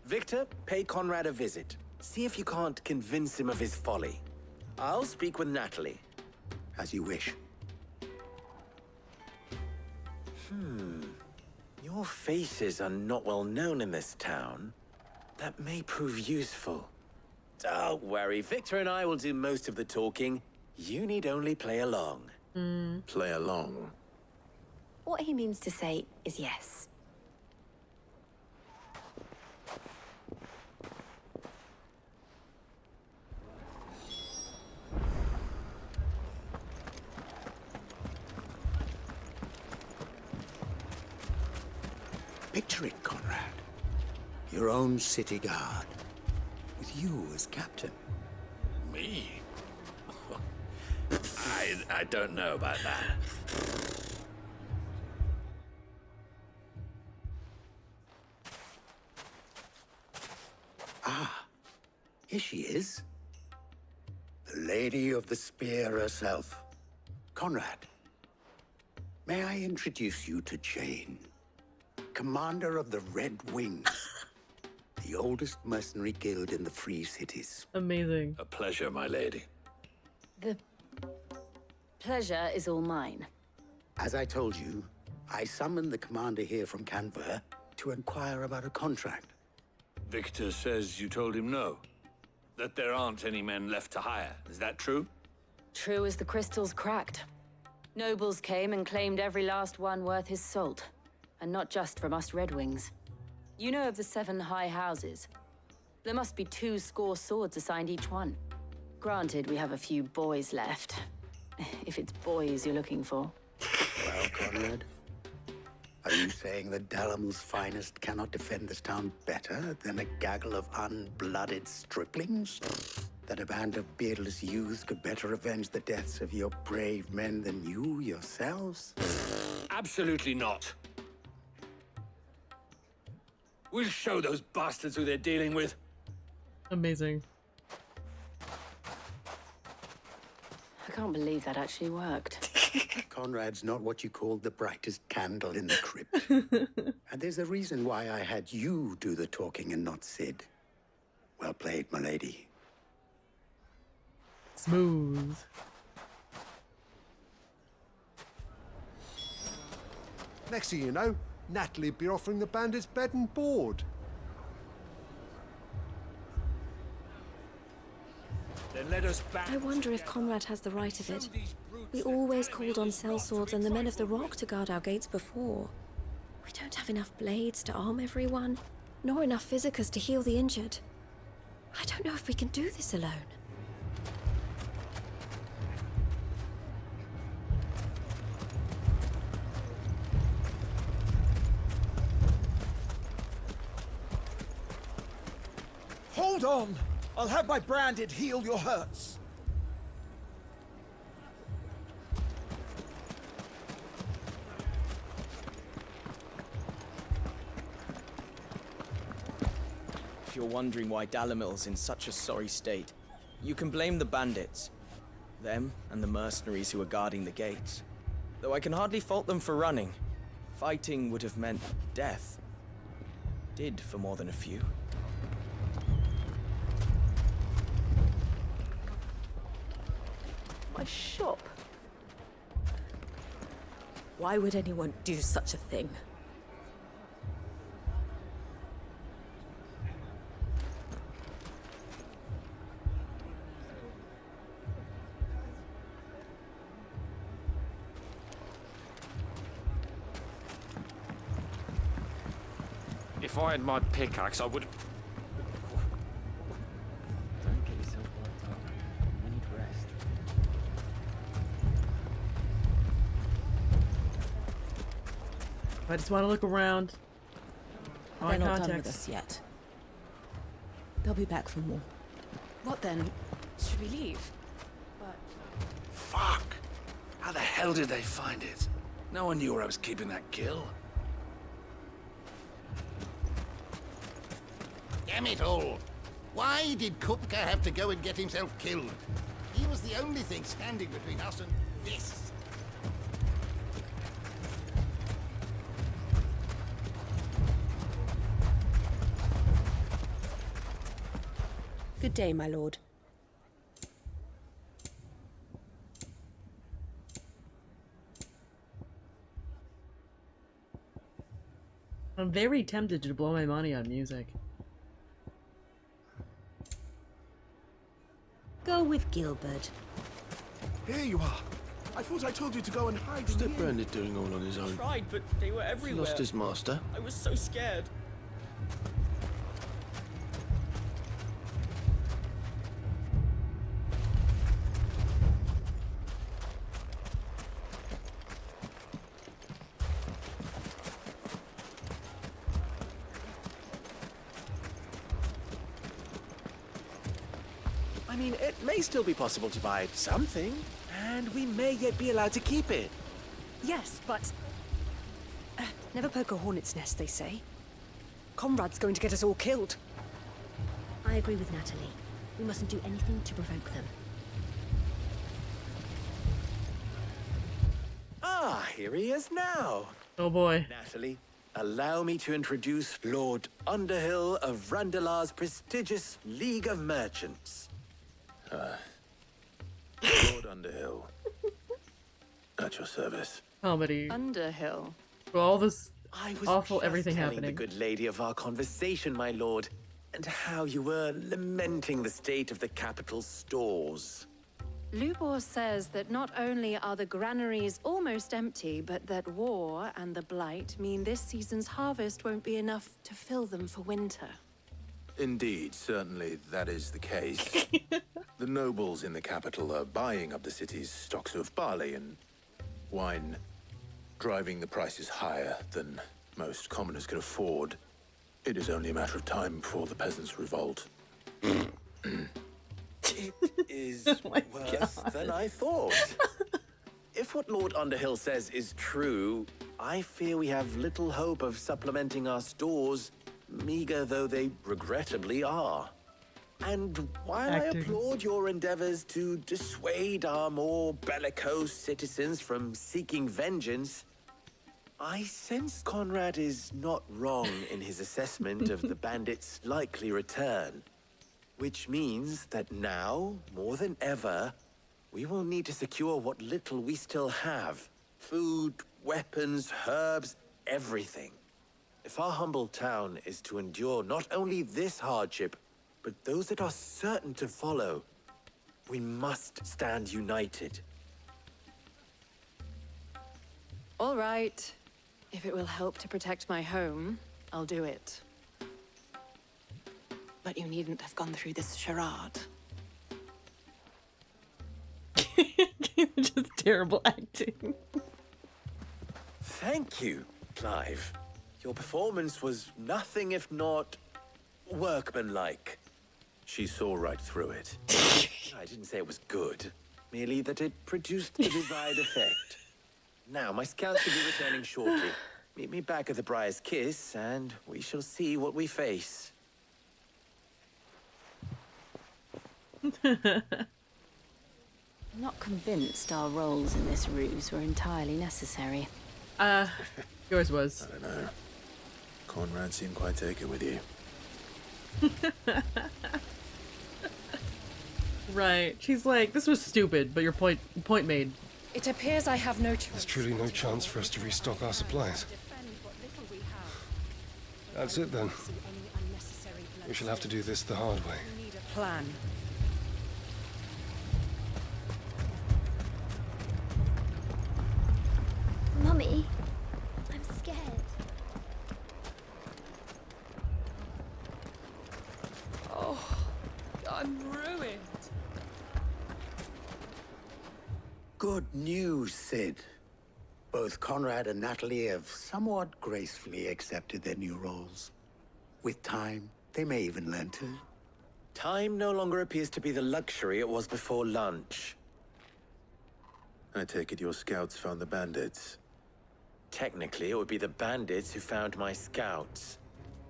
Victor, pay Conrad a visit. See if you can't convince him of his folly. I'll speak with Natalie. As you wish. Your faces are not well known in this town. That may prove useful. Don't worry, Victor and I will do most of the talking. You need only play along. Play along? What he means to say is yes. Picture it, Conrad. Your own city guard. With you as captain. Me? I don't know about that. Ah, here she is. The Lady of the Spear herself. Conrad, may I introduce you to Jane, commander of the Red Wings, the oldest mercenary guild in the Free Cities. Amazing. A pleasure, my lady. The pleasure is all mine. As I told you, I summoned the commander here from Canver to inquire about a contract. Victor says you told him no. That there aren't any men left to hire. Is that true? True as the crystals cracked. Nobles came and claimed every last one worth his salt. And not just from us Red Wings. You know of the 7 high houses. There must be 2 swords assigned each one. Granted, we have a few boys left. If it's boys you're looking for. Well, Conrad, are you saying that Dalamil's finest cannot defend this town better than a gaggle of unblooded striplings? That a band of beardless youths could better avenge the deaths of your brave men than you yourselves? Absolutely not. We'll show those bastards who they're dealing with. Amazing. I can't believe that actually worked. Conrad's not what you called the brightest candle in the crypt. And there's a reason why I had you do the talking and not Sid. Well played, my lady. Smooth. Next thing you know, Natalie'd be offering the bandits bed and board. Then let us back. I wonder if Conrad has the right of it. We always called on sellswords and the men of the rock to guard our gates before. We don't have enough blades to arm everyone, nor enough physicers to heal the injured. I don't know if we can do this alone. Hold on! I'll have my branded heal your hurts. If you're wondering why Dalamil's in such a sorry state, you can blame the bandits. Them and the mercenaries who are guarding the gates. Though I can hardly fault them for running. Fighting would have meant death. Did for more than a few. My shop. Why would anyone do such a thing? If I had my pickaxe, I would. Don't get yourself worked up. We need rest. I just want to look around. They're not done with us yet. They'll be back for more. What then? Should we leave? Fuck! How the hell did they find it? No one knew where I was keeping that kill. Damn it all! Why did Kupka have to go and get himself killed? He was the only thing standing between us and this. Good day, my lord. I'm very tempted to blow my money on music. Go with Gilbert. Here you are. I thought I told you to go and hide. What's that bandit doing all on his own? Tried, but they were everywhere. Lost his master. I was so scared. I mean, it may still be possible to buy something, and we may yet be allowed to keep it. Yes, but... never poke a hornet's nest, they say. Conrad's going to get us all killed. I agree with Natalie. We mustn't do anything to provoke them. Ah, here he is now. Oh boy. Natalie, allow me to introduce Lord Underhill of Randalar's prestigious League of Merchants. Lord Underhill. At your service. Comedy. Underhill. For all this I was awful just everything telling happening. the good lady of our conversation, my lord, and how you were lamenting the state of the capital's stores. Lubor says that not only are the granaries almost empty, but that war and the Blight mean this season's harvest won't be enough to fill them for winter. Indeed, certainly that is the case. The nobles in the capital are buying up the city's stocks of barley and wine, driving the prices higher than most commoners can afford. It is only a matter of time before the peasants revolt. It is worse than I thought. If what Lord Underhill says is true, I fear we have little hope of supplementing our stores, meager though they regrettably are. And while I applaud your endeavors to dissuade our more bellicose citizens from seeking vengeance, I sense Conrad is not wrong in his assessment of the bandits' likely return. Which means that now, more than ever, we will need to secure what little we still have. Food, weapons, herbs, everything. If our humble town is to endure not only this hardship, but those that are certain to follow, we must stand united. All right. If it will help to protect my home, I'll do it. But you needn't have gone through this charade. Just terrible acting. Thank you, Clive. Your performance was nothing if not workmanlike. She saw right through it. I didn't say it was good, merely that it produced the desired effect. Now, my scouts should be returning shortly. Meet me back at the Briar's Kiss, and we shall see what we face. I'm not convinced our roles in this ruse were entirely necessary. Yours was. I don't know. Conrad seemed quite taken with you. Right. She's like, this was stupid, but your point made. It appears I have no choice. There's truly no chance for us to restock our supplies. That's it then. We shall have to do this the hard way. We need a plan. Mummy, I'm scared. Oh, I'm ruined. Good news, Sid. Both Conrad and Natalie have somewhat gracefully accepted their new roles. With time, they may even learn to. Time no longer appears to be the luxury it was before lunch. I take it your scouts found the bandits. Technically, it would be the bandits who found my scouts.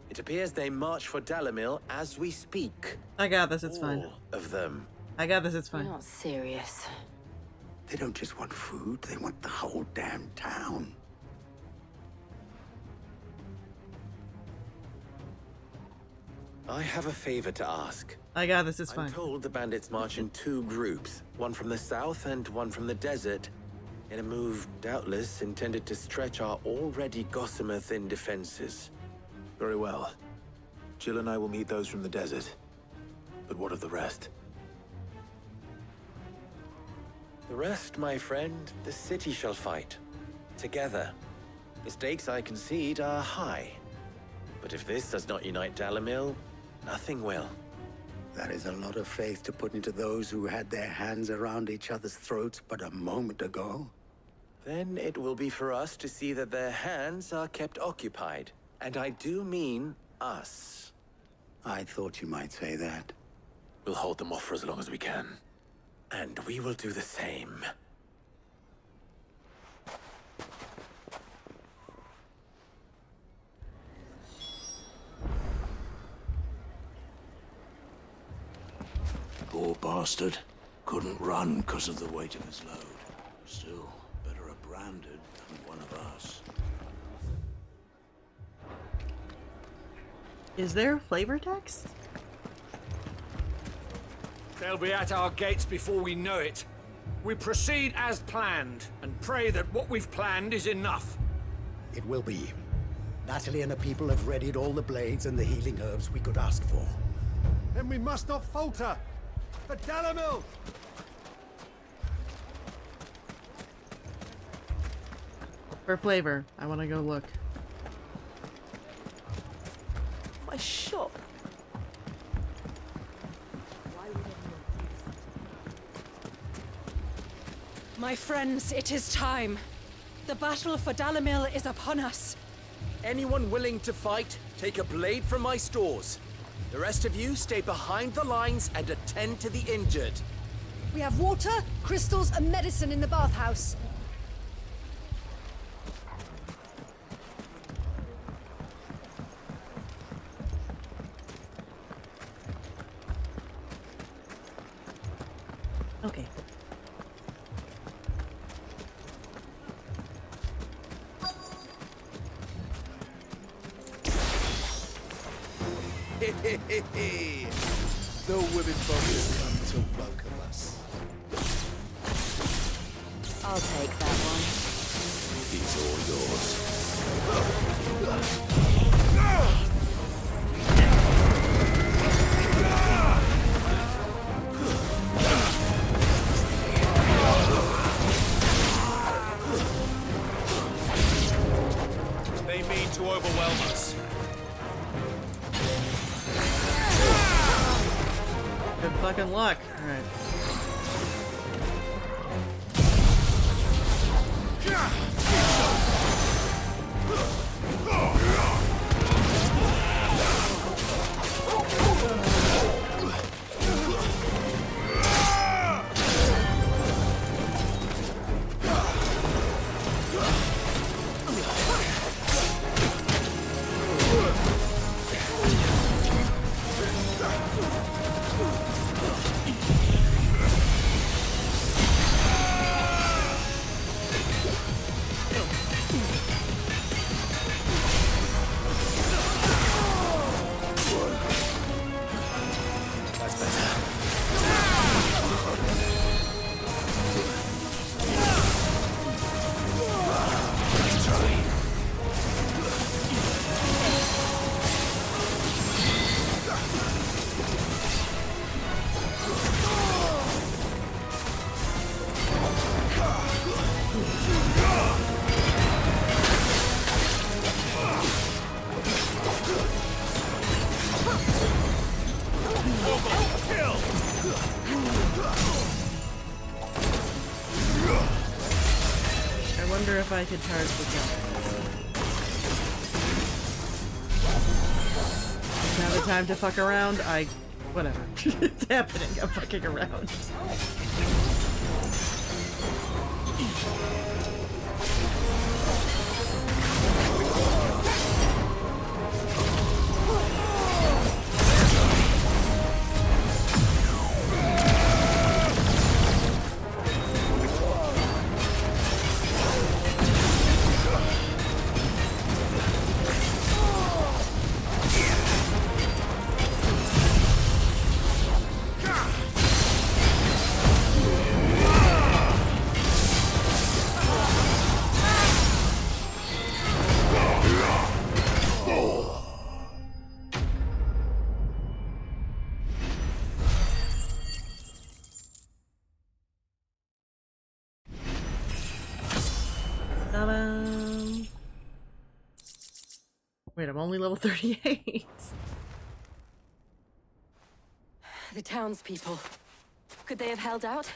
It appears they march for Dalimil as we speak. I got this, it's fine. All of them. I got this, it's fine. You're not serious. They don't just want food, they want the whole damn town. I have a favor to ask. I got this, it's fine. I'm told the bandits march in 2 groups, one from the south and one from the desert, in a move doubtless intended to stretch our already gossamer-thin defenses. Very well. Jill and I will meet those from the desert. But what of the rest? The rest, my friend, the city shall fight. Together. The stakes, I concede, are high. But if this does not unite Dalimil, nothing will. That is a lot of faith to put into those who had their hands around each other's throats but a moment ago. Then it will be for us to see that their hands are kept occupied. And I do mean us. I thought you might say that. We'll hold them off for as long as we can. And we will do the same. Poor bastard. Couldn't run because of the weight of his load. Still, better a branded than one of us. Is there flavor text? They'll be at our gates before we know it. We proceed as planned, and pray that what we've planned is enough. It will be. Natalie and the people have readied all the blades and the healing herbs we could ask for. Then we must not falter! For Dalimil! For flavor. I want to go look. My shop. My friends, it is time. The battle for Dalimil is upon us. Anyone willing to fight, take a blade from my stores. The rest of you stay behind the lines and attend to the injured. We have water, crystals, and medicine in the bathhouse. Okay. The women folk have come to welcome us. I'll take that one. He's all yours. They mean to overwhelm us. Good fucking luck. Alright. wonder if I could charge the gun. Now the time to fuck around, whatever. It's happening, I'm fucking around. Wait, I'm only level 38. The townspeople. Could they have held out?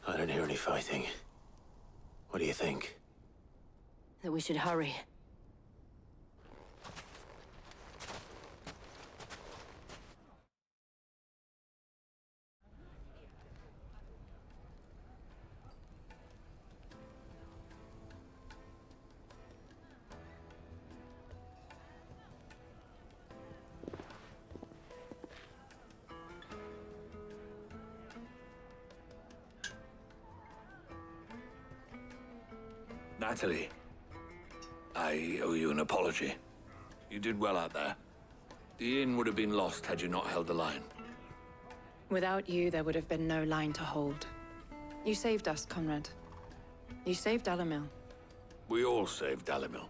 I don't hear any fighting. What do you think? That we should hurry. Natalie, I owe you an apology. You did well out there. The inn would have been lost had you not held the line. Without you, there would have been no line to hold. You saved us, Conrad. You saved Dalimil. We all saved Dalimil.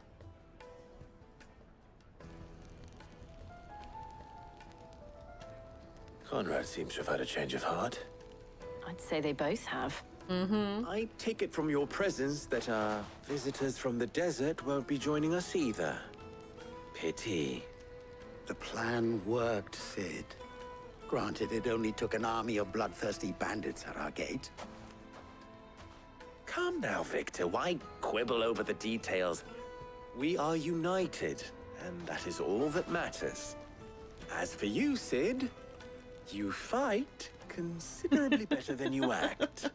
Conrad seems to have had a change of heart. I'd say they both have. I take it from your presence that our visitors from the desert won't be joining us either. Pity. The plan worked, Sid. Granted, it only took an army of bloodthirsty bandits at our gate. Calm now, Victor. Why quibble over the details? We are united, and that is all that matters. As for you, Sid, you fight considerably better than you act.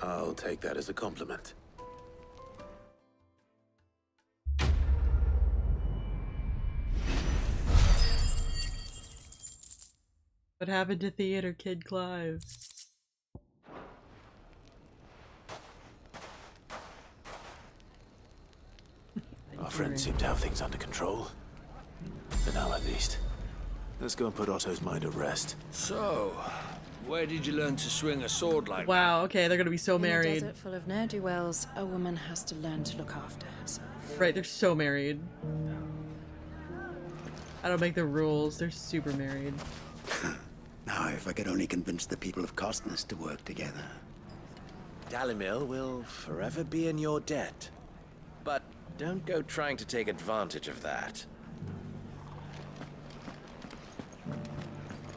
I'll take that as a compliment. What happened to Theater Kid Clive? Our friends seem to have things under control. For now, at least. Let's go and put Otto's mind at rest. So, where did you learn to swing a sword like that? Wow, okay, they're gonna be so In a married. desert full of ne'er-do-wells, a woman has to learn to look after herself. Right, they're so married. I don't make the rules, they're super married. Now, if I could only convince the people of Costness to work together. Dalimil will forever be in your debt. But don't go trying to take advantage of that.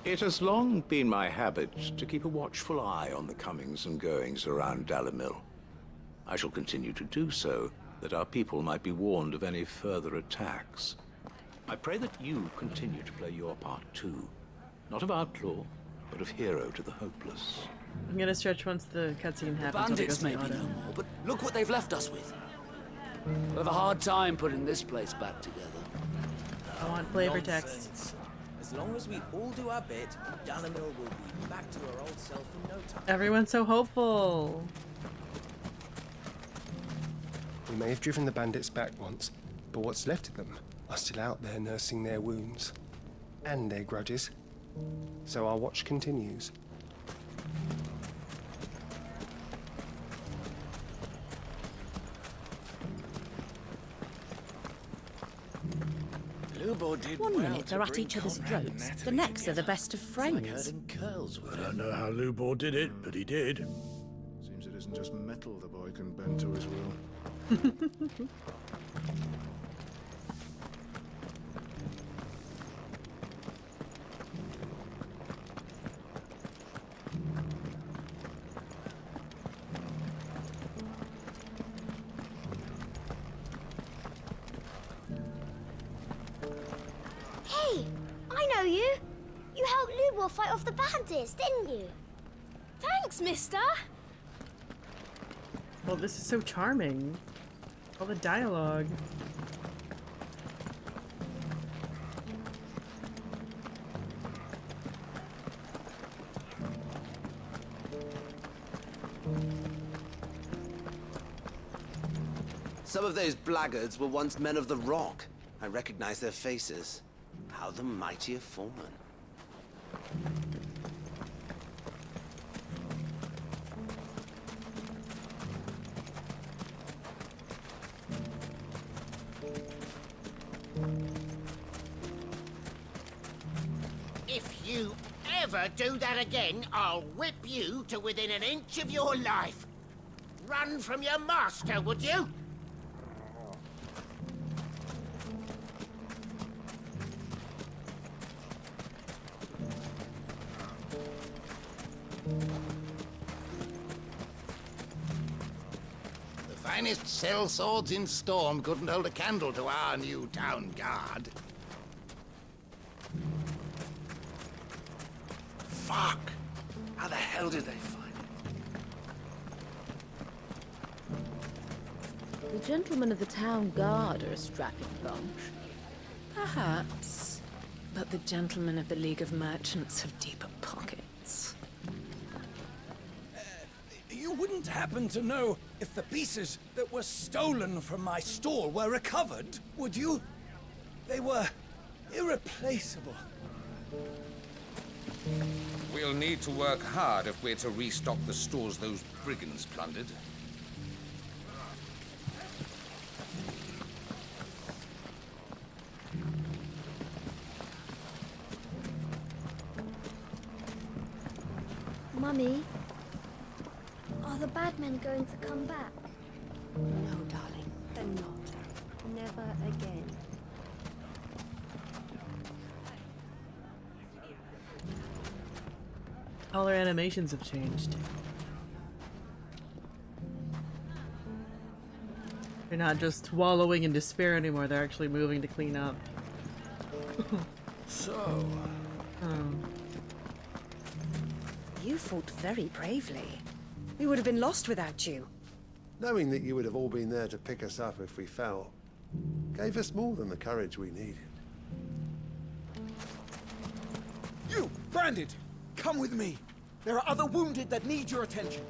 It has long been my habit to keep a watchful eye on the comings and goings around Dalimil. I shall continue to do so, that our people might be warned of any further attacks. I pray that you continue to play your part too. Not of outlaw, but of hero to the hopeless. I'm gonna stretch once the cutscene happens. Bandits may be no more, but look what they've left us with. We have a hard time putting this place back together. I want flavor text. As long as we all do our bit, Dalimil will be back to her old self in no time. Everyone's so hopeful. We may have driven the bandits back once, but what's left of them are still out there nursing their wounds and their grudges. So our watch continues. One minute they're at each other's throats, the next they're the best of friends. I don't know how Lubor did it, but he did. Seems it isn't just metal the boy can bend to his will. know you. You helped Lubor fight off the bandits, didn't you? Thanks, mister! Well, this is so charming. All the dialogue. Some of those blackguards were once men of the Rock. I recognize their faces. How the mighty have fallen. If you ever do that again, I'll whip you to within an inch of your life. Run from your master, would you? The finest cell swords in Storm couldn't hold a candle to our new town guard. Fuck! How the hell did they find it? The gentlemen of the town guard are a strapping bunch. Perhaps. But the gentlemen of the League of Merchants have deeper pockets. You wouldn't happen to know if the pieces that were stolen from my store were recovered, would you? They were irreplaceable. We'll need to work hard if we're to restock the stores those brigands plundered. Mummy, are the bad men going to come back? No, darling, they're not. Never again. All their animations have changed. They're not just wallowing in despair anymore, they're actually moving to clean up. So... You fought very bravely. We would have been lost without you. Knowing that you would have all been there to pick us up if we fell, gave us more than the courage we needed. You, Branded! Come with me. There are other wounded that need your attention.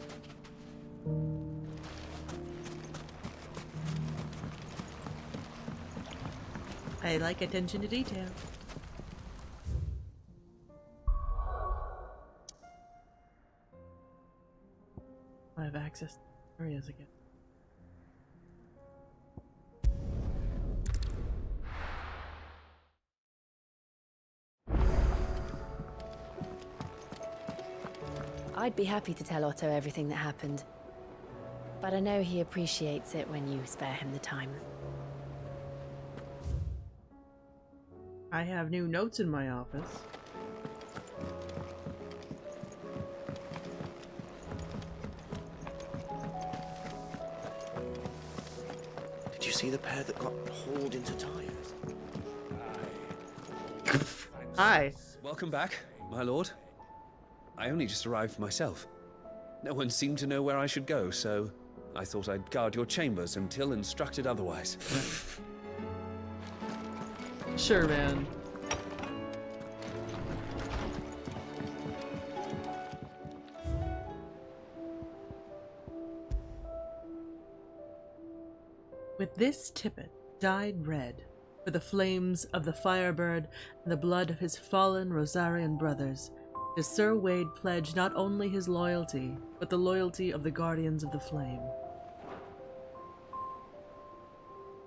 I like attention to detail. I have access to areas again. I'd be happy to tell Otto everything that happened. But I know he appreciates it when you spare him the time. I have new notes in my office. Did you see the pair that got hauled into tires? Hi. Welcome back, my lord. I only just arrived myself. No one seemed to know where I should go, so I thought I'd guard your chambers until instructed otherwise. Sure, man. With this tippet dyed red, for the flames of the Firebird and the blood of his fallen Rosarian brothers, does Sir Wade pledge not only his loyalty, but the loyalty of the Guardians of the Flame.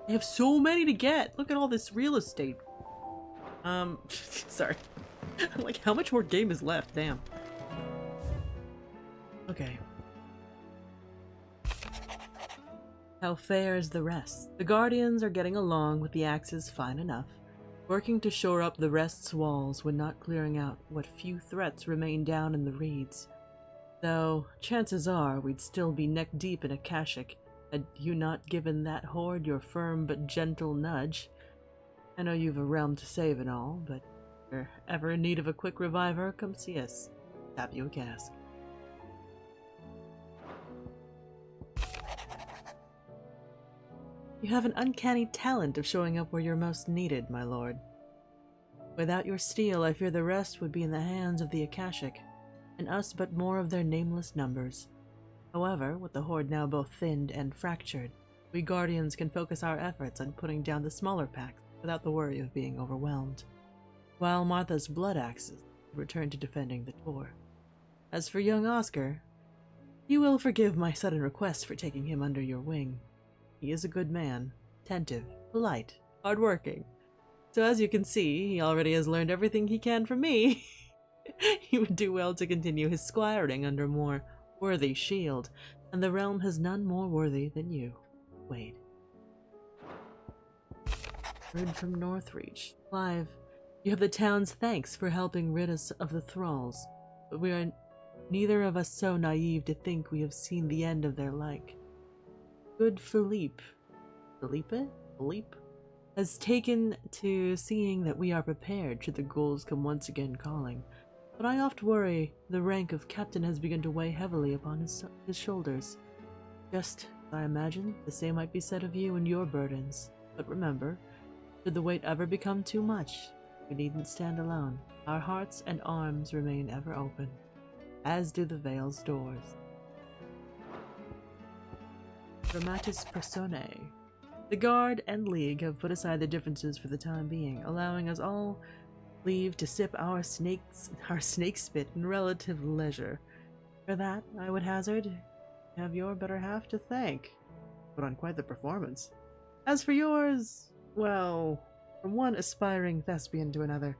They have so many to get! Look at all this real estate. Sorry. I'm like, how much more game is left? Damn. Okay. How fares the rest? The Guardians are getting along with the axes fine enough, working to shore up the rest's walls when not clearing out what few threats remain down in the reeds. Though, chances are we'd still be neck-deep in Akashic had you not given that horde your firm but gentle nudge. I know you've a realm to save and all, but If you're ever in need of a quick reviver, come see us. Tap you a cask. You have an uncanny talent of showing up where you're most needed, my lord. Without your steel, I fear the rest would be in the hands of the Akashic, and us but more of their nameless numbers. However, with the Horde now both thinned and fractured, we Guardians can focus our efforts on putting down the smaller packs without the worry of being overwhelmed, while Martha's blood axes return to defending the Tor. As for young Oscar, you will forgive my sudden request for taking him under your wing. He is a good man, attentive, polite, hardworking. So as you can see, he already has learned everything he can from me. He would do well to continue his squiring under a more worthy shield, and the realm has none more worthy than you, Wade. Word from Northreach. Clive, you have the town's thanks for helping rid us of the thralls, but we are neither of us so naive to think we have seen the end of their like. Good Philippe has taken to seeing that we are prepared should the ghouls come once again calling, but I oft worry the rank of captain has begun to weigh heavily upon his shoulders. Just, I imagine, the same might be said of you and your burdens, but remember, should the weight ever become too much, we needn't stand alone. Our hearts and arms remain ever open, as do the Vale's doors. Dramatis Personae. The Guard and League have put aside the differences for the time being, allowing us all leave to sip our snake spit in relative leisure. For that, I would hazard, you have your better half to thank. Put on quite the performance. As for yours, well, from one aspiring thespian to another,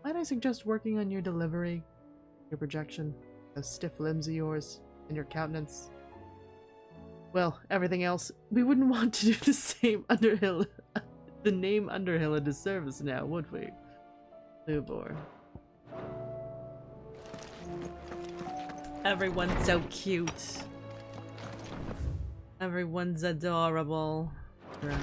might I suggest working on your delivery, your projection, those stiff limbs of yours, and your countenance? Well, everything else, we wouldn't want to do the same Underhill, the name Underhill a disservice now, would we? Lubor. Everyone's so cute. Everyone's adorable. Right.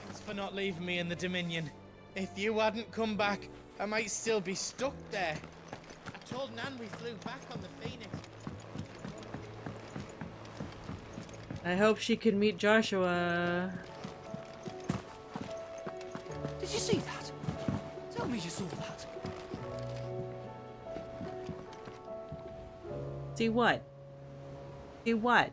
Thanks for not leaving me in the Dominion. If you hadn't come back, I might still be stuck there. I told Nan we flew back on the Phoenix. I hope she could meet Joshua. Did you see that? Tell me you saw that. See what? See what?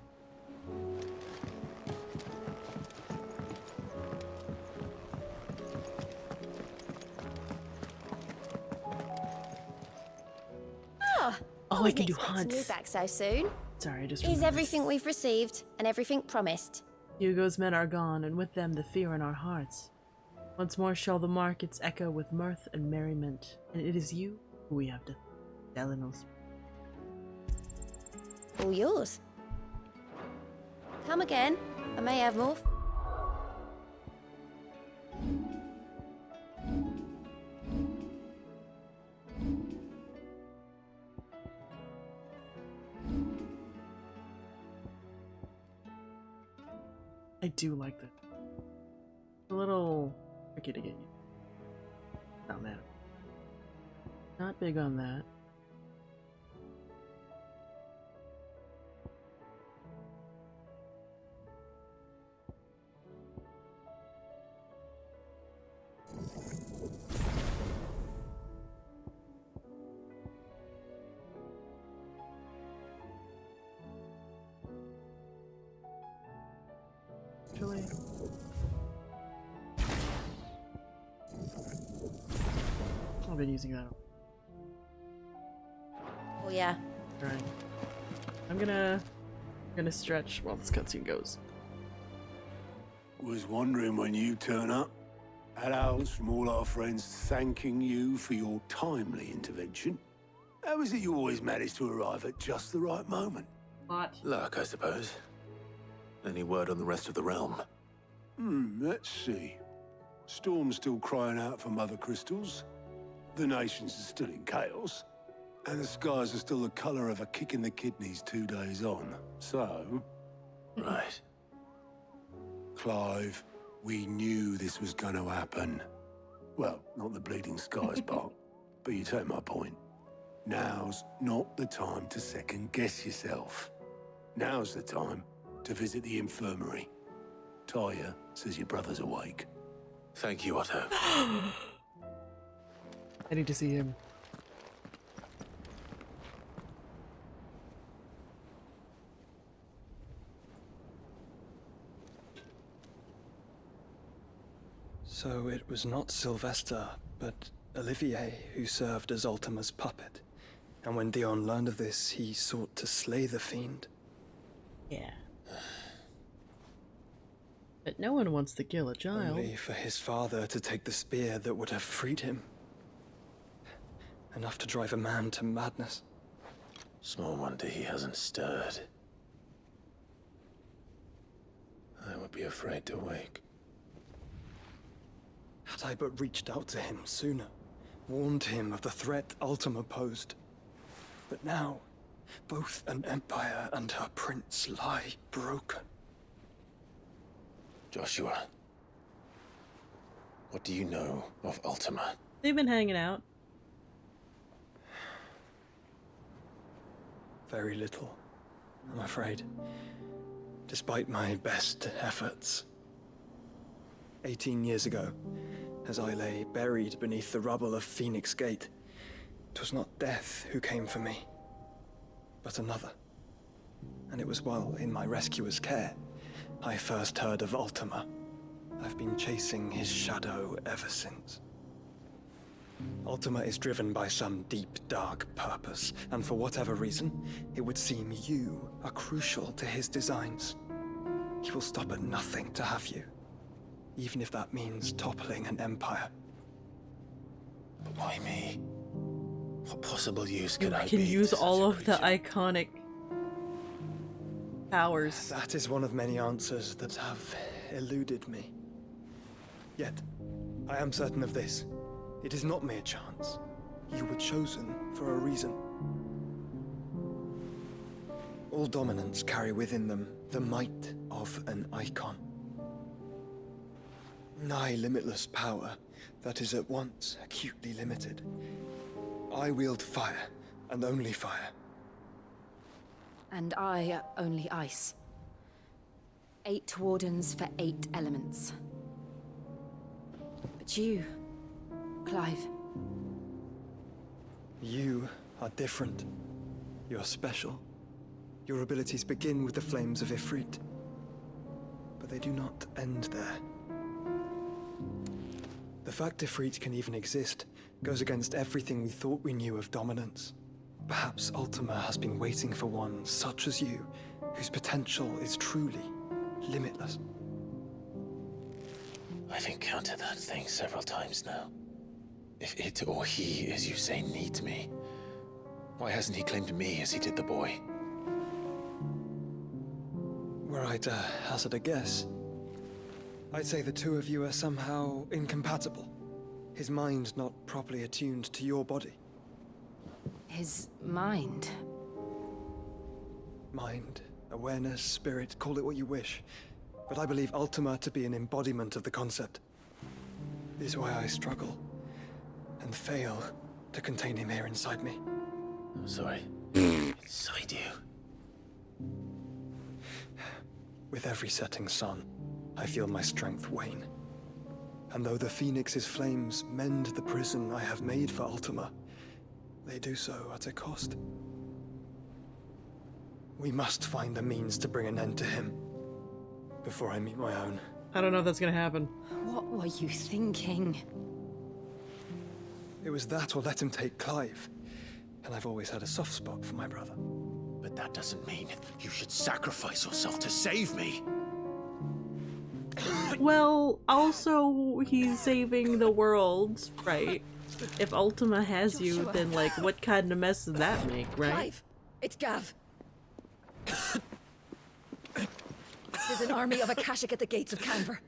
Oh, I can do hunts. You back so soon. Sorry, I just Is everything we've received and everything promised? Hugo's men are gone, and with them the fear in our hearts. Once more shall the markets echo with mirth and merriment, and it is you who we have to Delinal's. All yours. Come again. I may have more. I do like that. A little tricky to get you. Not mad. Not big on that. Actually, I've been using that. Oh yeah. Right. I'm gonna stretch while this cutscene goes. Was wondering when you turn up. Hellos from all our friends thanking you for your timely intervention. How is it you always manage to arrive at just the right moment? What? Luck, I suppose. Any word on the rest of the realm? Let's see. Storm's still crying out for mother crystals. The nations are still in chaos. And the skies are still the colour of a kick in the kidneys 2 days on. So... Right. Clive, We knew this was going to happen. Well, not the bleeding skies part, but you take my point. Now's not the time to second-guess yourself. Now's the time to visit the infirmary. Talia says your brother's awake. Thank you, Otto. I need to see him. So it was not Sylvester, but Olivier who served as Ultima's puppet. And when Dion learned of this, he sought to slay the fiend. Yeah. But no one wants to kill a child. Only for his father to take the spear that would have freed him. Enough to drive a man to madness. Small wonder he hasn't stirred. I would be afraid to wake. Had I but reached out to him sooner, warned him of the threat Ultima posed. But now, both an empire and her prince lie broken. Joshua, what do you know of Ultima? They've been hanging out. Very little, I'm afraid. Despite my best efforts. 18 years ago, as I lay buried beneath the rubble of Phoenix Gate, 'twas not death who came for me, but another. And it was while in my rescuer's care I first heard of Ultima. I've been chasing his shadow ever since. Ultima is driven by some deep, dark purpose, and for whatever reason, it would seem you are crucial to his designs. He will stop at nothing to have you, even if that means toppling an empire. But why me? What possible use could I be? You can use to all such a of the iconic powers. That is one of many answers that have eluded me. Yet, I am certain of this. It is not mere chance. You were chosen for a reason. All dominants carry within them the might of an icon. Nigh limitless power that is at once acutely limited. I wield fire, and only fire. And I only ice. 8 wardens for 8 elements. But you, Clive. You are different. You're special. Your abilities begin with the flames of Ifrit. But they do not end there. The fact Ifrit can even exist goes against everything we thought we knew of dominance. Perhaps Ultima has been waiting for one such as you, whose potential is truly limitless. I've encountered that thing several times now. If it or he, as you say, needs me, why hasn't he claimed me as he did the boy? Were I to hazard a guess, I'd say the two of you are somehow incompatible. His mind not properly attuned to your body. His mind? Mind, awareness, spirit, call it what you wish. But I believe Ultima to be an embodiment of the concept. This is why I struggle and fail to contain him here inside me. I'm sorry. Inside you? With every setting sun, I feel my strength wane. And though the Phoenix's flames mend the prison I have made for Ultima, they do so at a cost. We must find a means to bring an end to him before I meet my own. I don't know if that's gonna happen. What were you thinking? It was that or let him take Clive. And I've always had a soft spot for my brother. But that doesn't mean you should sacrifice yourself to save me. Well, also, he's saving the world, right? If Ultima has you, Joshua. then, like, what kind of mess does that make, right? Clive, it's Gav. There's an army of Akashic at the gates of Canver.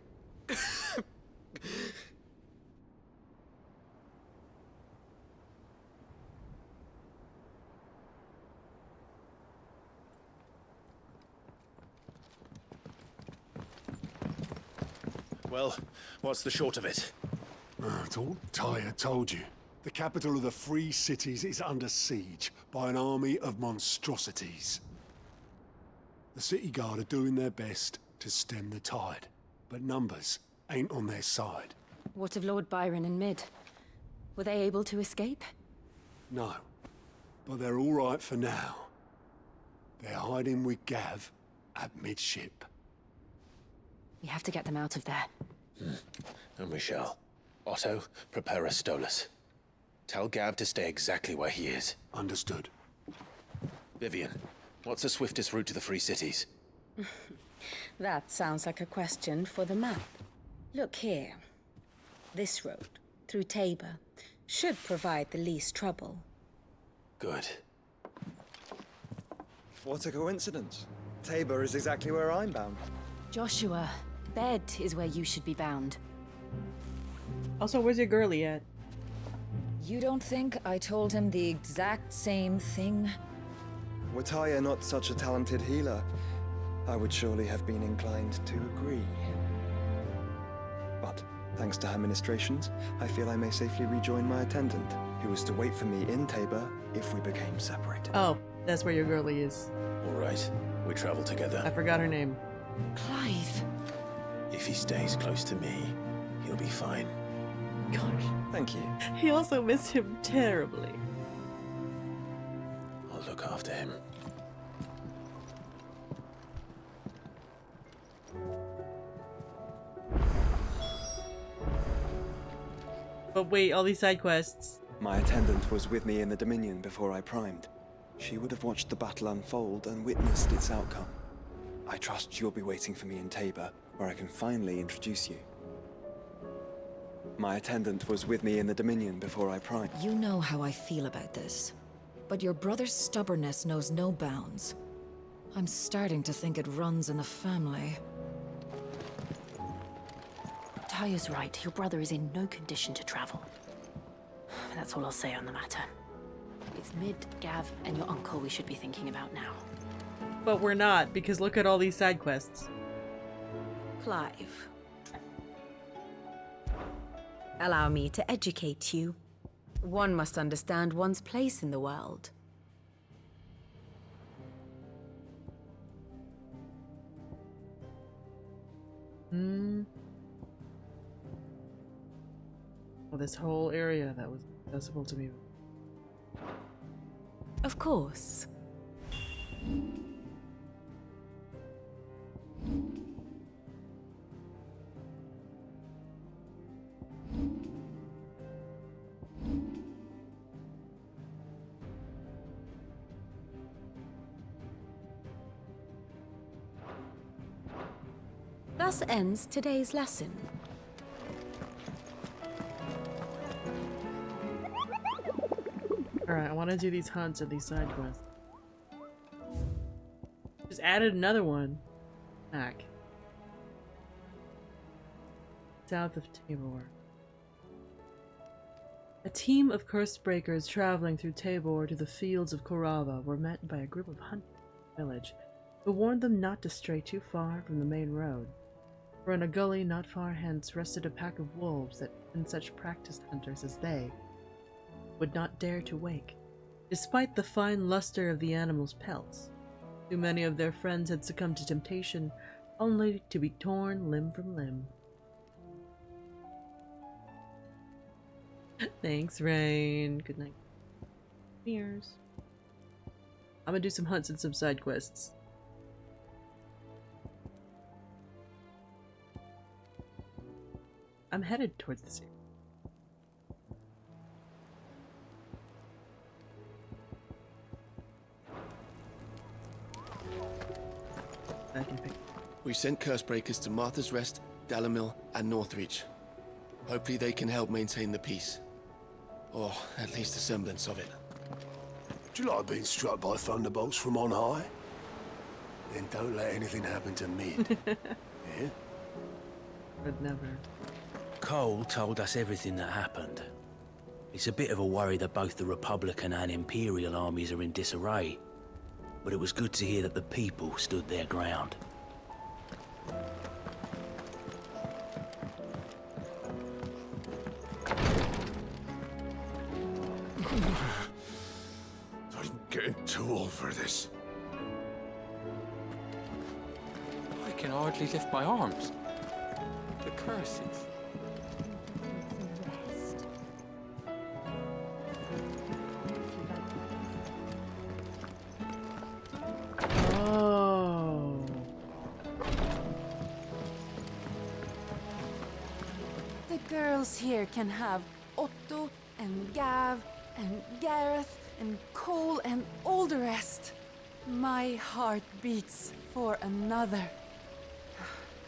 Well, what's the short of it? It's all Tyre told you. The capital of the Free Cities is under siege by an army of monstrosities. The city guard are doing their best to stem the tide, but numbers ain't on their side. What of Lord Byron and Mid? Were they able to escape? No, but they're all right for now. They're hiding with Gav at midship. We have to get them out of there. And we shall. Otto, prepare a Stolas. Tell Gav to stay exactly where he is. Understood. Vivian, what's the swiftest route to the Free Cities? That sounds like a question for the map. Look here. This road, through Tabor, should provide the least trouble. Good. What a coincidence. Tabor is exactly where I'm bound. Joshua, bed is where you should be bound. Also, where's your girlie at? You don't think I told him the exact same thing? Were Tyre not such a talented healer, I would surely have been inclined to agree. But thanks to her ministrations, I feel I may safely rejoin my attendant, who was to wait for me in Tabor if we became separate. Oh, that's where your girlie is. All right, we travel together. I forgot her name. Clive. If he stays close to me, he'll be fine. Gosh. Thank you. He also missed him terribly. I'll look after him. But wait, all these side quests. My attendant was with me in the Dominion before I primed. She would have watched the battle unfold and witnessed its outcome. I trust you'll be waiting for me in Tabor, where I can finally introduce you. My attendant was with me in the Dominion before I primed. You know how I feel about this. But your brother's stubbornness knows no bounds. I'm starting to think it runs in the family. Tyre's right. Your brother is in no condition to travel. That's all I'll say on the matter. It's Mid, Gav, and your uncle we should be thinking about now. But we're not, because look at all these side quests. Clive. Allow me to educate you. One must understand one's place in the world. Well, this whole area that was accessible to me. Of course. Thus ends today's lesson. Alright, I want to do these hunts and these side quests. Just added another one. Back. South of Tabor. A team of Cursebreakers traveling through Tabor to the fields of Korava were met by a group of hunters in the village, who warned them not to stray too far from the main road. For in a gully not far hence rested a pack of wolves that even such practiced hunters as they would not dare to wake, despite the fine luster of the animals' pelts. Too many of their friends had succumbed to temptation, only to be torn limb from limb. Thanks, Rain. Good night. Cheers. I'm gonna do some hunts and some side quests. I'm headed towards the sea. I can pick. We've sent Cursebreakers to Martha's Rest, Dalamil, and Northreach. Hopefully they can help maintain the peace. Or at least a semblance of it. Do you like being struck by thunderbolts from on high? Then don't let anything happen to me. Yeah? But never. Cole told us everything that happened. It's a bit of a worry that both the Republican and Imperial armies are in disarray. But it was good to hear that the people stood their ground. for this. I can hardly lift my arms. The curses. Oh. The girls here can have Otto and Gav and Gareth and Cole and all the rest. My heart beats for another.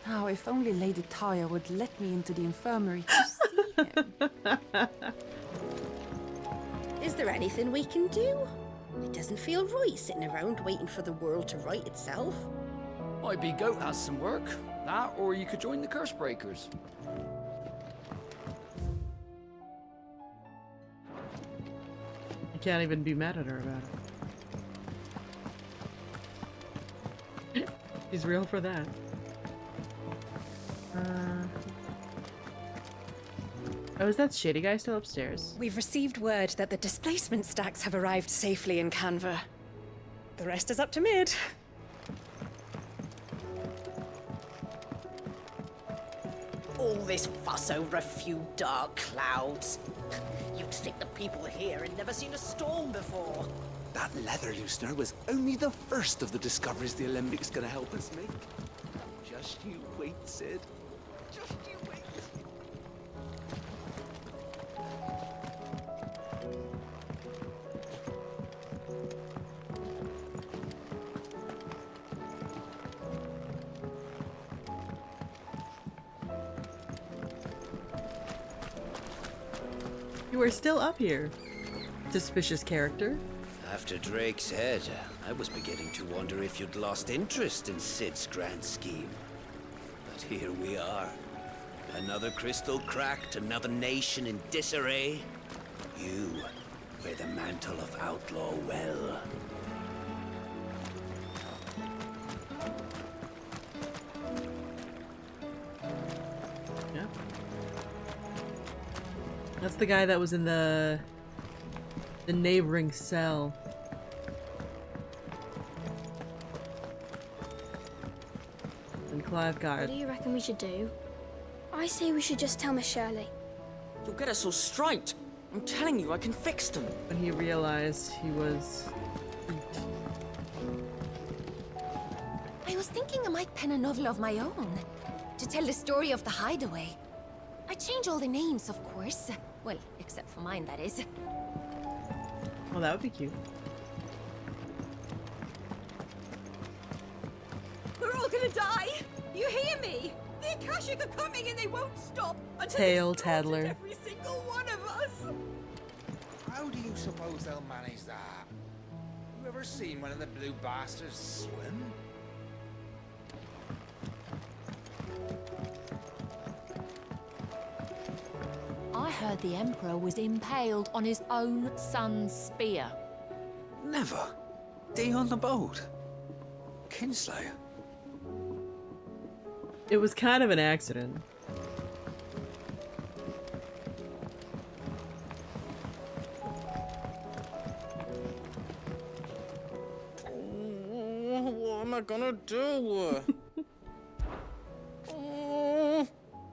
Now, if only Lady Taya would let me into the infirmary to see him. Is there anything we can do? It doesn't feel right sitting around waiting for the world to right itself. Maybe Goat has some work. That, or you could join the Curse Breakers. I can't even be mad at her about it. She's real for that. Oh, is that shady guy still upstairs? We've received word that the displacement stacks have arrived safely in Canva. The rest is up to Mid. All this fuss over a few dark clouds. You'd think the people here had never seen a storm before. That leather loosener was only the first of the discoveries the Olympic's gonna help us make. Just you wait, Sid. Just you wait. You are still up here. Suspicious character. After Drake's head, I was beginning to wonder if you'd lost interest in Sid's grand scheme. But here we are. Another crystal cracked, another nation in disarray. You wear the mantle of outlaw well. Yeah. That's the guy that was in the neighboring cell. And Clive What got do you reckon we should do? I say we should just tell Miss Shirley. You'll get us all straight. I'm telling you, I can fix them. when he realized he was. I was thinking I might pen a novel of my own to tell the story of the hideaway. I change all the names, of course. Well, except for mine, that is. Well, that would be cute. We're all gonna die! You hear me? The Akashic are coming and they won't stop until Tail they've slaughtered tattler. every single one of us! How do you suppose they'll manage that? You ever seen one of the blue bastards swim? I heard the Emperor was impaled on his own son's spear. Never. Day on the boat. Kinslayer. It was kind of an accident. What am I gonna do?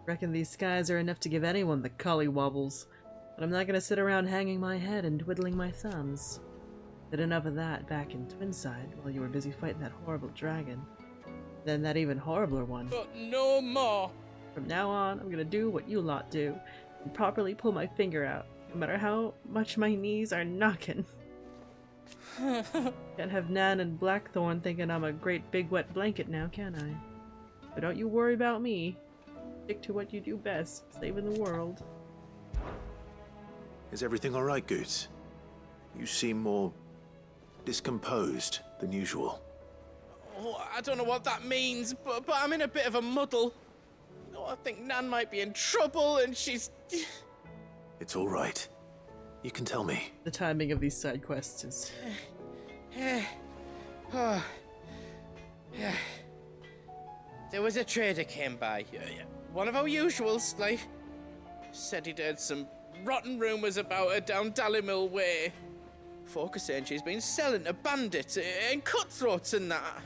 Reckon these skies are enough to give anyone the collywobbles. But I'm not gonna sit around hanging my head and twiddling my thumbs. Did enough of that back in Twinside while you were busy fighting that horrible dragon. Then that even horribler one. But no more. From now on, I'm gonna do what you lot do and properly pull my finger out, no matter how much my knees are knocking. Can't have Nan and Blackthorn thinking I'm a great big wet blanket now, can I? But don't you worry about me. Stick to what you do best, saving the world. Is everything all right, Goots? You seem more discomposed than usual. Oh, I don't know what that means, but I'm in a bit of a muddle. Oh, I think Nan might be in trouble and she's... It's all right. You can tell me. The timing of these side quests is... Oh. There was a trader came by. One of our usuals, like. Said he'd heard some rotten rumors about her down Dallimil Way. folk are saying she's been selling to bandits and cutthroats and that.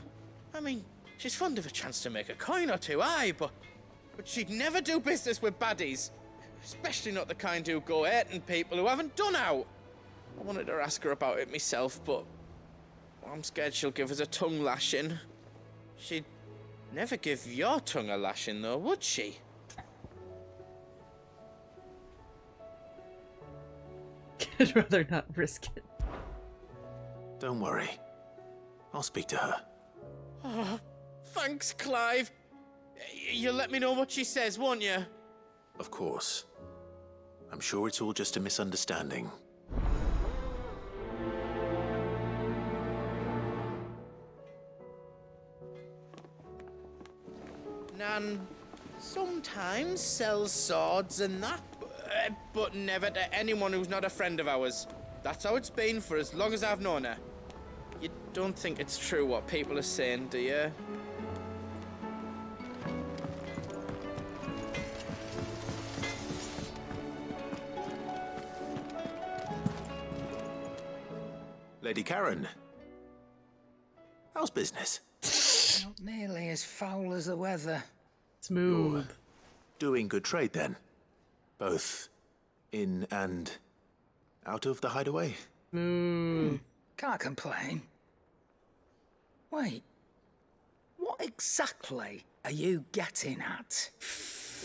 I mean, she's fond of a chance to make a coin or two, aye, but she'd never do business with baddies. Especially not the kind who go hurting people who haven't done out. I wanted to ask her about it myself, but I'm scared she'll give us a tongue lashing. She'd never give your tongue a lashing, though, would she? I'd rather not risk it. Don't worry. I'll speak to her. Oh, thanks, Clive. You'll let me know what she says, won't you? Of course. I'm sure it's all just a misunderstanding. Nan sometimes sells swords and that, but never to anyone who's not a friend of ours. That's how it's been for as long as I've known her. You don't think it's true what people are saying, do you? Lady Karen, how's business? Not nearly as foul as the weather. Smooth. You're doing good trade then? Both in and out of the hideaway? Can't complain. Wait, what exactly are you getting at?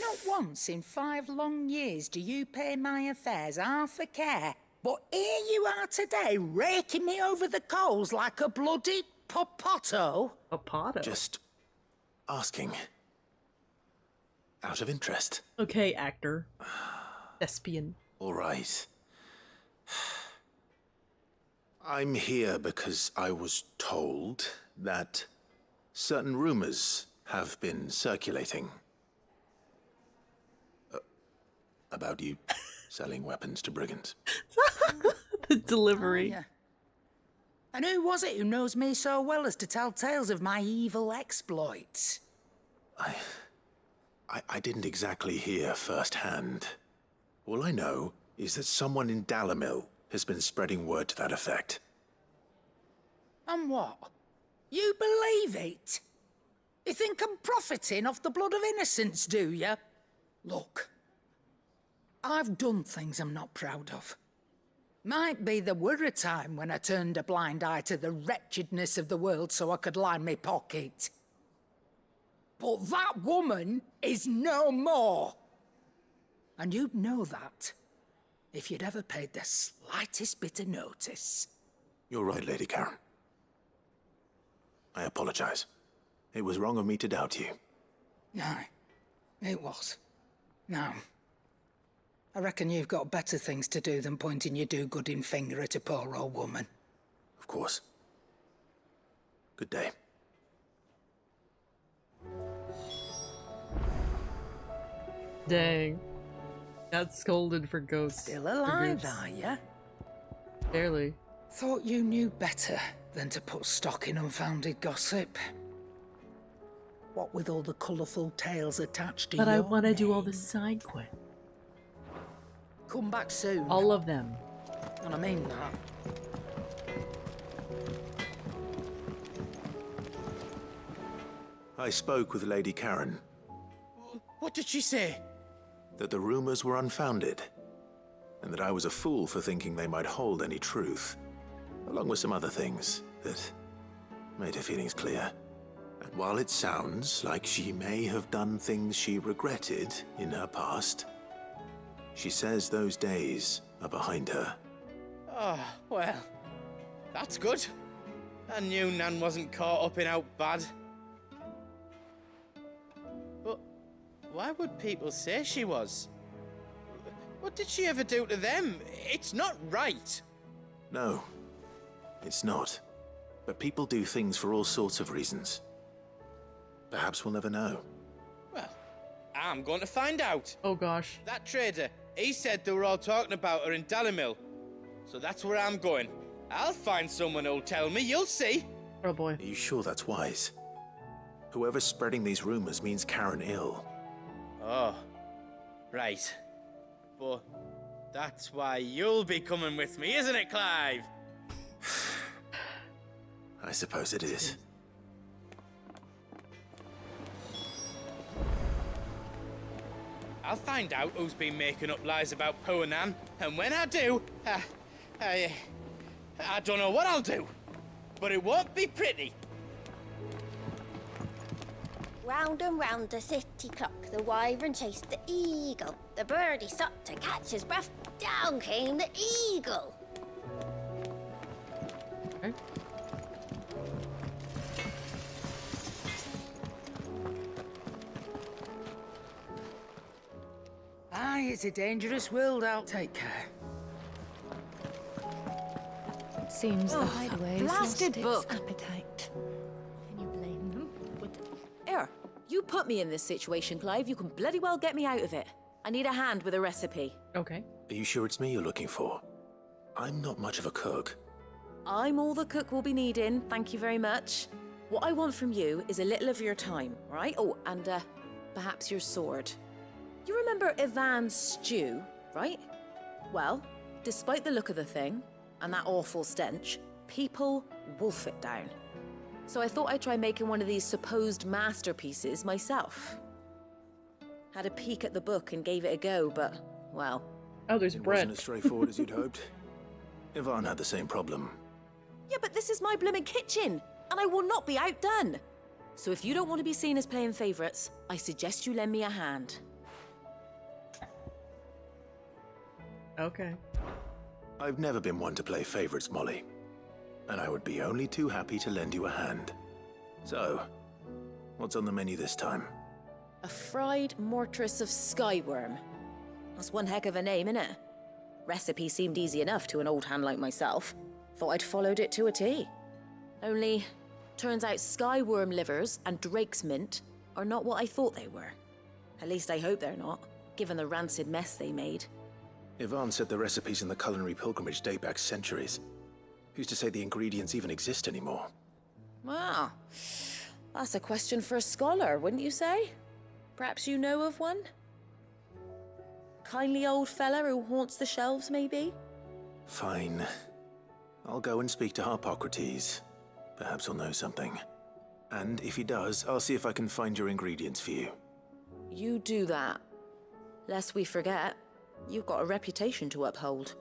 Not once in 5 long years do you pay my affairs half a care, but here you are today, raking me over the coals like a bloody popoto. Popoto? Just asking. Out of interest. Okay, actor. Thespian. All right. I'm here because I was told that certain rumors have been circulating. About you selling weapons to brigands. The delivery. Oh, yeah. And who was it who knows me so well as to tell tales of my evil exploits? I didn't exactly hear firsthand. All I know is that someone in Dalamil has been spreading word to that effect. And what? You believe it? You think I'm profiting off the blood of innocents, do you? Look, I've done things I'm not proud of. Might be there were a time when I turned a blind eye to the wretchedness of the world so I could line my pocket. But that woman is no more. And you'd know that if you'd ever paid the slightest bit of notice. You're right, Lady Karen. I apologize. It was wrong of me to doubt you. No, it was. No. I reckon you've got better things to do than pointing your do-gooding finger at a poor old woman. Of course. Good day. Dang. Got scolded for ghosts. Still alive, are ya? Barely. Thought you knew better than to put stock in unfounded gossip. What with all the colourful tales attached to But your I want to do all name. the side quests. Come back soon. All of them. And I mean that. I spoke with Lady Karen. What did she say? That the rumors were unfounded, and that I was a fool for thinking they might hold any truth, along with some other things that made her feelings clear. And while it sounds like she may have done things she regretted in her past, she says those days are behind her. Oh, well, that's good. I knew Nan wasn't caught up in out bad. But why would people say she was? What did she ever do to them? It's not right. No, it's not. But people do things for all sorts of reasons. Perhaps we'll never know. Well, I'm going to find out. Oh gosh. That trader, he said they were all talking about her in Dalamil. So that's where I'm going. I'll find someone who'll tell me, you'll see. Oh boy. Are you sure that's wise? Whoever's spreading these rumors means Karen ill. Oh, right. But that's why you'll be coming with me, isn't it, Clive? I suppose it is. I'll find out who's been making up lies about Poe and Anne, and when I do, I don't know what I'll do, but it won't be pretty. Round and round the city clock, the wyvern chased the eagle. The birdie stopped to catch his breath. Down came the eagle. Okay. Aye, it's a dangerous world, I'll take care. It seems the hideaway has lost blasted its book. appetite. Can you blame them? Here, you put me in this situation, Clive. You can bloody well get me out of it. I need a hand with a recipe. Okay. Are you sure it's me you're looking for? I'm not much of a cook. I'm all the cook will be needing, thank you very much. What I want from you is a little of your time, right? Oh, and perhaps your sword. You remember Ivan's stew, right? Well, despite the look of the thing, and that awful stench, people wolf it down. So I thought I'd try making one of these supposed masterpieces myself. Had a peek at the book and gave it a go, but, well... Oh, there's It bread. wasn't as straightforward as you'd hoped. Ivan had the same problem. Yeah, but this is my blooming kitchen, and I will not be outdone. So if you don't want to be seen as playing favourites, I suggest you lend me a hand. Okay. I've never been one to play favorites, Molly. And I would be only too happy to lend you a hand. So, what's on the menu this time? A fried mortress of skyworm. That's one heck of a name, innit? Recipe seemed easy enough to an old hand like myself. Thought I'd followed it to a T. Only, turns out skyworm livers and drake's mint are not what I thought they were. At least I hope they're not, given the rancid mess they made. Ivan said the recipes in the culinary pilgrimage date back centuries. Who's to say the ingredients even exist anymore? Well, that's a question for a scholar, wouldn't you say? Perhaps you know of one? Kindly old fella who haunts the shelves, maybe? Fine. I'll go and speak to Harpocrates. Perhaps he'll know something. And if he does, I'll see if I can find your ingredients for you. You do that. Lest we forget, you've got a reputation to uphold.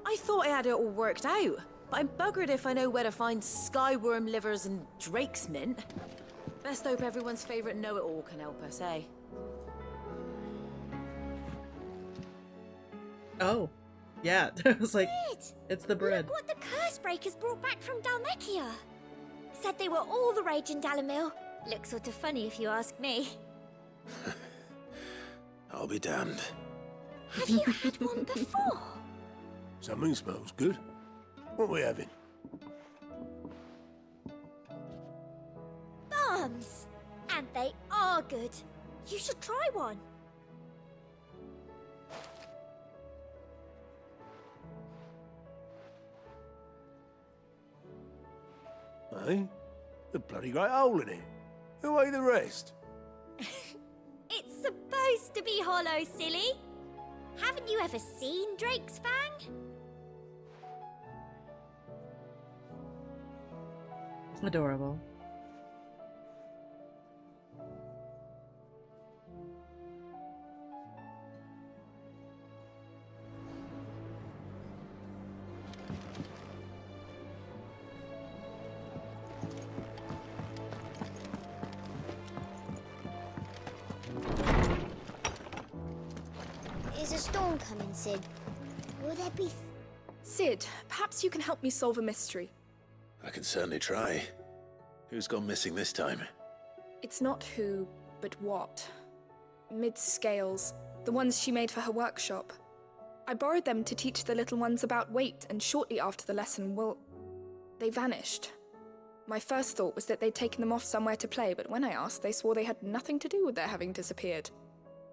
I thought I had it all worked out, but I'm buggered if I know where to find skyworm livers and drake's mint. Best hope everyone's favourite know-it-all can help us, eh? Oh. Yeah, I was like, it's the bread. Look what the curse breakers brought back from Dalmekia. Said they were all the rage in Dalamil. Looks sort of funny if you ask me. I'll be damned. Have you had one before? Something smells good. What are we having? Bombs! And they are good. You should try one. Eh? The bloody great hole in it. Who ate the rest? It's supposed to be hollow, silly. Haven't you ever seen Drake's Fang? Adorable. Is a storm coming, Sid? Will there be... Sid, perhaps you can help me solve a mystery. I can certainly try. Who's gone missing this time? It's not who, but what. Mid's scales, the ones she made for her workshop. I borrowed them to teach the little ones about weight, and shortly after the lesson, well, they vanished. My first thought was that they'd taken them off somewhere to play, but when I asked, they swore they had nothing to do with their having disappeared.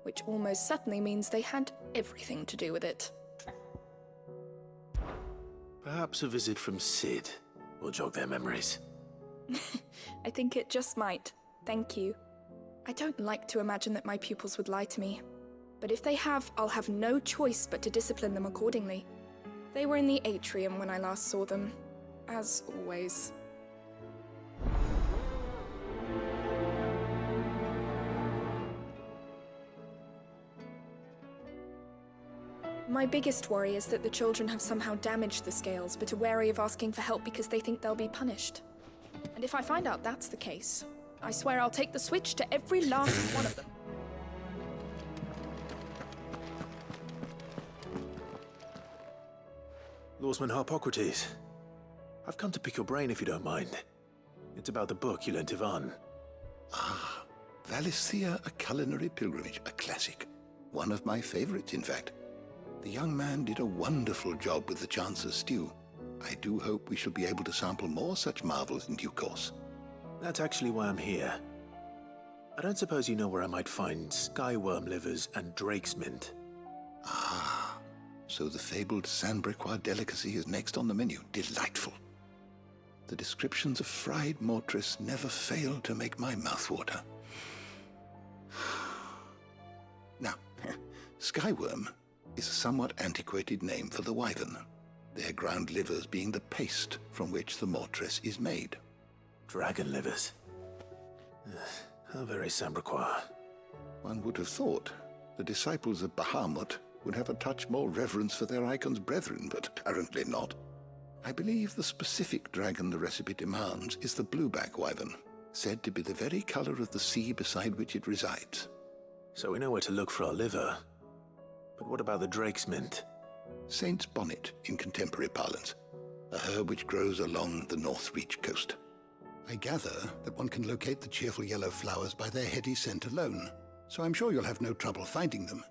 Which almost certainly means they had everything to do with it. Perhaps a visit from Sid will jog their memories. I think it just might. Thank you. I don't like to imagine that my pupils would lie to me. But if they have, I'll have no choice but to discipline them accordingly. They were in the atrium when I last saw them, as always. My biggest worry is that the children have somehow damaged the scales, but are wary of asking for help because they think they'll be punished. And if I find out that's the case, I swear I'll take the switch to every last one of them. Lawsman Harpocrates, I've come to pick your brain if you don't mind. It's about the book you lent Ivan. Ah, Valisthea, A Culinary Pilgrimage, a classic. One of my favorites, in fact. The young man did a wonderful job with the Chance's stew. I do hope we shall be able to sample more such marvels in due course. That's actually why I'm here. I don't suppose you know where I might find skyworm livers and drake's mint. Ah, so the fabled Sandbrequois delicacy is next on the menu. Delightful. The descriptions of fried mortress never fail to make my mouth water. Now, skyworm is a somewhat antiquated name for the wyvern, their ground livers being the paste from which the mortress is made. Dragon livers. How very Sandbrequois. One would have thought the disciples of Bahamut would have a touch more reverence for their icon's brethren, but apparently not. I believe the specific dragon the recipe demands is the blueback wyvern, said to be the very color of the sea beside which it resides. So we know where to look for our liver. But what about the drake's mint? Saint's bonnet in contemporary parlance, a herb which grows along the North Reach coast. I gather that one can locate the cheerful yellow flowers by their heady scent alone, so I'm sure you'll have no trouble finding them.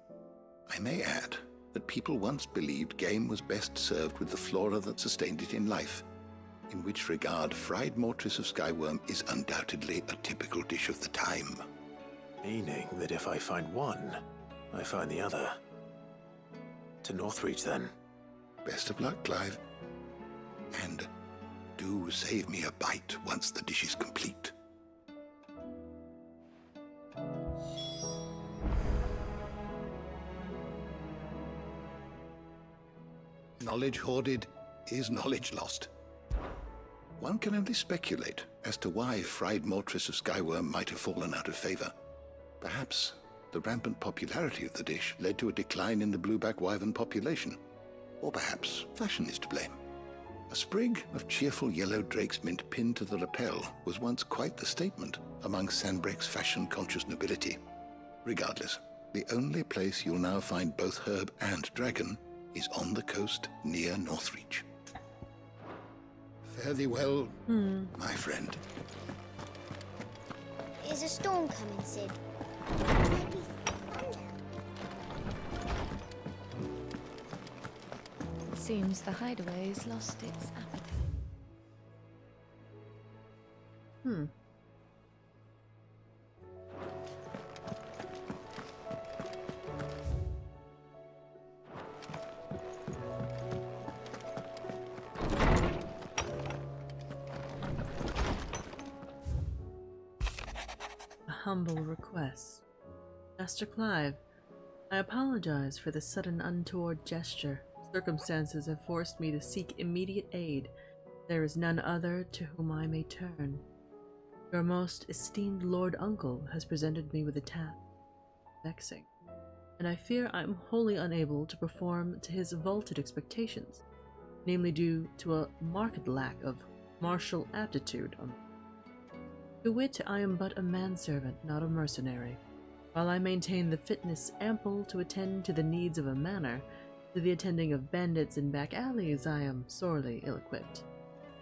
I may add that people once believed game was best served with the flora that sustained it in life, in which regard fried mortress of skyworm is undoubtedly a typical dish of the time. Meaning that if I find one, I find the other. To Northreach, then. Best of luck, Clive. And do save me a bite once the dish is complete. Knowledge hoarded is knowledge lost. One can only speculate as to why fried mortress of skyworm might have fallen out of favor. Perhaps the rampant popularity of the dish led to a decline in the blueback wyvern population. Or perhaps fashion is to blame. A sprig of cheerful yellow drake's mint pinned to the lapel was once quite the statement among Sandbreque's fashion-conscious nobility. Regardless, the only place you'll now find both herb and dragon is on the coast near Northreach. Fare thee well, my friend. Is a storm coming, Sid? Seems the hideaway's lost its appetite. A humble request. Master Clive, I apologize for the sudden untoward gesture. Circumstances have forced me to seek immediate aid. There is none other to whom I may turn. Your most esteemed Lord Uncle has presented me with a task. Vexing. And I fear I am wholly unable to perform to his vaulted expectations, namely due to a marked lack of martial aptitude. To wit, I am but a manservant, not a mercenary. While I maintain the fitness ample to attend to the needs of a manor, to the attending of bandits in back alleys I am sorely ill-equipped.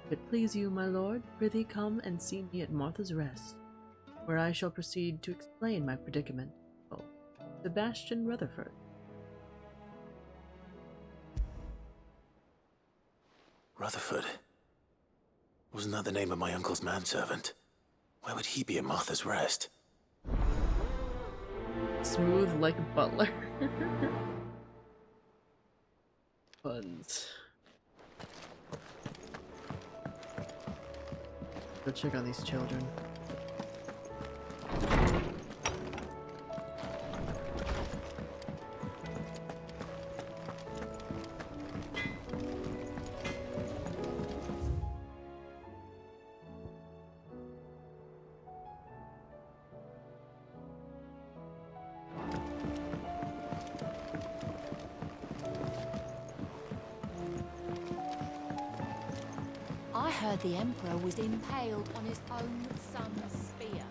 If it please you, my lord, prithee come and see me at Martha's Rest, where I shall proceed to explain my predicament. Oh, Sebastian Rutherford. Rutherford? Wasn't that the name of my uncle's manservant? Why would he be at Martha's Rest? Smooth like a butler. Buns. Go check on these children. heard the Emperor was impaled on his own son's spear.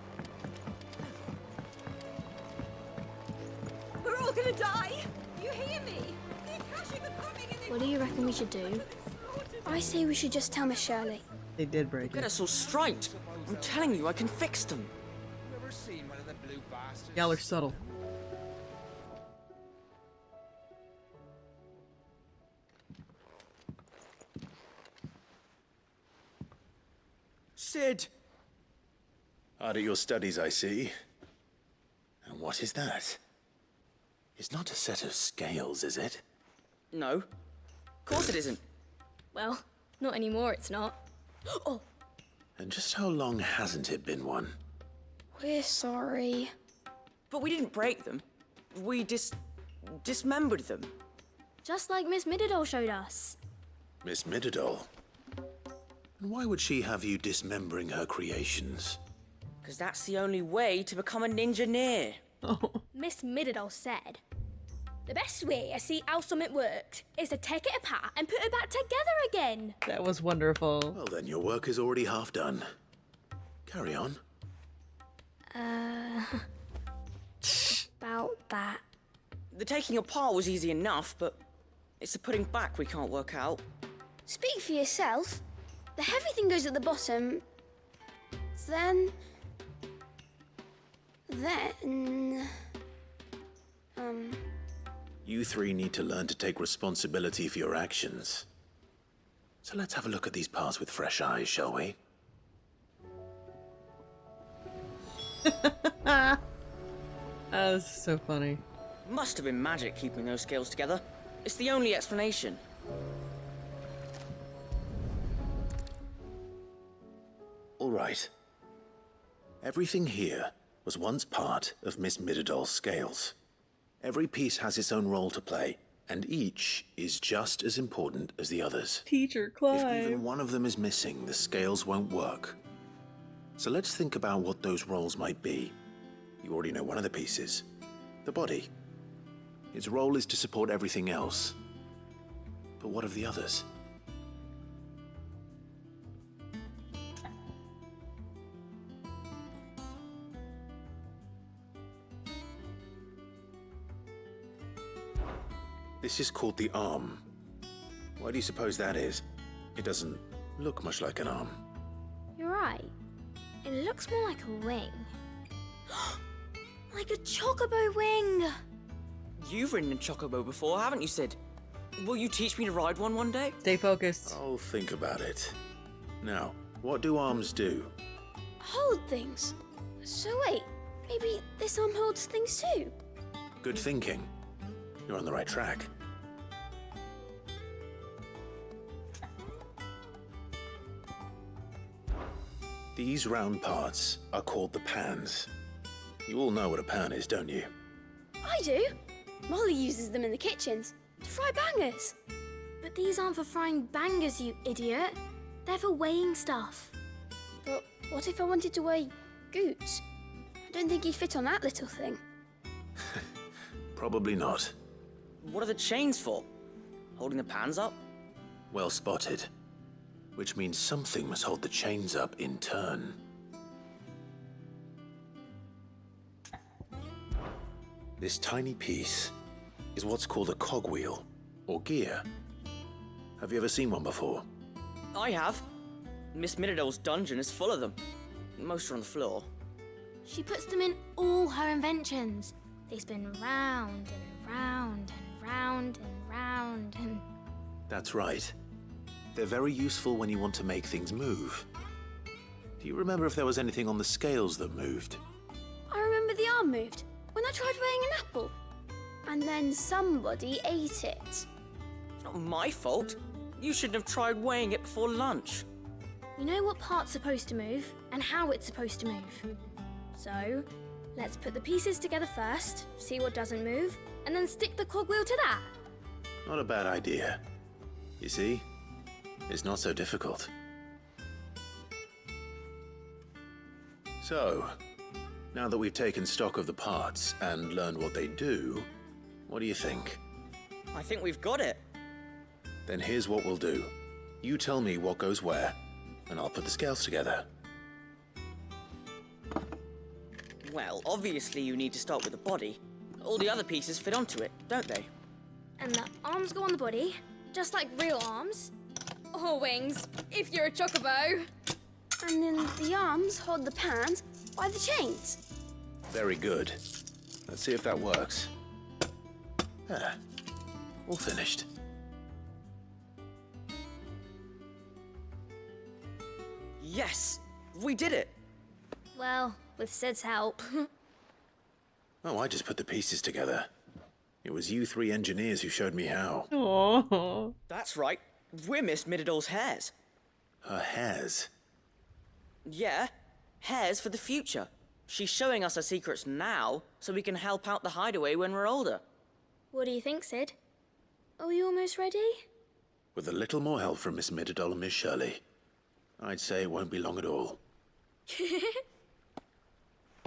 We're all gonna die! You hear me? The Akashic are coming and What do you reckon we should do? I say we should just tell Miss Shirley. They did break Get it. us all straight. I'm telling you, I can fix them. Y'all are subtle. Sid! Hard at your studies, I see. And what is that? It's not a set of scales, is it? No. Of course it isn't. Well, not anymore, it's not. Oh, And just how long hasn't it been one? we're sorry. But we didn't break them. We dismembered them. Just like Miss Mididol showed us. Miss Mididol? And why would she have you dismembering her creations? Because that's the only way to become a ninja-neer. Miss Mididol said, the best way to see how something worked is to take it apart and put it back together again. That was wonderful. Well, then your work is already half done. Carry on. About that. The taking apart was easy enough, but it's the putting back we can't work out. Speak for yourself. The heavy thing goes at the bottom. Then... You three need to learn to take responsibility for your actions. So let's have a look at these parts with fresh eyes, shall we? This is so funny. Must have been magic keeping those scales together. It's the only explanation. All right. Everything here was once part of Miss Mididol's scales. Every piece has its own role to play, and each is just as important as the others. Teacher If Clive. even one of them is missing, the scales won't work. So let's think about what those roles might be. You already know one of the pieces. The body. Its role is to support everything else. But what of the others? This is called the arm. Why do you suppose that is? It doesn't look much like an arm. You're right. It looks more like a wing. Like a chocobo wing! You've ridden a chocobo before, haven't you, Sid? Will you teach me to ride one day? Stay focused. I'll think about it. Now, what do arms do? Hold things. So wait, maybe this arm holds things too? Good thinking. You're on the right track. These round parts are called the pans. You all know what a pan is, don't you? I do. Molly uses them in the kitchens to fry bangers. But these aren't for frying bangers, you idiot. They're for weighing stuff. But what if I wanted to weigh Goots? I don't think he'd fit on that little thing. Probably not. What are the chains for? Holding the pans up? Well spotted. Which means something must hold the chains up in turn. This tiny piece is what's called a cogwheel, or gear. Have you ever seen one before? I have. Miss Mididol's dungeon is full of them. Most are on the floor. She puts them in all her inventions. They spin round and round and round and round and... That's right. They're very useful when you want to make things move. Do you remember if there was anything on the scales that moved? I remember the arm moved when I tried weighing an apple. And then somebody ate it. It's not my fault. You shouldn't have tried weighing it before lunch. You know what part's supposed to move and how it's supposed to move. So, let's put the pieces together first, see what doesn't move, and then stick the cogwheel to that. Not a bad idea. You see? It's not so difficult. So, now that we've taken stock of the parts and learned what they do, what do you think? I think we've got it. Then here's what we'll do. You tell me what goes where, and I'll put the scales together. Well, obviously you need to start with the body. All the other pieces fit onto it, don't they? And the arms go on the body, just like real arms. Or wings, if you're a chocobo. And then the arms hold the pans by the chains. Very good. Let's see if that works. Ah, all finished. Yes! We did it! Well, with Sid's help. Oh, I just put the pieces together. It was you three engineers who showed me how. Oh. That's right. We're Miss Mididol's hairs. Her hairs? Yeah, hairs for the future. She's showing us her secrets now, so we can help out the hideaway when we're older. What do you think, Sid? Are we almost ready? With a little more help from Miss Mididol and Miss Shirley, I'd say it won't be long at all.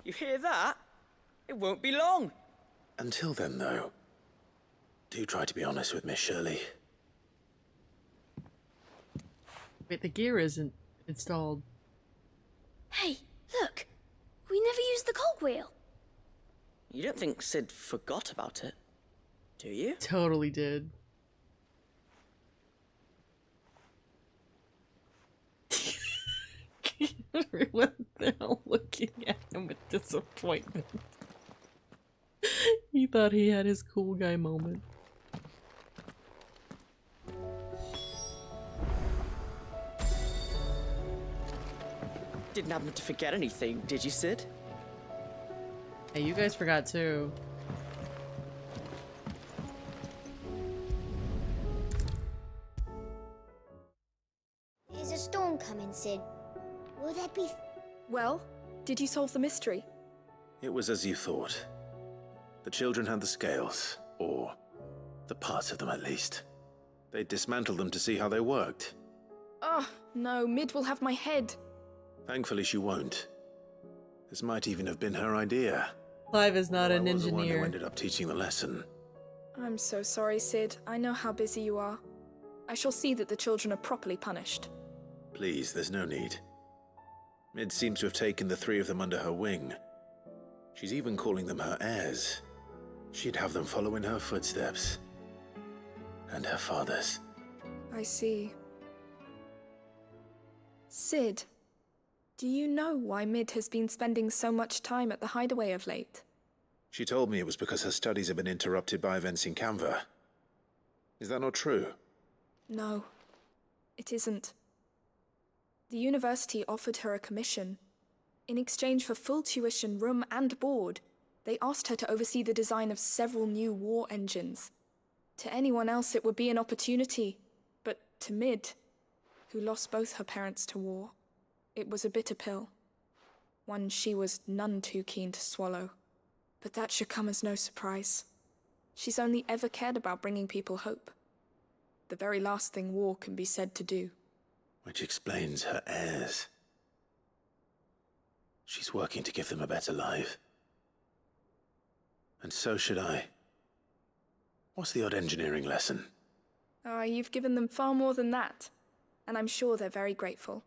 You hear that? It won't be long. Until then, though, do try to be honest with Miss Shirley. Wait, the gear isn't installed. Hey, look! We never used the cogwheel. You don't think Sid forgot about it, do you? Totally did. Everyone's now looking at him with disappointment. He thought he had his cool guy moment. Didn't happen to forget anything, did you, Sid? Hey, you guys forgot too. Is a storm coming, Sid? Will there be... Well, did you solve the mystery? It was as you thought. The children had the scales, or the parts of them at least. They dismantled them to see how they worked. Oh, no, Mid will have my head. Thankfully she won't. This might even have been her idea. Clive is not an I was the one who engineer. ended up teaching the lesson. I'm so sorry, Sid. I know how busy you are. I shall see that the children are properly punished. Please, there's no need. Mid seems to have taken the three of them under her wing. She's even calling them her heirs. She'd have them follow in her footsteps. And her father's. I see. Sid, do you know why Mid has been spending so much time at the hideaway of late? She told me it was because her studies have been interrupted by events in Canva. Is that not true? No, it isn't. The university offered her a commission. In exchange for full tuition, room and board, they asked her to oversee the design of several new war engines. To anyone else it would be an opportunity, but to Mid, who lost both her parents to war, it was a bitter pill. One she was none too keen to swallow. But that should come as no surprise. She's only ever cared about bringing people hope. The very last thing war can be said to do. Which explains her heirs. She's working to give them a better life. And so should I. What's the odd engineering lesson? Ah, you've given them far more than that. And I'm sure they're very grateful.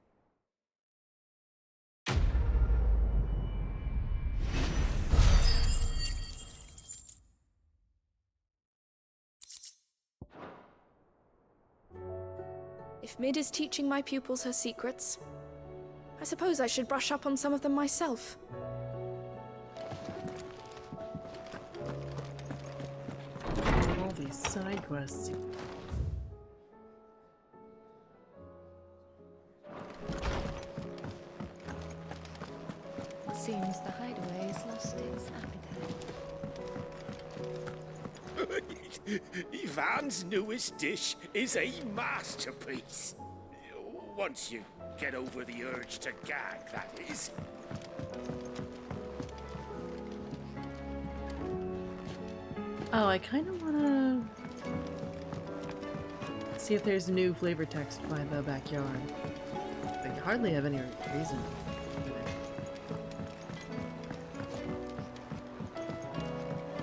If Mid is teaching my pupils her secrets, I suppose I should brush up on some of them myself. All these side quests. It seems the hideaway has lost its appetite. Ivan's newest dish is a masterpiece. Once you get over the urge to gag, that is. Oh, I kind of want to see if there's new flavor text by the backyard. I hardly have any reason.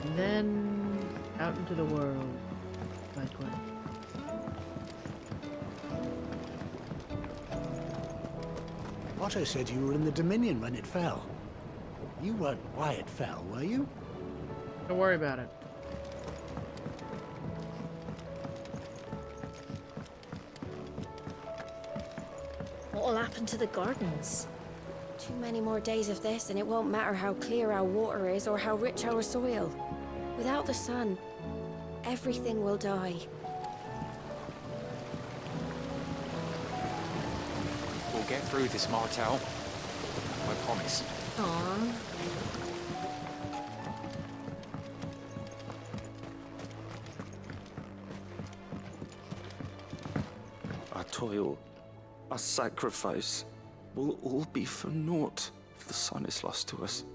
And then out into the world. Side quest. Otto said you were in the Dominion when it fell. You weren't why it fell, were you? Don't worry about it. What'll happen to the gardens? Too many more days of this, and it won't matter how clear our water is or how rich our soil. Without the sun, everything will die. We'll get through this, Martel. I promise. Aww. Our toil, our sacrifice, will all be for naught if the sun is lost to us.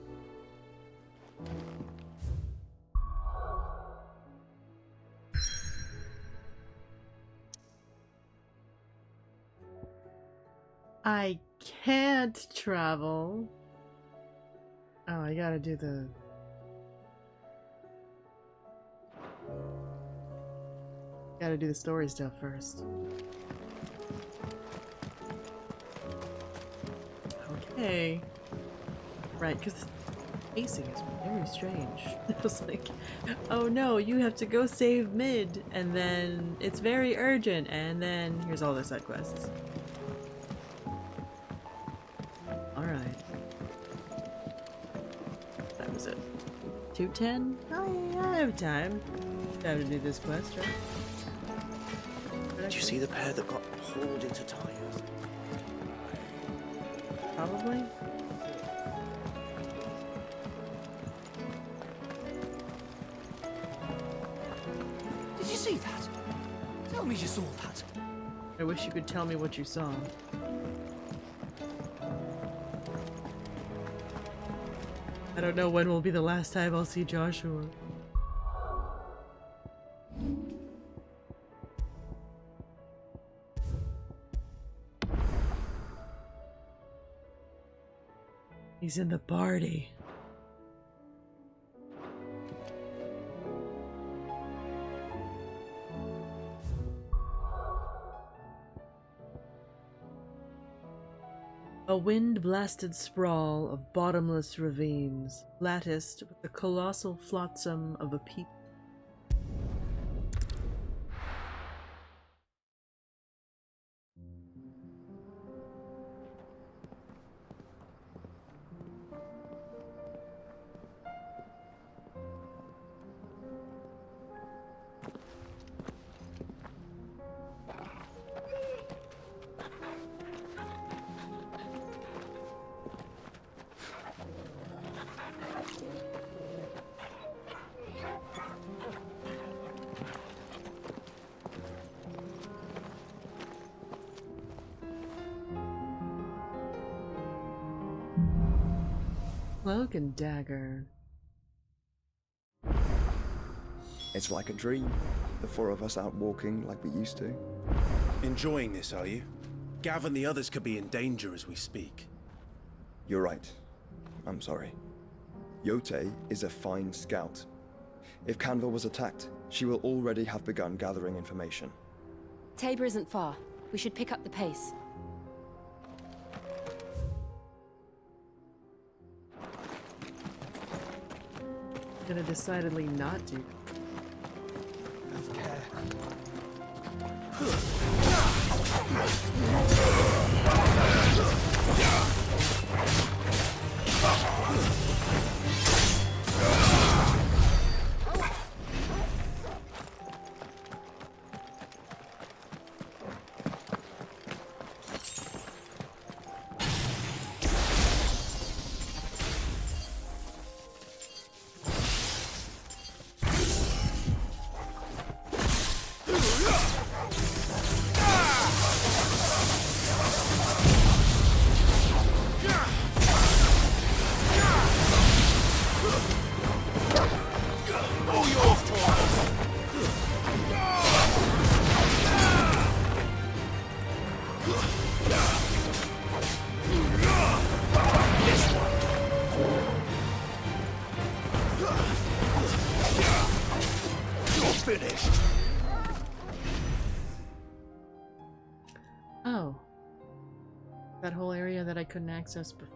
I can't travel. Oh, I gotta do the... Gotta do the story stuff first. Okay. Right, because the pacing is very strange. It was like, oh no, you have to go save Mid, and then it's very urgent, and then here's all the side quests. Alright. That was it. 2:10? Oh yeah, I have time. Time to do this quest, right? Did you see the pair that got hauled into tires? Probably. Did you see that? Tell me you saw that. I wish you could tell me what you saw. I don't know when will be the last time I'll see Joshua. He's in the party. A wind-blasted sprawl of bottomless ravines, latticed with the colossal flotsam of a people. Cloak and dagger. It's like a dream. The four of us out walking like we used to. Enjoying this, are you? Gav and the others could be in danger as we speak. You're right. I'm sorry. Yote is a fine scout. If Canva was attacked, she will already have begun gathering information. Tabor isn't far. We should pick up the pace. Gonna decidedly not do. Have care. couldn't access before.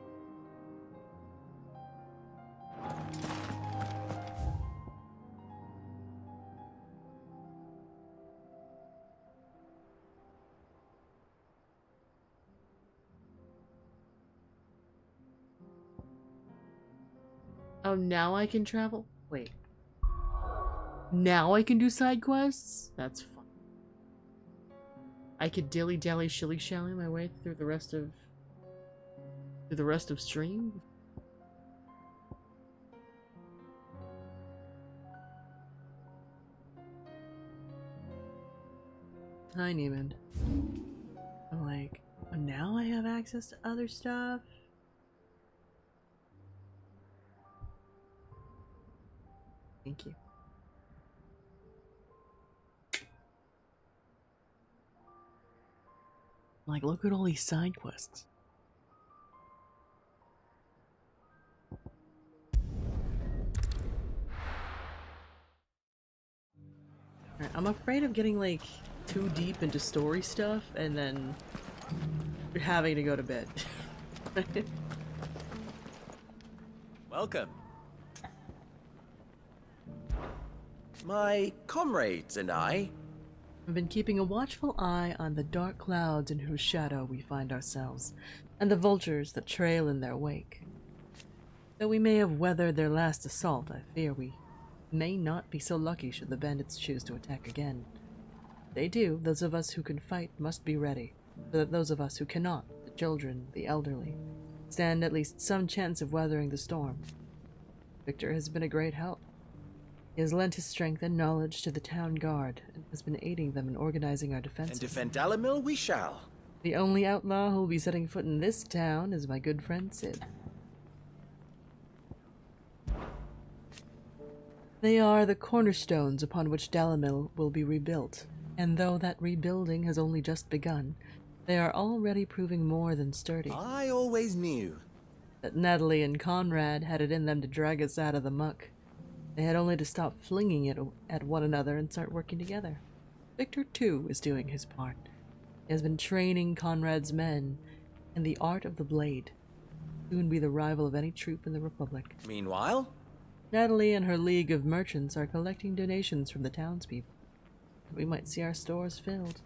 Oh, now I can travel? Wait. Now I can do side quests? That's fun. I could dilly-dally shilly-shally my way through the rest of stream? Hi, Neiman. I'm like, oh, now I have access to other stuff? Thank you. Like, look at all these side quests. Alright, I'm afraid of getting, like, too deep into story stuff and then having to go to bed. Welcome. My comrades and I have been keeping a watchful eye on the dark clouds in whose shadow we find ourselves, and the vultures that trail in their wake. Though we may have weathered their last assault, I fear we may not be so lucky should the bandits choose to attack again. If they do, those of us who can fight must be ready, so that those of us who cannot, the children, the elderly, stand at least some chance of weathering the storm. Victor has been a great help. He has lent his strength and knowledge to the town guard, and has been aiding them in organizing our defenses. And defend Dalamil we shall. The only outlaw who will be setting foot in this town is my good friend Sid. They are the cornerstones upon which Dalamil will be rebuilt, and though that rebuilding has only just begun, they are already proving more than sturdy. I always knew that Natalie and Conrad had it in them to drag us out of the muck. They had only to stop flinging it at one another and start working together. Victor, too, is doing his part. He has been training Conrad's men in the art of the blade, soon be the rival of any troop in the Republic. Meanwhile, Natalie and her league of merchants are collecting donations from the townspeople. We might see our stores filled.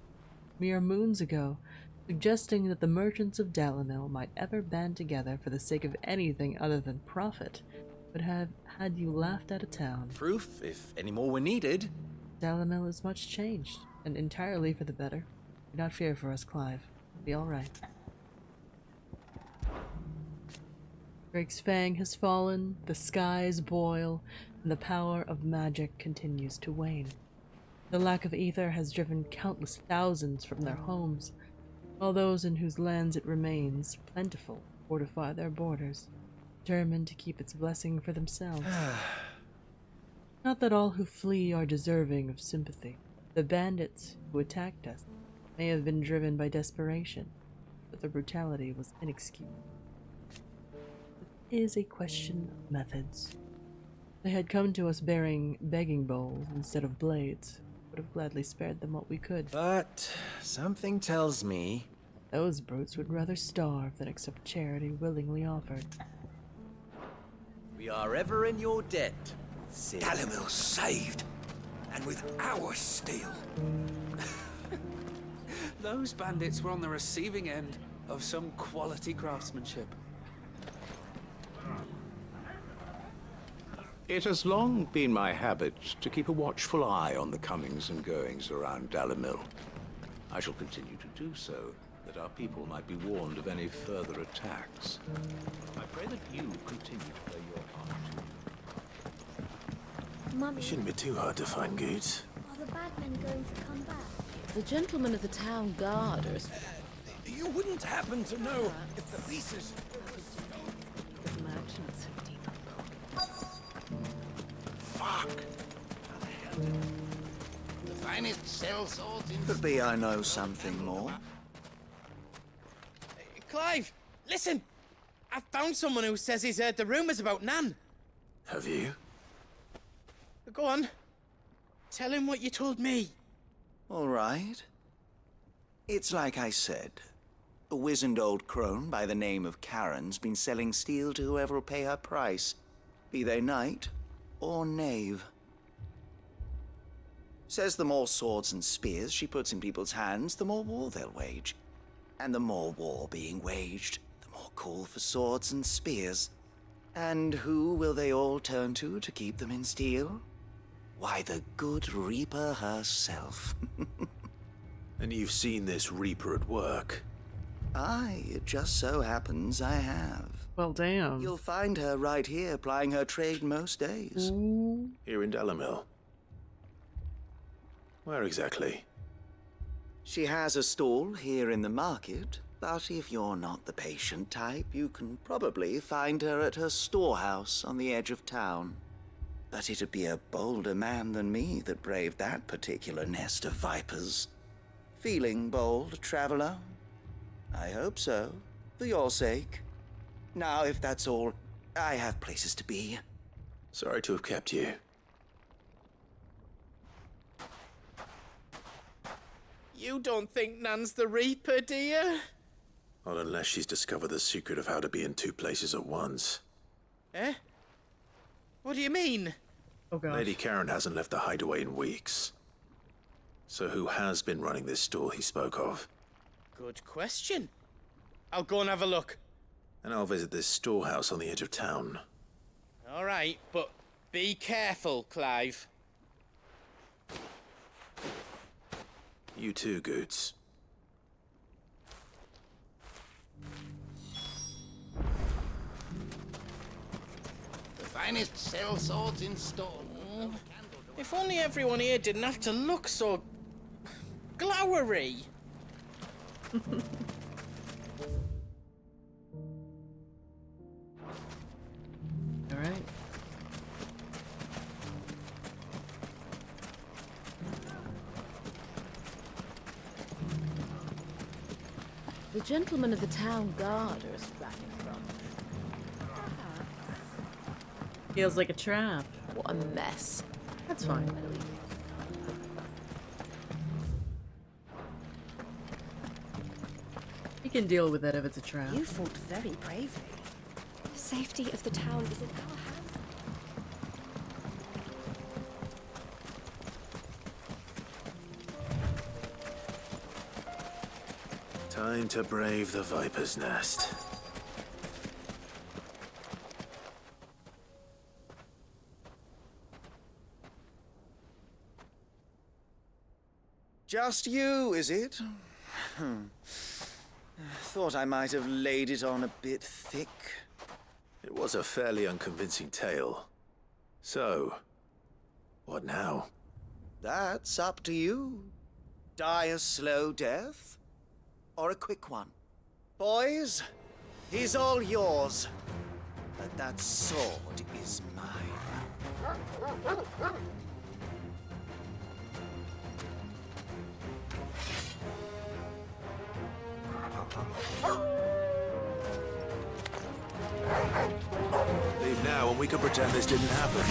Mere moons ago, suggesting that the merchants of Dalamil might ever band together for the sake of anything other than profit, would have had you laughed out of town. Proof, if any more were needed. Dalamil is much changed, and entirely for the better. Do not fear for us, Clive. It'll be all right. Drake's fang has fallen, the skies boil, and the power of magic continues to wane. The lack of ether has driven countless thousands from their homes, while those in whose lands it remains, plentiful, fortify their borders, determined to keep its blessing for themselves. Not that all who flee are deserving of sympathy. The bandits who attacked us may have been driven by desperation, but their brutality was inexcusable. It is a question of methods. They had come to us bearing begging bowls instead of blades. Would have gladly spared them what we could. But something tells me those brutes would rather starve than accept charity willingly offered. We are ever in your debt, Sid. Dalamil saved, and with our steel. Those bandits were on the receiving end of some quality craftsmanship. It has long been my habit to keep a watchful eye on the comings and goings around Dalamil. I shall continue to do so, that our people might be warned of any further attacks. I pray that you continue to play your part. Mummy, It shouldn't be too hard to find goods. are the bad men going to come back? The gentlemen of the town guard are... You wouldn't happen to know if the pieces... Fuck! The finest cell swords in... Could be I know something more. Clive, listen! I found someone who says he's heard the rumors about Nan. Have you? Go on. Tell him what you told me. All right. It's like I said. A wizened old crone by the name of Karen's been selling steel to whoever will pay her price, be they knight or knave. Says the more swords and spears she puts in people's hands, the more war they'll wage. And the more war being waged, the more call for swords and spears. And who will they all turn to keep them in steel? Why, the good Reaper herself. And you've seen this Reaper at work? Aye, it just so happens I have. Well, damn. You'll find her right here plying her trade most days. Ooh. Here in Delamil? Where exactly? She has a stall here in the market, but if you're not the patient type, you can probably find her at her storehouse on the edge of town. But it'd be a bolder man than me that braved that particular nest of vipers. Feeling bold, traveler? I hope so, for your sake. Now, if that's all, I have places to be. Sorry to have kept you. You don't think Nan's the Reaper, do you? Not unless she's discovered the secret of how to be in two places at once. Eh? What do you mean? Oh, God. Lady Karen hasn't left the hideaway in weeks. So who has been running this stall he spoke of? Good question. I'll go and have a look. And I'll visit this storehouse on the edge of town. All right, but be careful, Clive. You too, Goots. The finest cell swords in stone. If only everyone here didn't have to look so glowery. All right. The gentlemen of the town guard are strapping from. Feels like a trap. What a mess. That's fine. You can deal with it if it's a trap. You fought very bravely. The safety of the town is in our hands. Time to brave the Viper's Nest. Just you, is it? Thought I might have laid it on a bit thick. It was a fairly unconvincing tale. So, what now? That's up to you. Die a slow death, or a quick one. Boys, he's all yours. But that sword is mine. Leave now and we can pretend this didn't happen.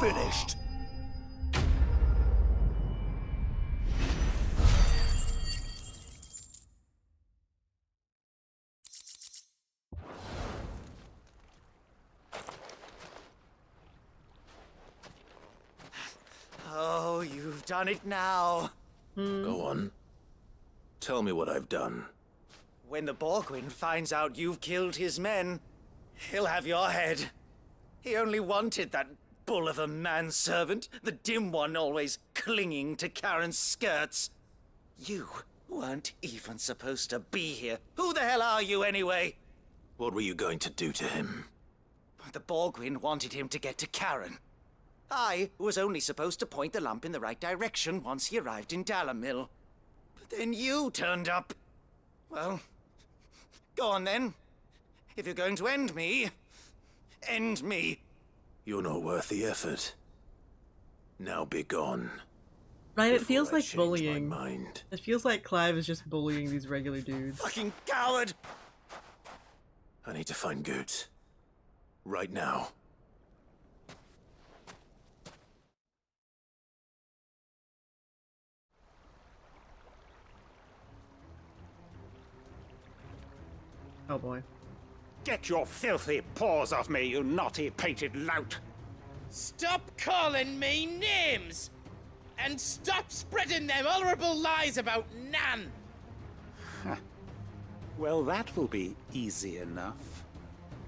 finished. Oh, you've done it now. Go on. Tell me what I've done. When the Borgwyn finds out you've killed his men, he'll have your head. He only wanted that bull of a manservant, the dim one always clinging to Karen's skirts. You weren't even supposed to be here. Who the hell are you anyway? What were you going to do to him? The Borgwyn wanted him to get to Karen. I was only supposed to point the lamp in the right direction once he arrived in Dalamil. But then you turned up. Well, go on then. If you're going to end me, end me. You're not worth the effort. Now be gone. Right, it feels before I like change bullying. my mind. It feels like Clive is just bullying these regular dudes. Fucking coward! I need to find Goots. Right now. Oh boy. Get your filthy paws off me, you naughty painted lout! Stop calling me names! And stop spreading them horrible lies about Nan! Well, that will be easy enough.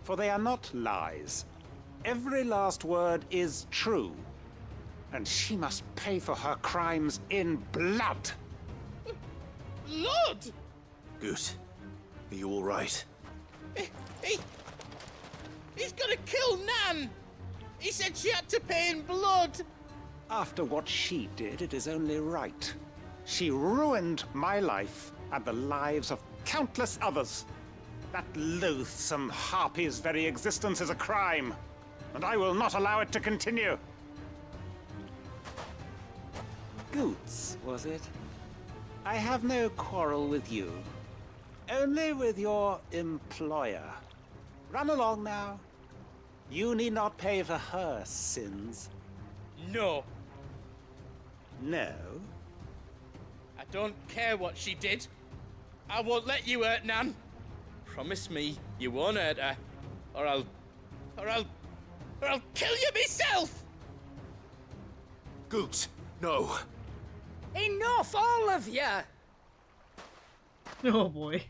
For they are not lies. Every last word is true. And she must pay for her crimes in blood. Lord! Goot, are you all right? He's gonna kill Nan! He said she had to pay in blood! After what she did, it is only right. She ruined my life and the lives of countless others. That loathsome harpy's very existence is a crime, and I will not allow it to continue. Goots, was it? I have no quarrel with you. Only with your employer. Run along now. You need not pay for her sins. No. No? I don't care what she did. I won't let you hurt Nan. Promise me you won't hurt her, or I'll kill you myself! Goots, no. Enough, all of you! Oh boy.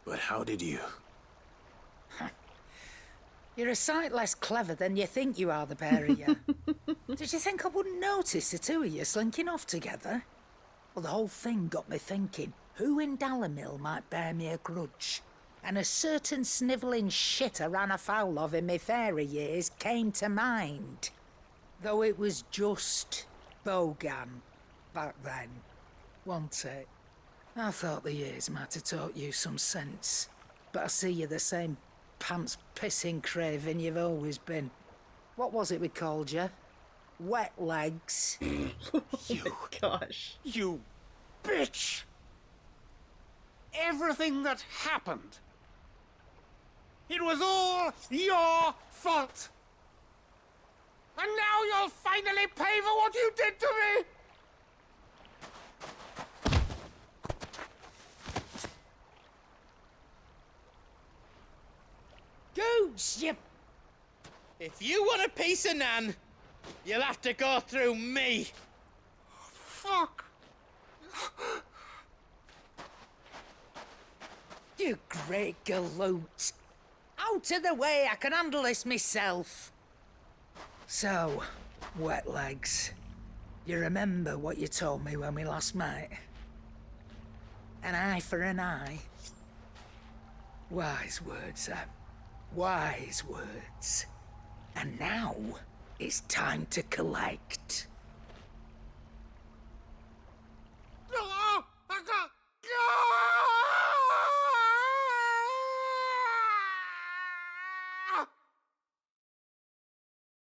But how did you? You're a sight less clever than you think you are, the pair of you. Did you think I wouldn't notice the two of you slinking off together? Well, the whole thing got me thinking, who in Dalamil might bear me a grudge? And a certain snivelling shit I ran afoul of in my fairy years came to mind. Though it was just Bogan back then, wasn't it? I thought the years might have taught you some sense, but I see you're the same pants-pissing craven you've always been. What was it we called you? Wet legs. Oh my gosh. You bitch! Everything that happened, it was all your fault! And now you'll finally pay for what you did to me! Goots, you... If you want a piece of Nan, you'll have to go through me. Fuck! You great galoot. Out of the way, I can handle this myself. So, wet legs, you remember what you told me when we last met? An eye for an eye. Wise words, sir. Wise words. And now, it's time to collect.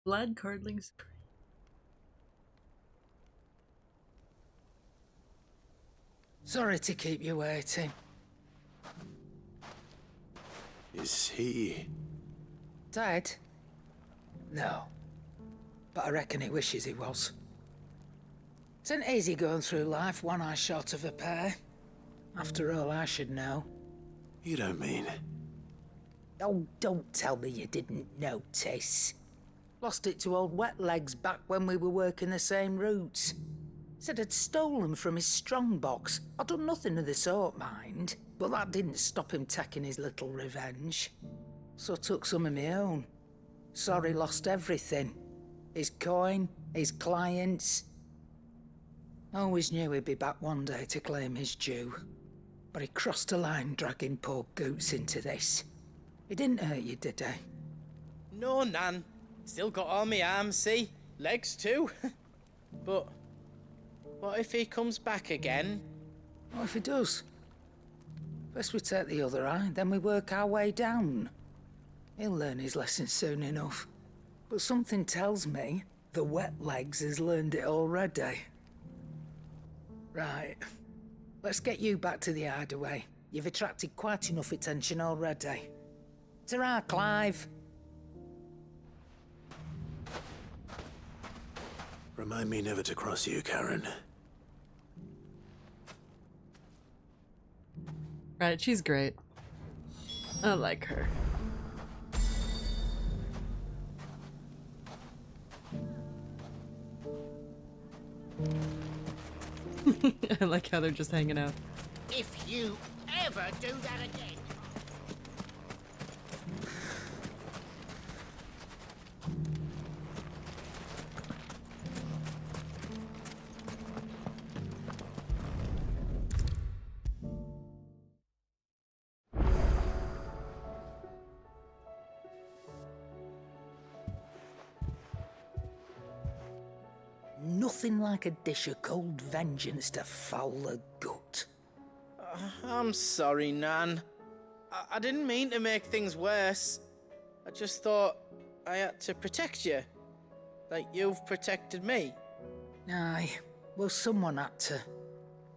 Blood curdling. Sorry to keep you waiting. Is he... Dead? No. But I reckon he wishes he was. It ain't easy going through life one eye short of a pair. After all, I should know. You don't mean... Oh, don't tell me you didn't notice. Lost it to old Wet Legs back when we were working the same routes. Said I'd stolen from his strongbox. I'd done nothing of the sort, mind. But that didn't stop him taking his little revenge. So took some of my own. Sorry, lost everything. His coin, his clients. Always knew he'd be back one day to claim his due. But he crossed a line dragging poor Goots into this. He didn't hurt you, did he? No, Nan. Still got all my arms, see? Legs too. But what if he comes back again? What if he does? First we take the other eye, then we work our way down. He'll learn his lesson soon enough. But something tells me the Wet Legs has learned it already. Right. Let's get you back to the hideaway. You've attracted quite enough attention already. Ta-ra, Clive. Remind me never to cross you, Karen. Right, she's great. I like her. I like how they're just hanging out. If you ever do that again. Nothing like a dish of cold vengeance to foul the gut. I'm sorry, Nan. I didn't mean to make things worse. I just thought I had to protect you. Like you've protected me. Aye, well, someone had to.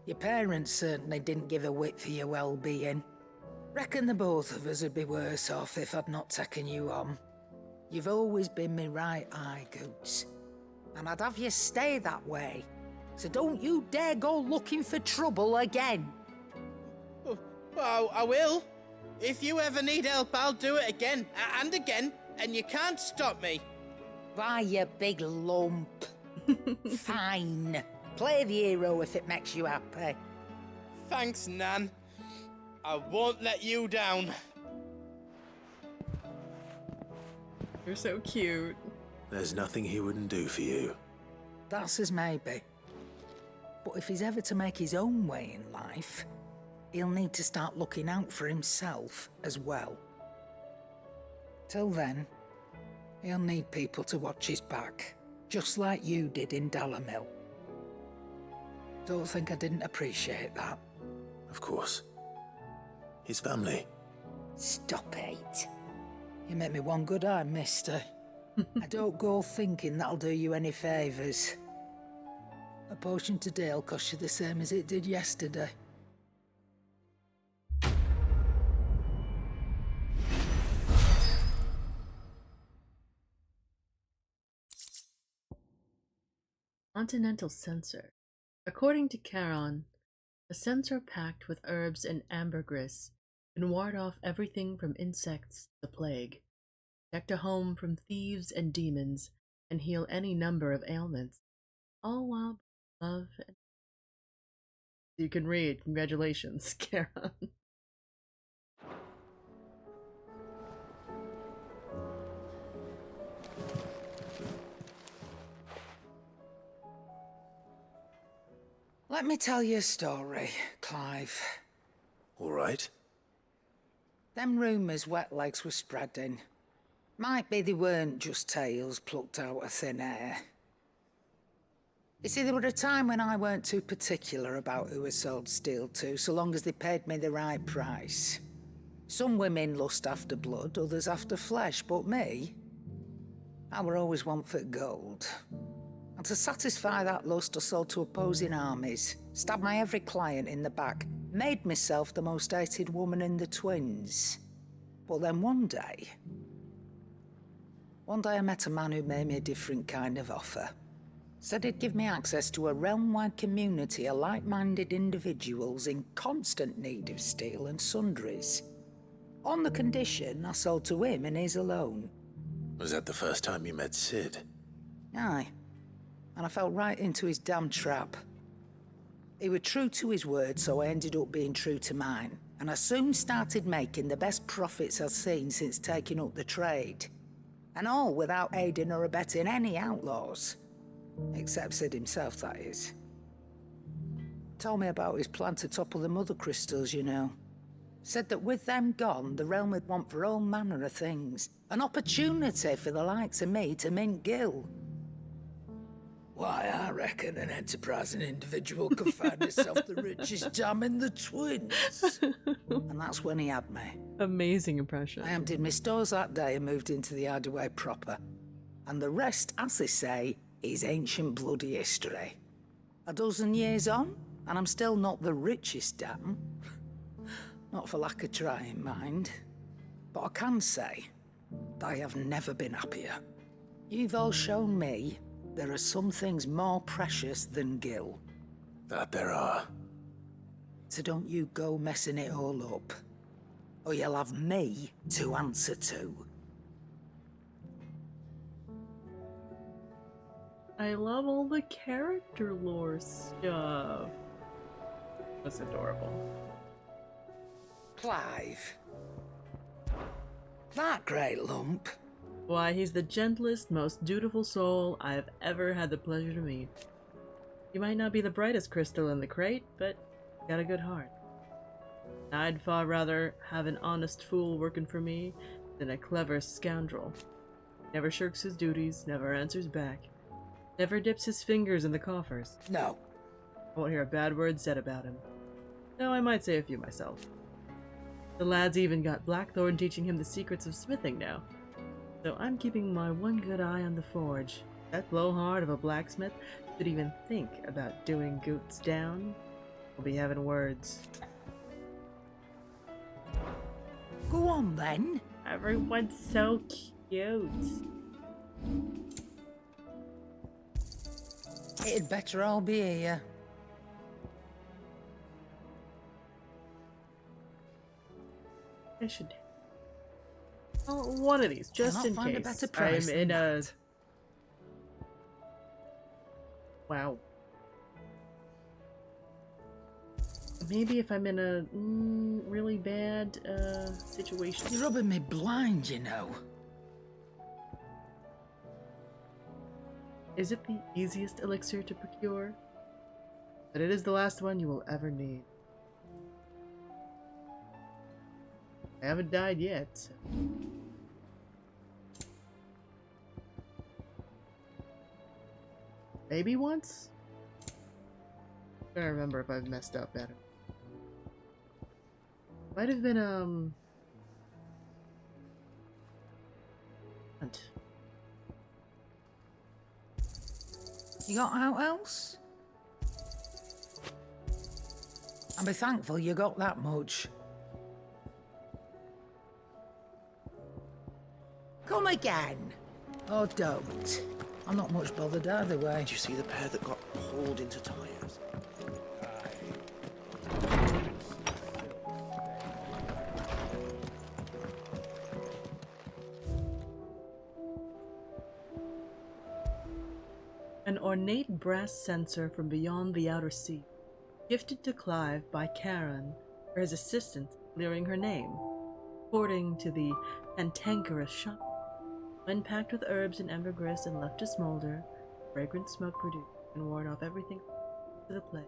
Your parents certainly didn't give a whit for your well-being. Reckon the both of us would be worse off if I'd not taken you on. You've always been me right eye, Goots. And I'd have you stay that way. So don't you dare go looking for trouble again. Well, I will. If you ever need help, I'll do it again and again, and you can't stop me. Why, you big lump. Fine. Play the hero if it makes you happy. Thanks, Nan. I won't let you down. You're so cute. There's nothing he wouldn't do for you. That's as maybe. But if he's ever to make his own way in life, he'll need to start looking out for himself as well. Till then, he'll need people to watch his back, just like you did in Dalamil. Don't think I didn't appreciate that. Of course. His family. Stop it. You make me one good eye, mister. I don't go thinking that'll do you any favours. A potion today'll cost you the same as it did yesterday. Continental censer. According to Charon, a censer packed with herbs and ambergris can ward off everything from insects to plague, protect a home from thieves and demons, and heal any number of ailments, all while love and... You can read. Congratulations, Charon. Let me tell you a story, Clive. All right. Them rumours Wet Legs were spreading. Might be they weren't just tales plucked out of thin air. You see, there were a time when I weren't too particular about who I sold steel to, so long as they paid me the right price. Some women lust after blood, others after flesh, but me, I were always one for gold. And to satisfy that lust, I sold to opposing armies, stabbed my every client in the back, made myself the most hated woman in the twins. But then one day, One day I met a man who made me a different kind of offer. Said he'd give me access to a realm-wide community of like-minded individuals in constant need of steel and sundries. On the condition I sold to him and his alone. Was that the first time you met Sid? Aye. And I fell right into his damn trap. He was true to his word, so I ended up being true to mine. And I soon started making the best profits I've seen since taking up the trade. And all without aiding or abetting any outlaws. Except Sid himself, that is. Told me about his plan to topple the mother crystals, you know. Said that with them gone, the realm would want for all manner of things. An opportunity for the likes of me to mint gil. Why, I reckon an enterprising individual could find himself the richest dam in the twins. And that's when he had me. Amazing impression. I emptied my stores that day and moved into the Hideaway proper. And the rest, as they say, is ancient bloody history. A dozen years on, and I'm still not the richest dam. Not for lack of trying, mind. But I can say that I have never been happier. You've all shown me there are some things more precious than gil. That there are. So don't you go messing it all up, or you'll have me to answer to. I love all the character lore stuff. That's adorable. Clive. That great lump. Why, he's the gentlest, most dutiful soul I have ever had the pleasure to meet. He might not be the brightest crystal in the crate, but got a good heart. I'd far rather have an honest fool working for me than a clever scoundrel. Never shirks his duties, never answers back, never dips his fingers in the coffers. No. Won't hear a bad word said about him. Though I might say a few myself. The lad's even got Blackthorn teaching him the secrets of smithing now. So I'm keeping my one good eye on the forge. That blowhard of a blacksmith should even think about doing Goots down. We'll be having words. Go on then. Everyone's so cute. It'd better all be here. I should. Oh, one of these, just in Find a case. better price I'm than in a. that. Wow. Maybe if I'm in a really bad situation. You're rubbing me blind, you know. Is it the easiest elixir to procure? But it is the last one you will ever need. I haven't died yet. So. Maybe once? I'm trying to remember if I've messed up better. Might have been, hunt. You got out else? I'll be thankful you got that much. Come again. Or don't. I'm not much bothered either way. Did you see the pair that got hauled into tires? An ornate brass censer from beyond the outer sea, gifted to Clive by Karen for his assistance clearing her name, according to the cantankerous shop. When packed with herbs and ambergris and left to smolder, fragrant smoke produced and ward off everything to the plague.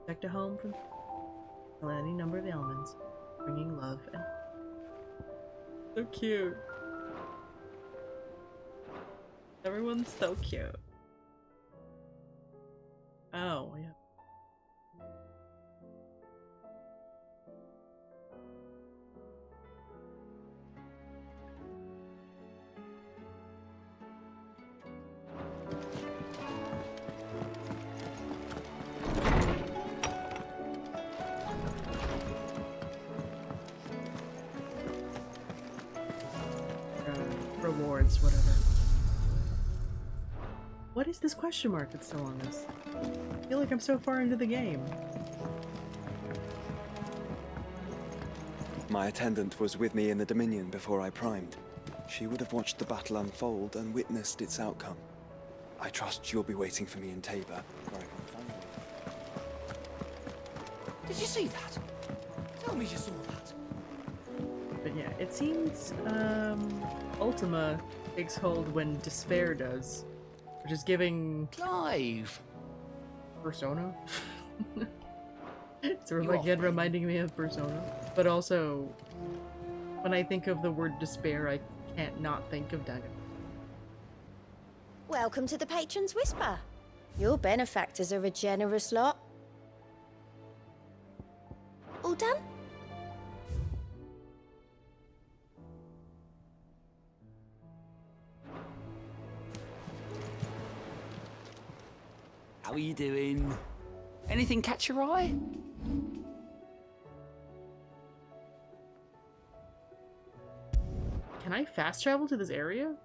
Protect a home from any number of ailments, bringing love and so cute. Everyone's so cute. Oh, yeah. rewards, whatever. What is this question mark that's still on this? I feel like I'm so far into the game. My attendant was with me in the Dominion before I primed. She would have watched the battle unfold and witnessed its outcome. I trust you'll be waiting for me in Tabor, where I can find you. Did you see that? Tell me you saw that. But yeah, it seems Ultima takes hold when Despair does, which is giving Clive Persona. It's again reminding me of Persona, but also when I think of the word despair, I can't not think of Dagon. Welcome to the Patron's Whisper. Your benefactors are a generous lot. All done? How are you doing? Anything catch your eye? Can I fast travel to this area?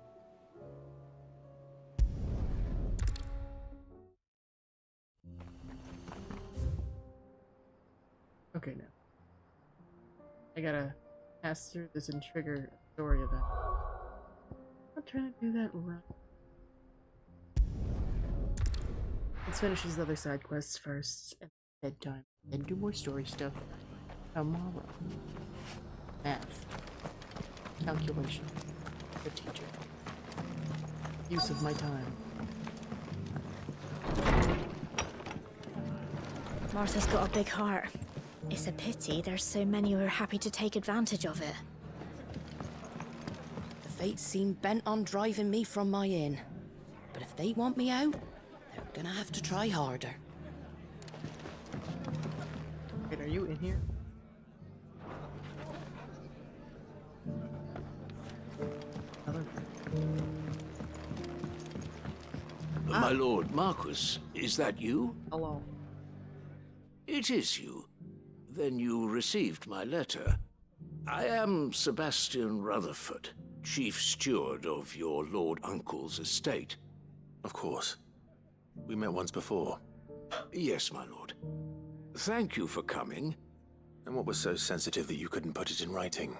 Okay, no. I gotta pass through this and trigger a story event. I'm trying to do that right. Let's finish these other side quests first, and bedtime, then do more story stuff tomorrow. Math. Calculation. The teacher. Use of my time. Martha's got a big heart. It's a pity there's so many who are happy to take advantage of it. The fates seem bent on driving me from my inn. But if they want me out, they're gonna have to try harder. Wait, are you in here? My lord Marquis, is that you? Hello. It is you. Then you received my letter. I am Sebastian Rutherford, chief steward of your lord uncle's estate. Of course. We met once before. Yes, my lord. Thank you for coming. And what was so sensitive that you couldn't put it in writing?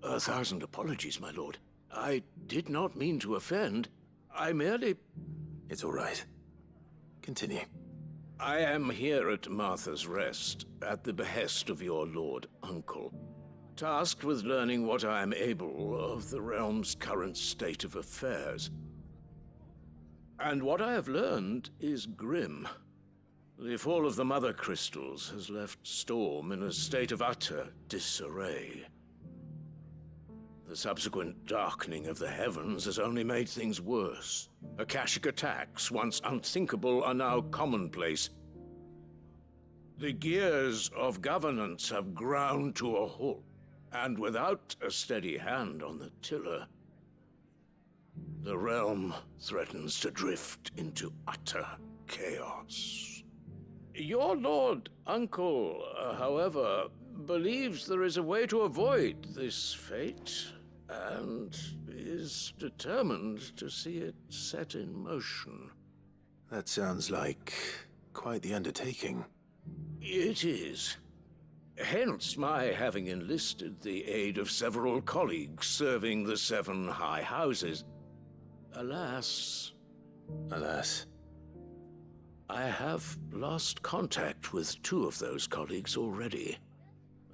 1,000 apologies, my lord. I did not mean to offend. I merely... It's all right. Continue. I am here at Martha's Rest, at the behest of your lord uncle, tasked with learning what I am able of the realm's current state of affairs. And what I have learned is grim. The fall of the Mother Crystals has left Storm in a state of utter disarray. The subsequent darkening of the heavens has only made things worse. Akashic attacks, once unthinkable, are now commonplace. The gears of governance have ground to a halt, and without a steady hand on the tiller, the realm threatens to drift into utter chaos. Your lord uncle, however, believes there is a way to avoid this fate, and is determined to see it set in motion. That sounds like quite the undertaking. It is. Hence my having enlisted the aid of several colleagues serving the 7 high houses. Alas... Alas? I have lost contact with 2 of those colleagues already.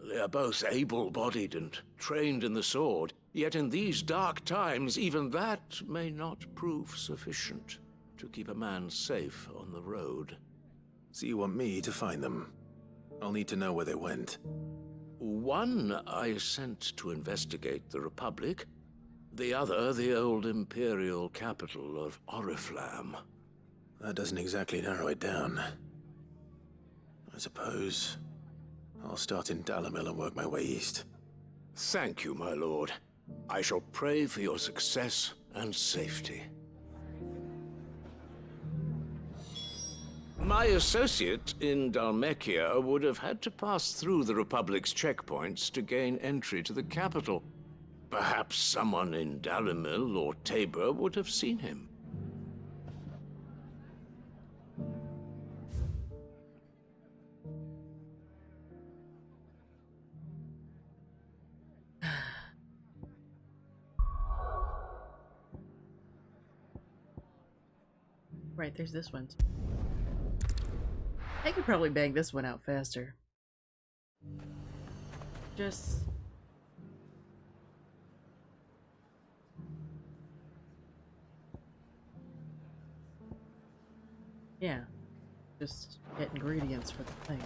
They are both able-bodied and trained in the sword, yet in these dark times, even that may not prove sufficient to keep a man safe on the road. So you want me to find them? I'll need to know where they went. One I sent to investigate the Republic, the other the old Imperial capital of Oriflamme. That doesn't exactly narrow it down. I suppose I'll start in Dalamil and work my way east. Thank you, my lord. I shall pray for your success and safety. My associate in Dhalmekia would have had to pass through the Republic's checkpoints to gain entry to the capital. Perhaps someone in Dalimil or Tabor would have seen him. Right, there's this one. I could probably bang this one out faster. Just... yeah. Just get ingredients for the thing.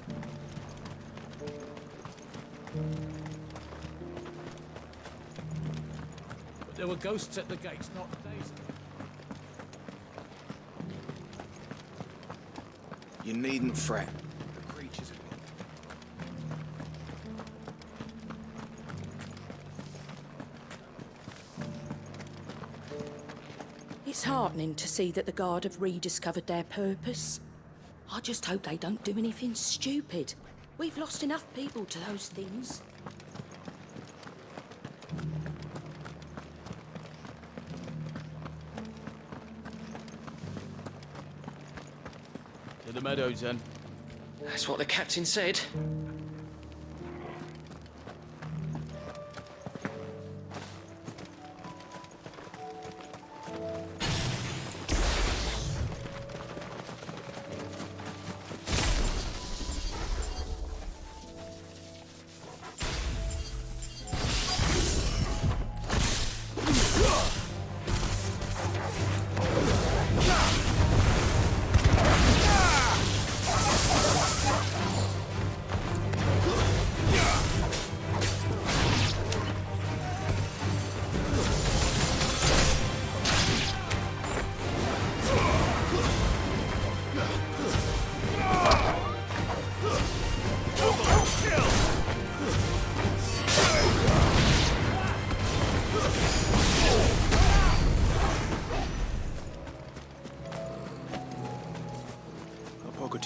But there were ghosts at the gates, not days. You needn't fret. The creatures are gone. It's heartening to see that the Guard have rediscovered their purpose. I just hope they don't do anything stupid. We've lost enough people to those things. To the meadows, then. That's what the captain said.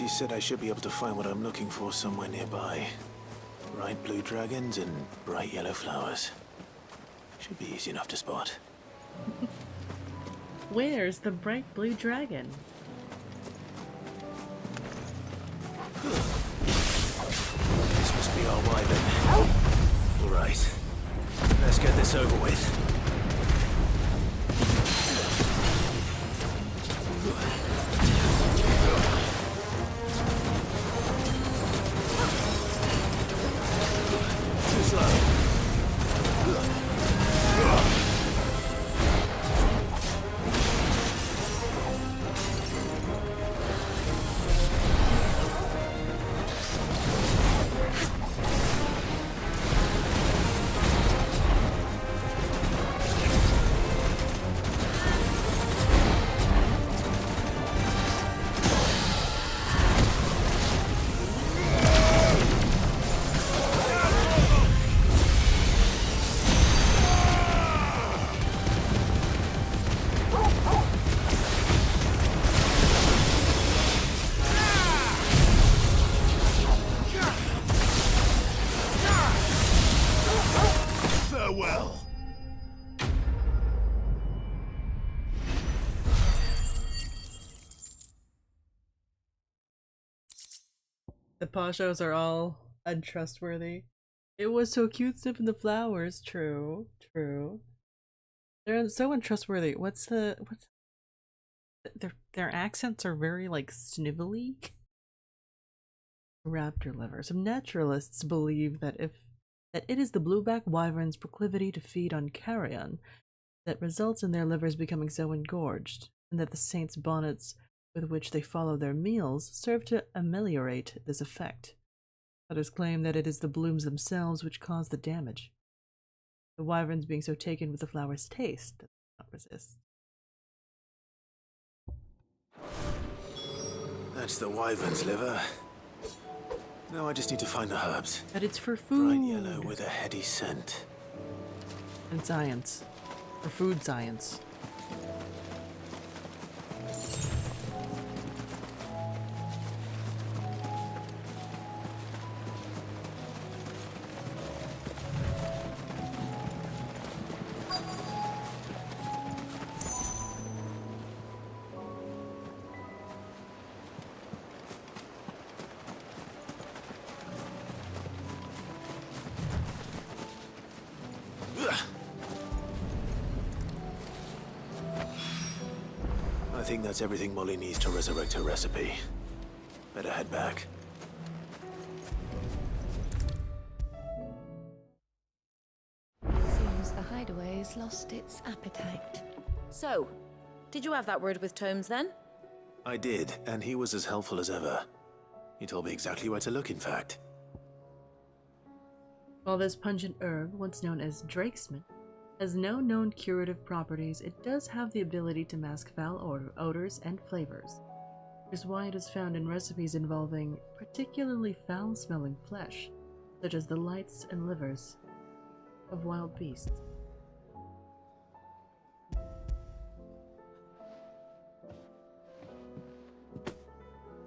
Said I should be able to find what I'm looking for somewhere nearby. Bright blue dragons and bright yellow flowers. Should be easy enough to spot. Where's the bright blue dragon? This must be our wyvern. Alright. Let's get this over with. The pashos are all untrustworthy. It was so cute sniffing the flowers. True, true. They're so untrustworthy. What's their accents are very like snivelly. Raptor liver. Some naturalists believe that it is the blueback wyvern's proclivity to feed on carrion that results in their livers becoming so engorged, and that the saints' bonnets with which they follow their meals serve to ameliorate this effect. Others claim that it is the blooms themselves which cause the damage. The wyverns being so taken with the flower's taste that they cannot resist. That's the wyvern's liver. Now I just need to find the herbs. But it's for food. Bright yellow with a heady scent. And science. For food science. I think that's everything Molly needs to resurrect her recipe. Better head back. Seems the hideaway's lost its appetite. So, did you have that word with Tomes then? I did, and he was as helpful as ever. He told me exactly where to look, in fact. While this pungent herb, once known as drakesman, has no known curative properties, it does have the ability to mask foul odors and flavors, which is why it is found in recipes involving particularly foul-smelling flesh, such as the lights and livers of wild beasts.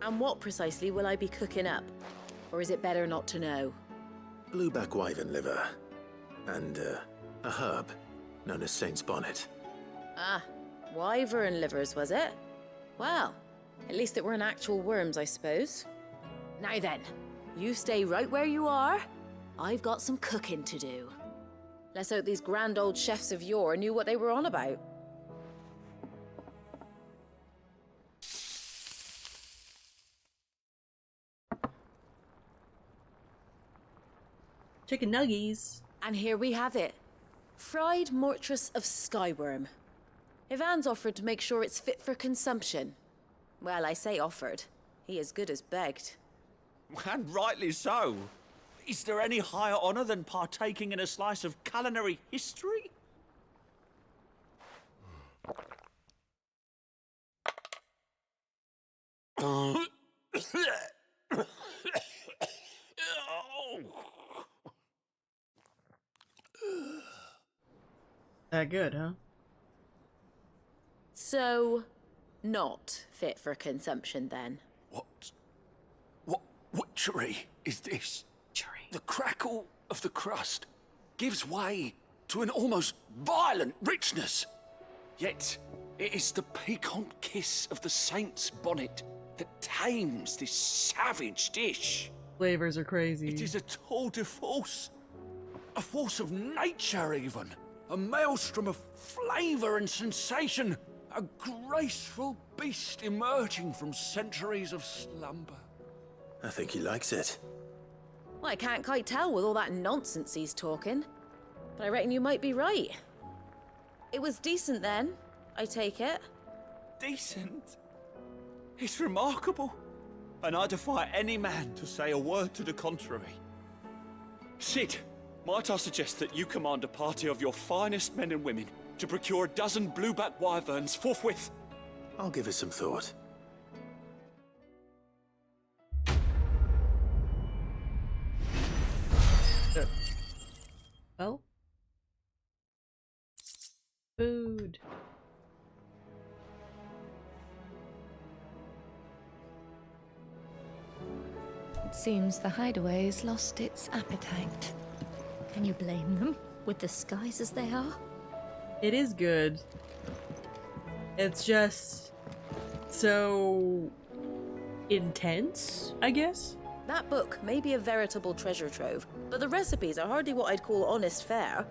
And what precisely will I be cooking up? Or is it better not to know? Blueback wyvern liver. And, a herb known as Saint's Bonnet. Ah, wyvern livers, was it? Well, at least it weren't actual worms, I suppose. Now then, you stay right where you are. I've got some cooking to do. Let's hope these grand old chefs of yore knew what they were on about. Chicken nuggies. And here we have it. Fried mortress of skyworm. Ivan's offered to make sure it's fit for consumption. Well, I say offered. He as good as begged. And rightly so. Is there any higher honor than partaking in a slice of culinary history? That good, huh? So, not fit for consumption then? What witchery is this? The crackle of the crust gives way to an almost violent richness. Yet, it is the piquant kiss of the saint's bonnet that tames this savage dish. Flavors are crazy. It is a tour de force. A force of nature, even. A maelstrom of flavor and sensation. A graceful beast emerging from centuries of slumber. I think he likes it. Well, I can't quite tell with all that nonsense he's talking. But I reckon you might be right. It was decent then, I take it. Decent? It's remarkable. And I defy any man to say a word to the contrary. Sid, might I suggest that you command a party of your finest men and women to procure a dozen blueback wyverns forthwith? I'll give it some thought. Well? Food. It seems the hideaway's lost its appetite. Can you blame them, with the skies as they are? It is good. It's just so intense, I guess? That book may be a veritable treasure trove, but the recipes are hardly what I'd call honest fare.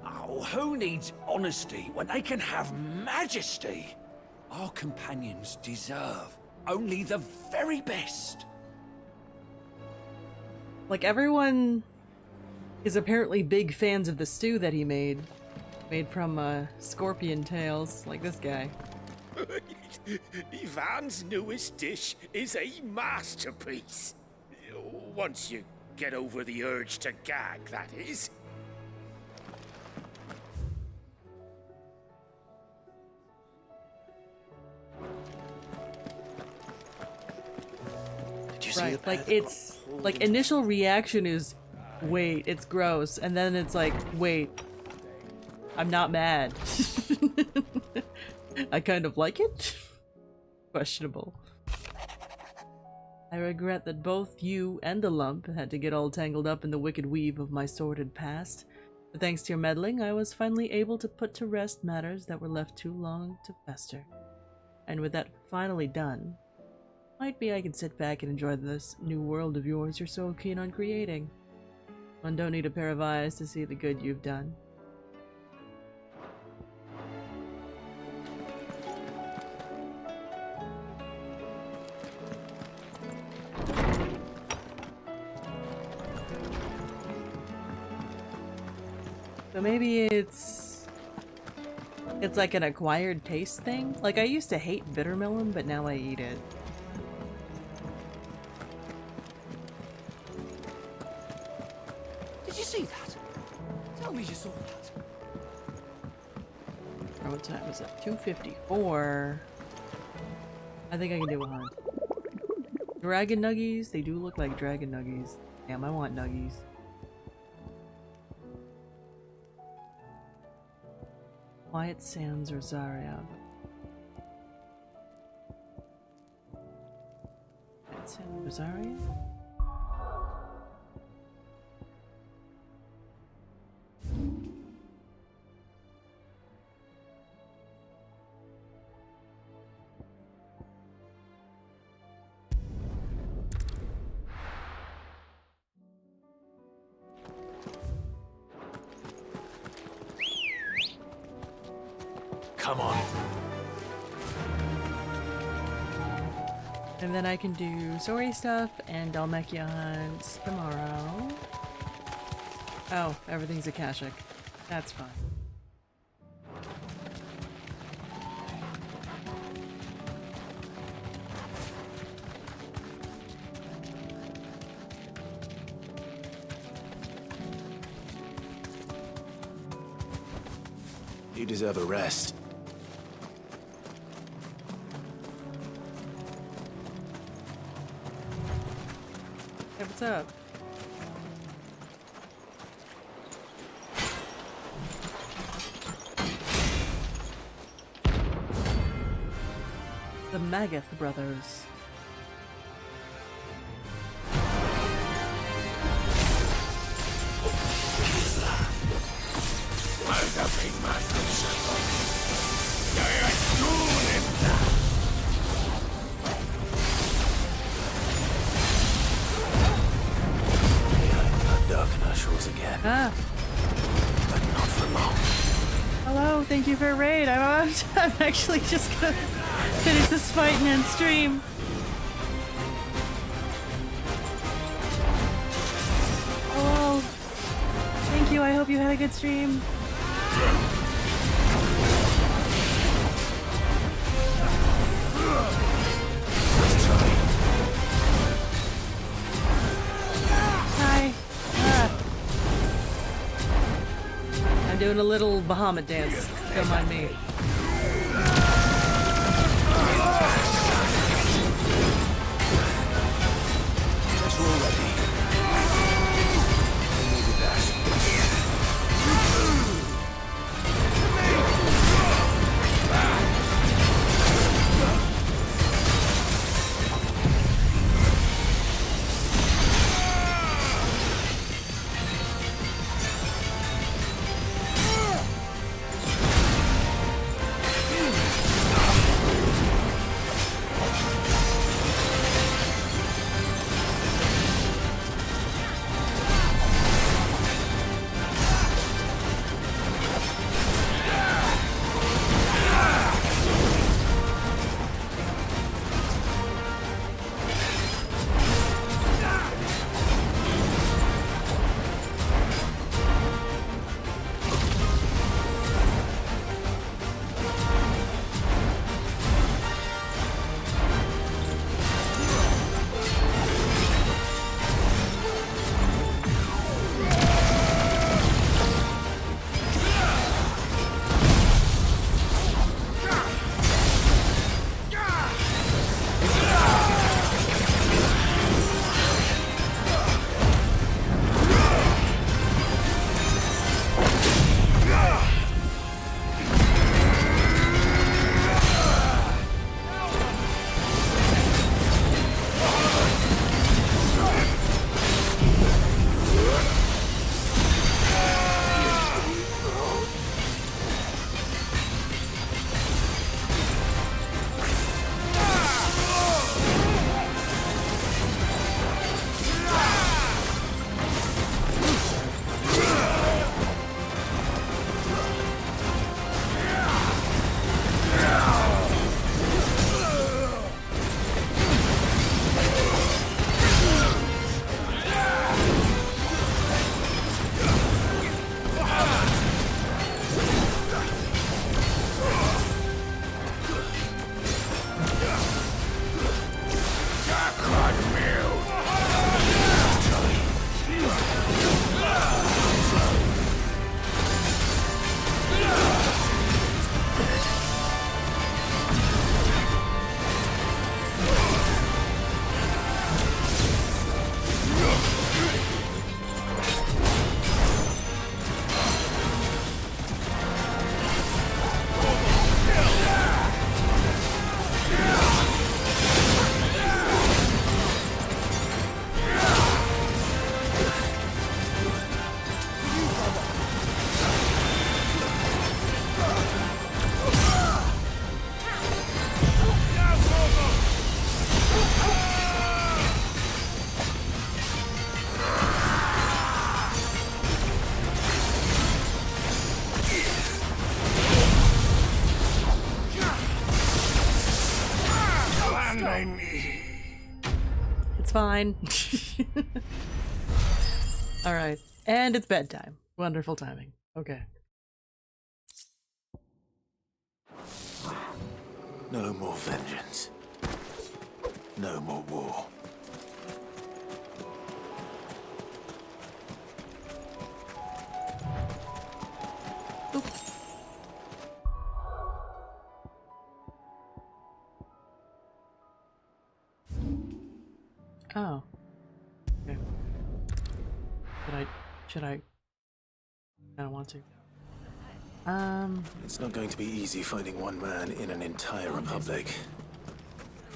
Oh, who needs honesty when they can have majesty? Our companions deserve only the very best. Like, everyone is apparently big fans of the stew that he made. Made from, scorpion tails, like this guy. Ivan's newest dish is a masterpiece. Once you get over the urge to gag, that is. Did you see Right, the like, it's, like, initial reaction is, wait, it's gross, and then it's like, wait, I'm not mad. I kind of like it? Questionable. I regret that both you and the lump had to get all tangled up in the wicked weave of my sordid past, but thanks to your meddling, I was finally able to put to rest matters that were left too long to fester. And with that finally done, might be I can sit back and enjoy this new world of yours you're so keen on creating. One don't need a pair of eyes to see the good you've done. So maybe it's like an acquired taste thing? Like, I used to hate bitter melon, but now I eat it. Did you see that? Tell me you saw that. Or what time is it? 2:54. I think I can do one. Dragon nuggies? They do look like dragon nuggies. Damn, I want nuggies. Quiet Sands, Rosaria. Quiet Sands, Rosaria? Come on. And then I can do story stuff and Dalmekia hunts tomorrow. Oh, everything's Akashic. That's fine. You deserve a rest. Hey, what's up? The Magath brothers. Again. Ah. But not for long. Hello, thank you for a raid. I'm actually just gonna finish this fight and end stream. Hello. Thank you, I hope you had a good stream. Hi. I'm doing a little bahamut dance. Don't mind me. Guess we're ready. We needed that. It's fine. Alright. And it's bedtime. Wonderful timing. Okay. No more vengeance. No more war. Oh. Okay. Should I? I don't want to. It's not going to be easy finding one man in an entire republic.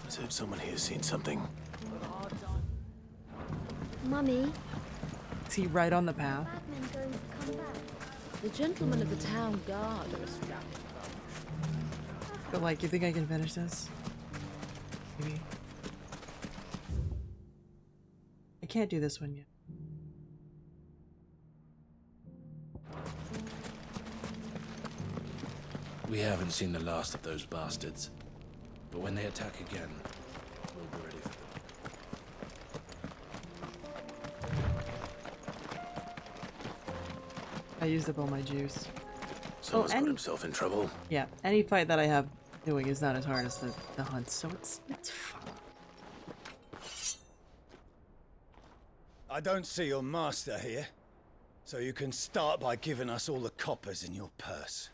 Let's hope someone here's seen something. Mummy, Is he right on the path? Batman going to come back? The gentlemen of the town guard are a strapping bunch. But like, you think I can finish this? Maybe. I can't do this one yet. We haven't seen the last of those bastards. But when they attack again, we'll be ready for them. I used up all my juice. Someone's got himself in trouble. Yeah, any fight that I have doing is not as hard as the hunt, so it's fun. I don't see your master here, so you can start by giving us all the coppers in your purse.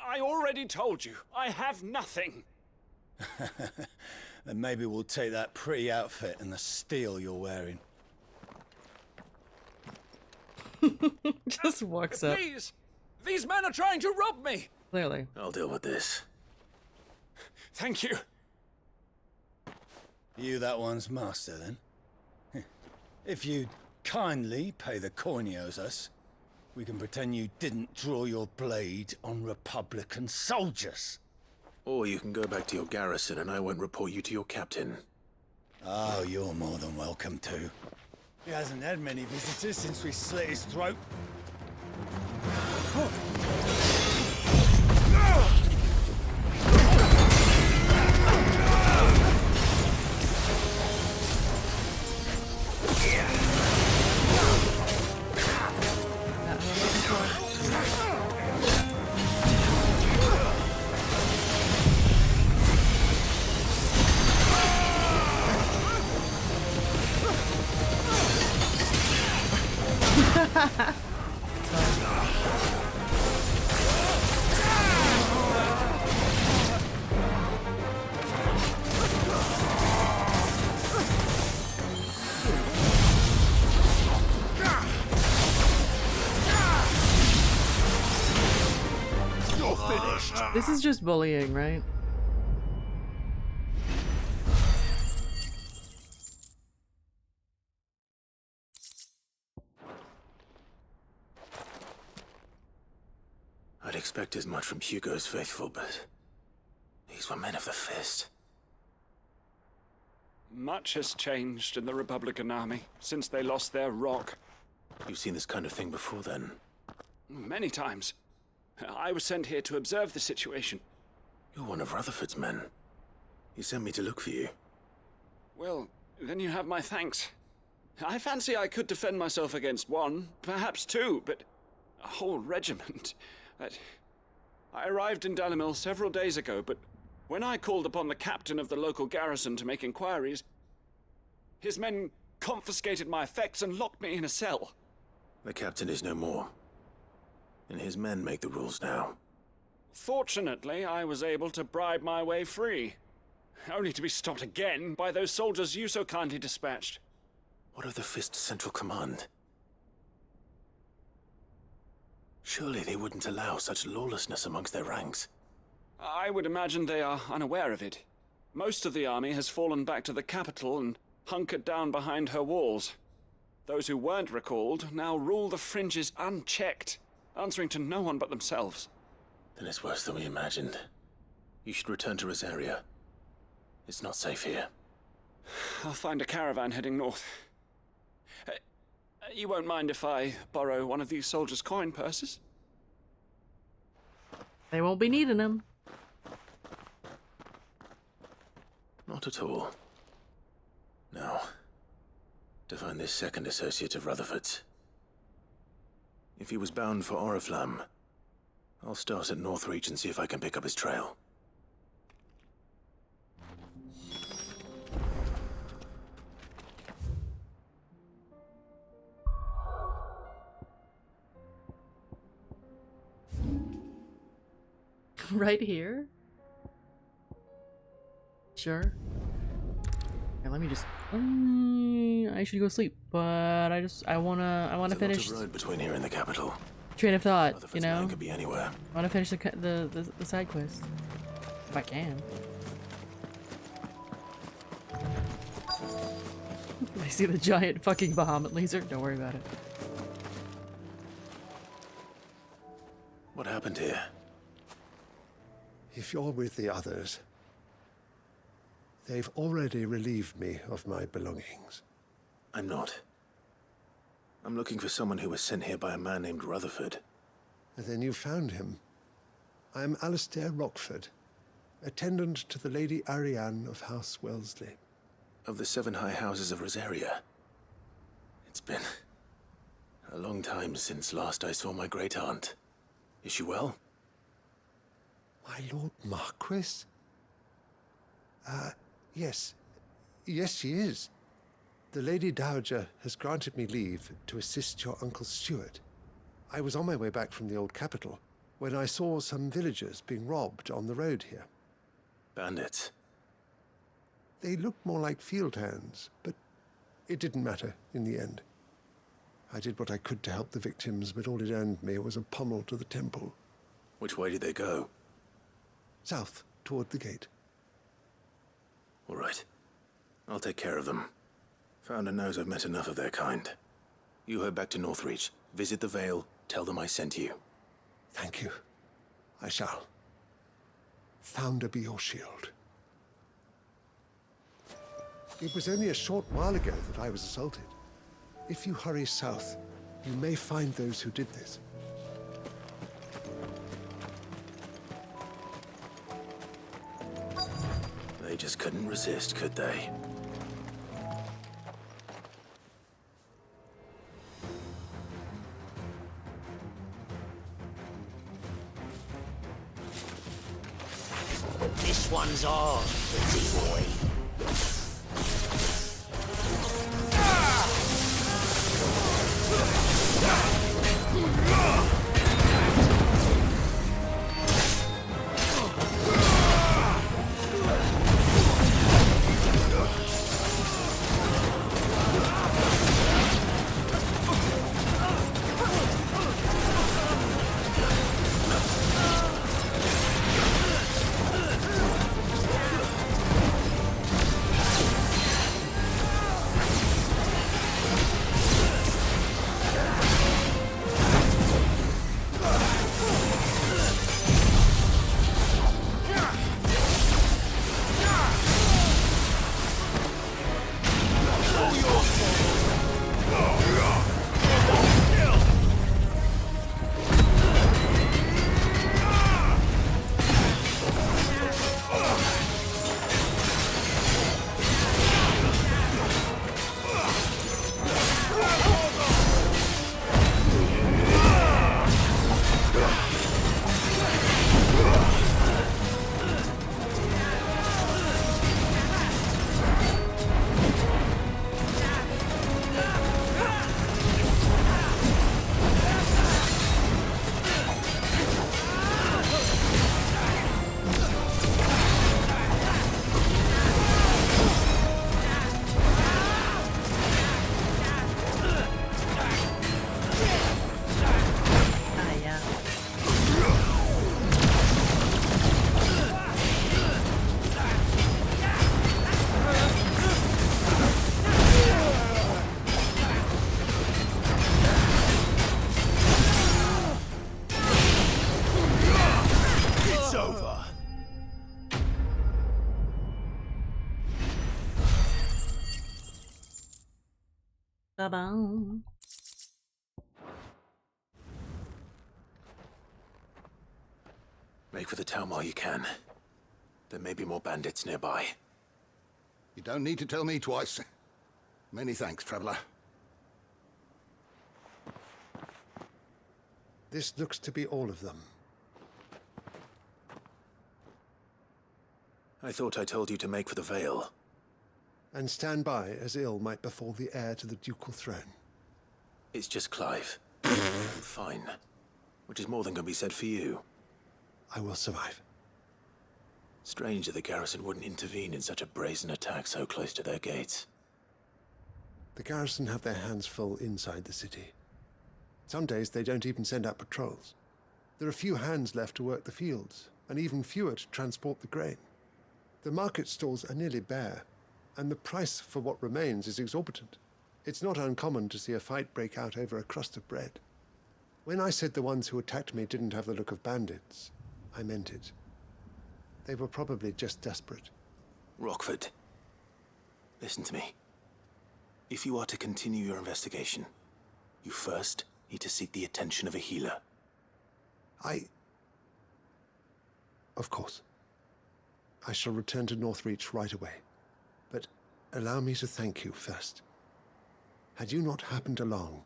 I already told you, I have nothing. Then maybe we'll take that pretty outfit and the steel you're wearing. Just walks up. Please! These men are trying to rob me! Clearly. I'll deal with this. Thank you. You that one's master, then? If you'd kindly pay the coin he owes us, we can pretend you didn't draw your blade on Republican soldiers. Or you can go back to your garrison and I won't report you to your captain. Oh, you're more than welcome to. He hasn't had many visitors since we slit his throat. This is just bullying, right? I'd expect as much from Hugo's faithful, but these were men of the fist. Much has changed in the Republican army since they lost their rock. You've seen this kind of thing before, then? Many times. I was sent here to observe the situation. You're one of Rutherford's men. He sent me to look for you. Well, then you have my thanks. I fancy I could defend myself against one, perhaps two, but a whole regiment. I arrived in Dalimil several days ago, but when I called upon the captain of the local garrison to make inquiries, his men confiscated my effects and locked me in a cell. The captain is no more, and his men make the rules now. Fortunately, I was able to bribe my way free, only to be stopped again by those soldiers you so kindly dispatched. What of the Fist's Central Command? Surely they wouldn't allow such lawlessness amongst their ranks. I would imagine they are unaware of it. Most of the army has fallen back to the capital and hunkered down behind her walls. Those who weren't recalled now rule the fringes unchecked, answering to no one but themselves. Then it's worse than we imagined. You should return to Rosaria. It's not safe here. I'll find a caravan heading north. You won't mind if I borrow one of these soldiers' coin purses? They won't be needing them. Not at all. Now, to find this second associate of Rutherford's. If he was bound for Oriflamme, I'll start at Northreach and see if I can pick up his trail. Right here? Sure. Yeah, let me just. I should go sleep, but I wanna finish. There's a lot of road between here and the capital. Train of thought, Rutherford's you know. man could be anywhere. I wanna finish the side quest if I can. I see the giant fucking bahamut laser. Don't worry about it. What happened here? If you're with the others, they've already relieved me of my belongings. I'm not. I'm looking for someone who was sent here by a man named Rutherford. And then you found him. I'm Alistair Rockford, attendant to the Lady Ariane of House Wellesley. Of the 7 high houses of Rosaria. It's been a long time since last I saw my great-aunt. Is she well? My Lord Marquis? Yes. Yes, she is. The Lady Dowager has granted me leave to assist your Uncle Stuart. I was on my way back from the old capital when I saw some villagers being robbed on the road here. Bandits? They looked more like field hands, but it didn't matter in the end. I did what I could to help the victims, but all it earned me was a pommel to the temple. Which way did they go? South, toward the gate. All right. I'll take care of them. Founder knows I've met enough of their kind. You head back to Northreach, visit the Vale, tell them I sent you. Thank you. I shall. Founder be your shield. It was only a short while ago that I was assaulted. If you hurry south, you may find those who did this. They just couldn't resist, could they? This one's ours, pretty boy. Ba-bum. Make for the town while you can. There may be more bandits nearby. You don't need to tell me twice. Many thanks, traveler. This looks to be all of them. I thought I told you to make for the Vale. And stand by as ill might befall the heir to the ducal throne. It's just Clive. I'm fine. Which is more than can be said for you. I will survive. Strange that the garrison wouldn't intervene in such a brazen attack so close to their gates. The garrison have their hands full inside the city. Some days they don't even send out patrols. There are few hands left to work the fields, and even fewer to transport the grain. The market stalls are nearly bare, and the price for what remains is exorbitant. It's not uncommon to see a fight break out over a crust of bread. When I said the ones who attacked me didn't have the look of bandits, I meant it. They were probably just desperate. Rockford, listen to me. If you are to continue your investigation, you first need to seek the attention of a healer. Of course. I shall return to Northreach right away. But allow me to thank you first. Had you not happened along,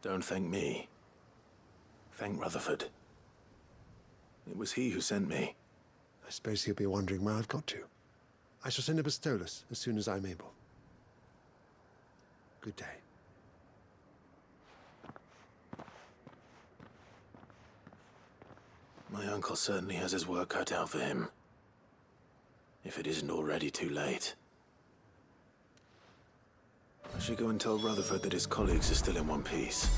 Don't thank me. Thank Rutherford. It was he who sent me. I suppose he'll be wondering where I've got to. I shall send him a stolus as soon as I'm able. Good day. My uncle certainly has his work cut out for him. If it isn't already too late. I should go and tell Rutherford that his colleagues are still in one piece.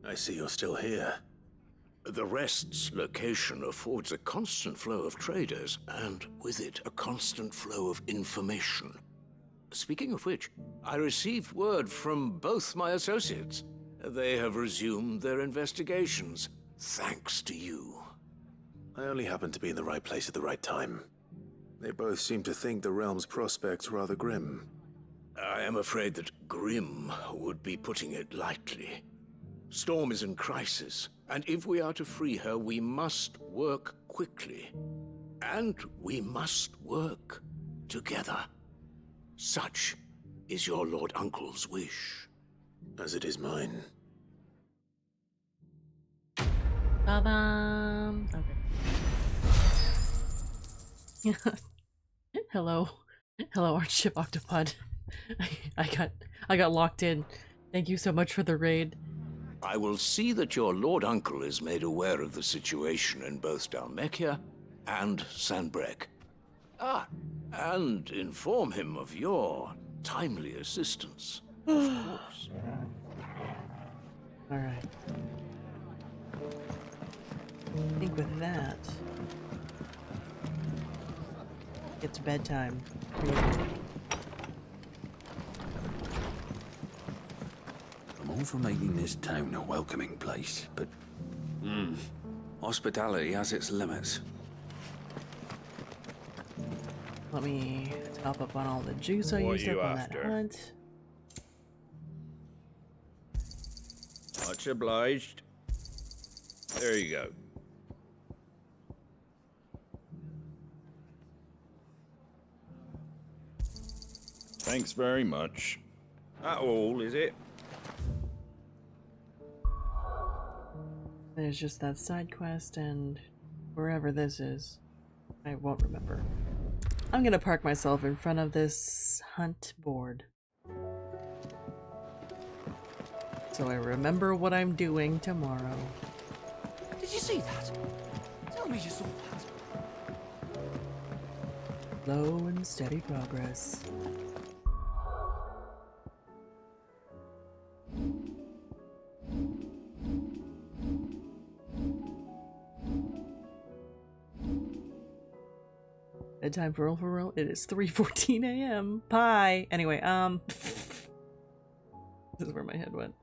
I see you're still here. The Rest's location affords a constant flow of traders, and with it, a constant flow of information. Speaking of which, I received word from both my associates. They have resumed their investigations, thanks to you. I only happened to be in the right place at the right time. They both seem to think the realm's prospects rather grim. I am afraid that grim would be putting it lightly. Storm is in crisis, and if we are to free her, we must work quickly. And we must work together. Such is your Lord Uncle's wish. As it is mine. Ta-da! Okay. Hello. Hello, Archship Octopod. I got locked in. Thank you so much for the raid. I will see that your Lord Uncle is made aware of the situation in both Dalmekia and Sanbrek. And inform him of your timely assistance, of course. Alright. I think with that, it's bedtime. I'm all for making this town a welcoming place, but hospitality has its limits. Let me top up on all the juice I used up on that hunt. Much obliged. There you go. Thanks very much. That all, is it? There's just that side quest and wherever this is. I won't remember. I'm gonna park myself in front of this hunt board. So I remember what I'm doing tomorrow. Did you see that? Tell me you saw that. Slow and steady progress. Bedtime for real? It is 3:14 a.m. Pie. Anyway, this is where my head went.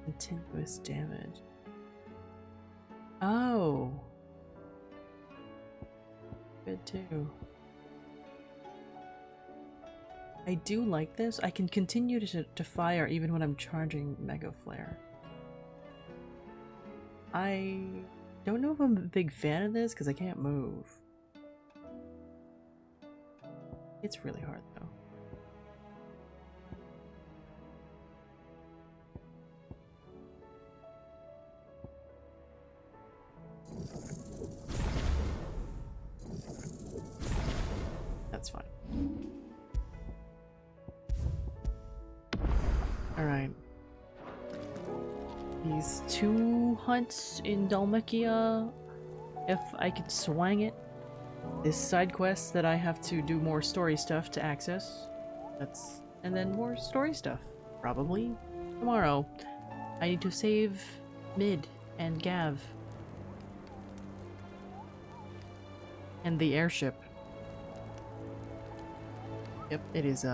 Continuous damage. Oh. Good too. I do like this. I can continue to fire even when I'm charging Mega Flare. I don't know if I'm a big fan of this because I can't move. It's really hard though. That's fine. Alright. These 2 hunts in Dalmacia, if I could swang it. This side quest that I have to do more story stuff to access. And then more story stuff. Probably tomorrow. I need to save Mid and Gav. And the airship. Yep, it is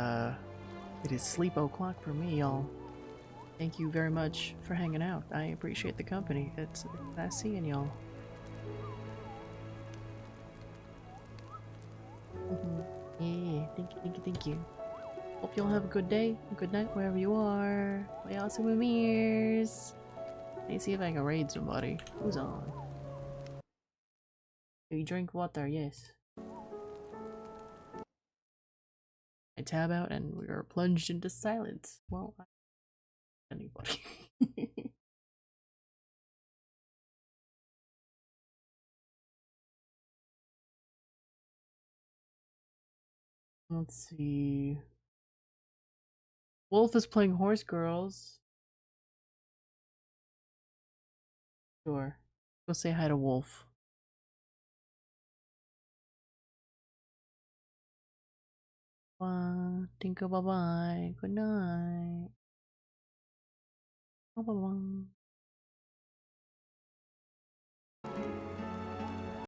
sleep o'clock for me, y'all. Thank you very much for hanging out. I appreciate the company. It's nice seeing y'all. Yeah, thank you. Hope y'all have a good day, a good night wherever you are. Play awesome with mirrors. Let me see if I can raid somebody. Who's on? Do you drink water? Yes. I tab out and we are plunged into silence. Well, anybody. Let's see. Wolf is playing Horse Girls. Sure. Go say hi to Wolf. Tinker, bye bye. Good night. Bye bye.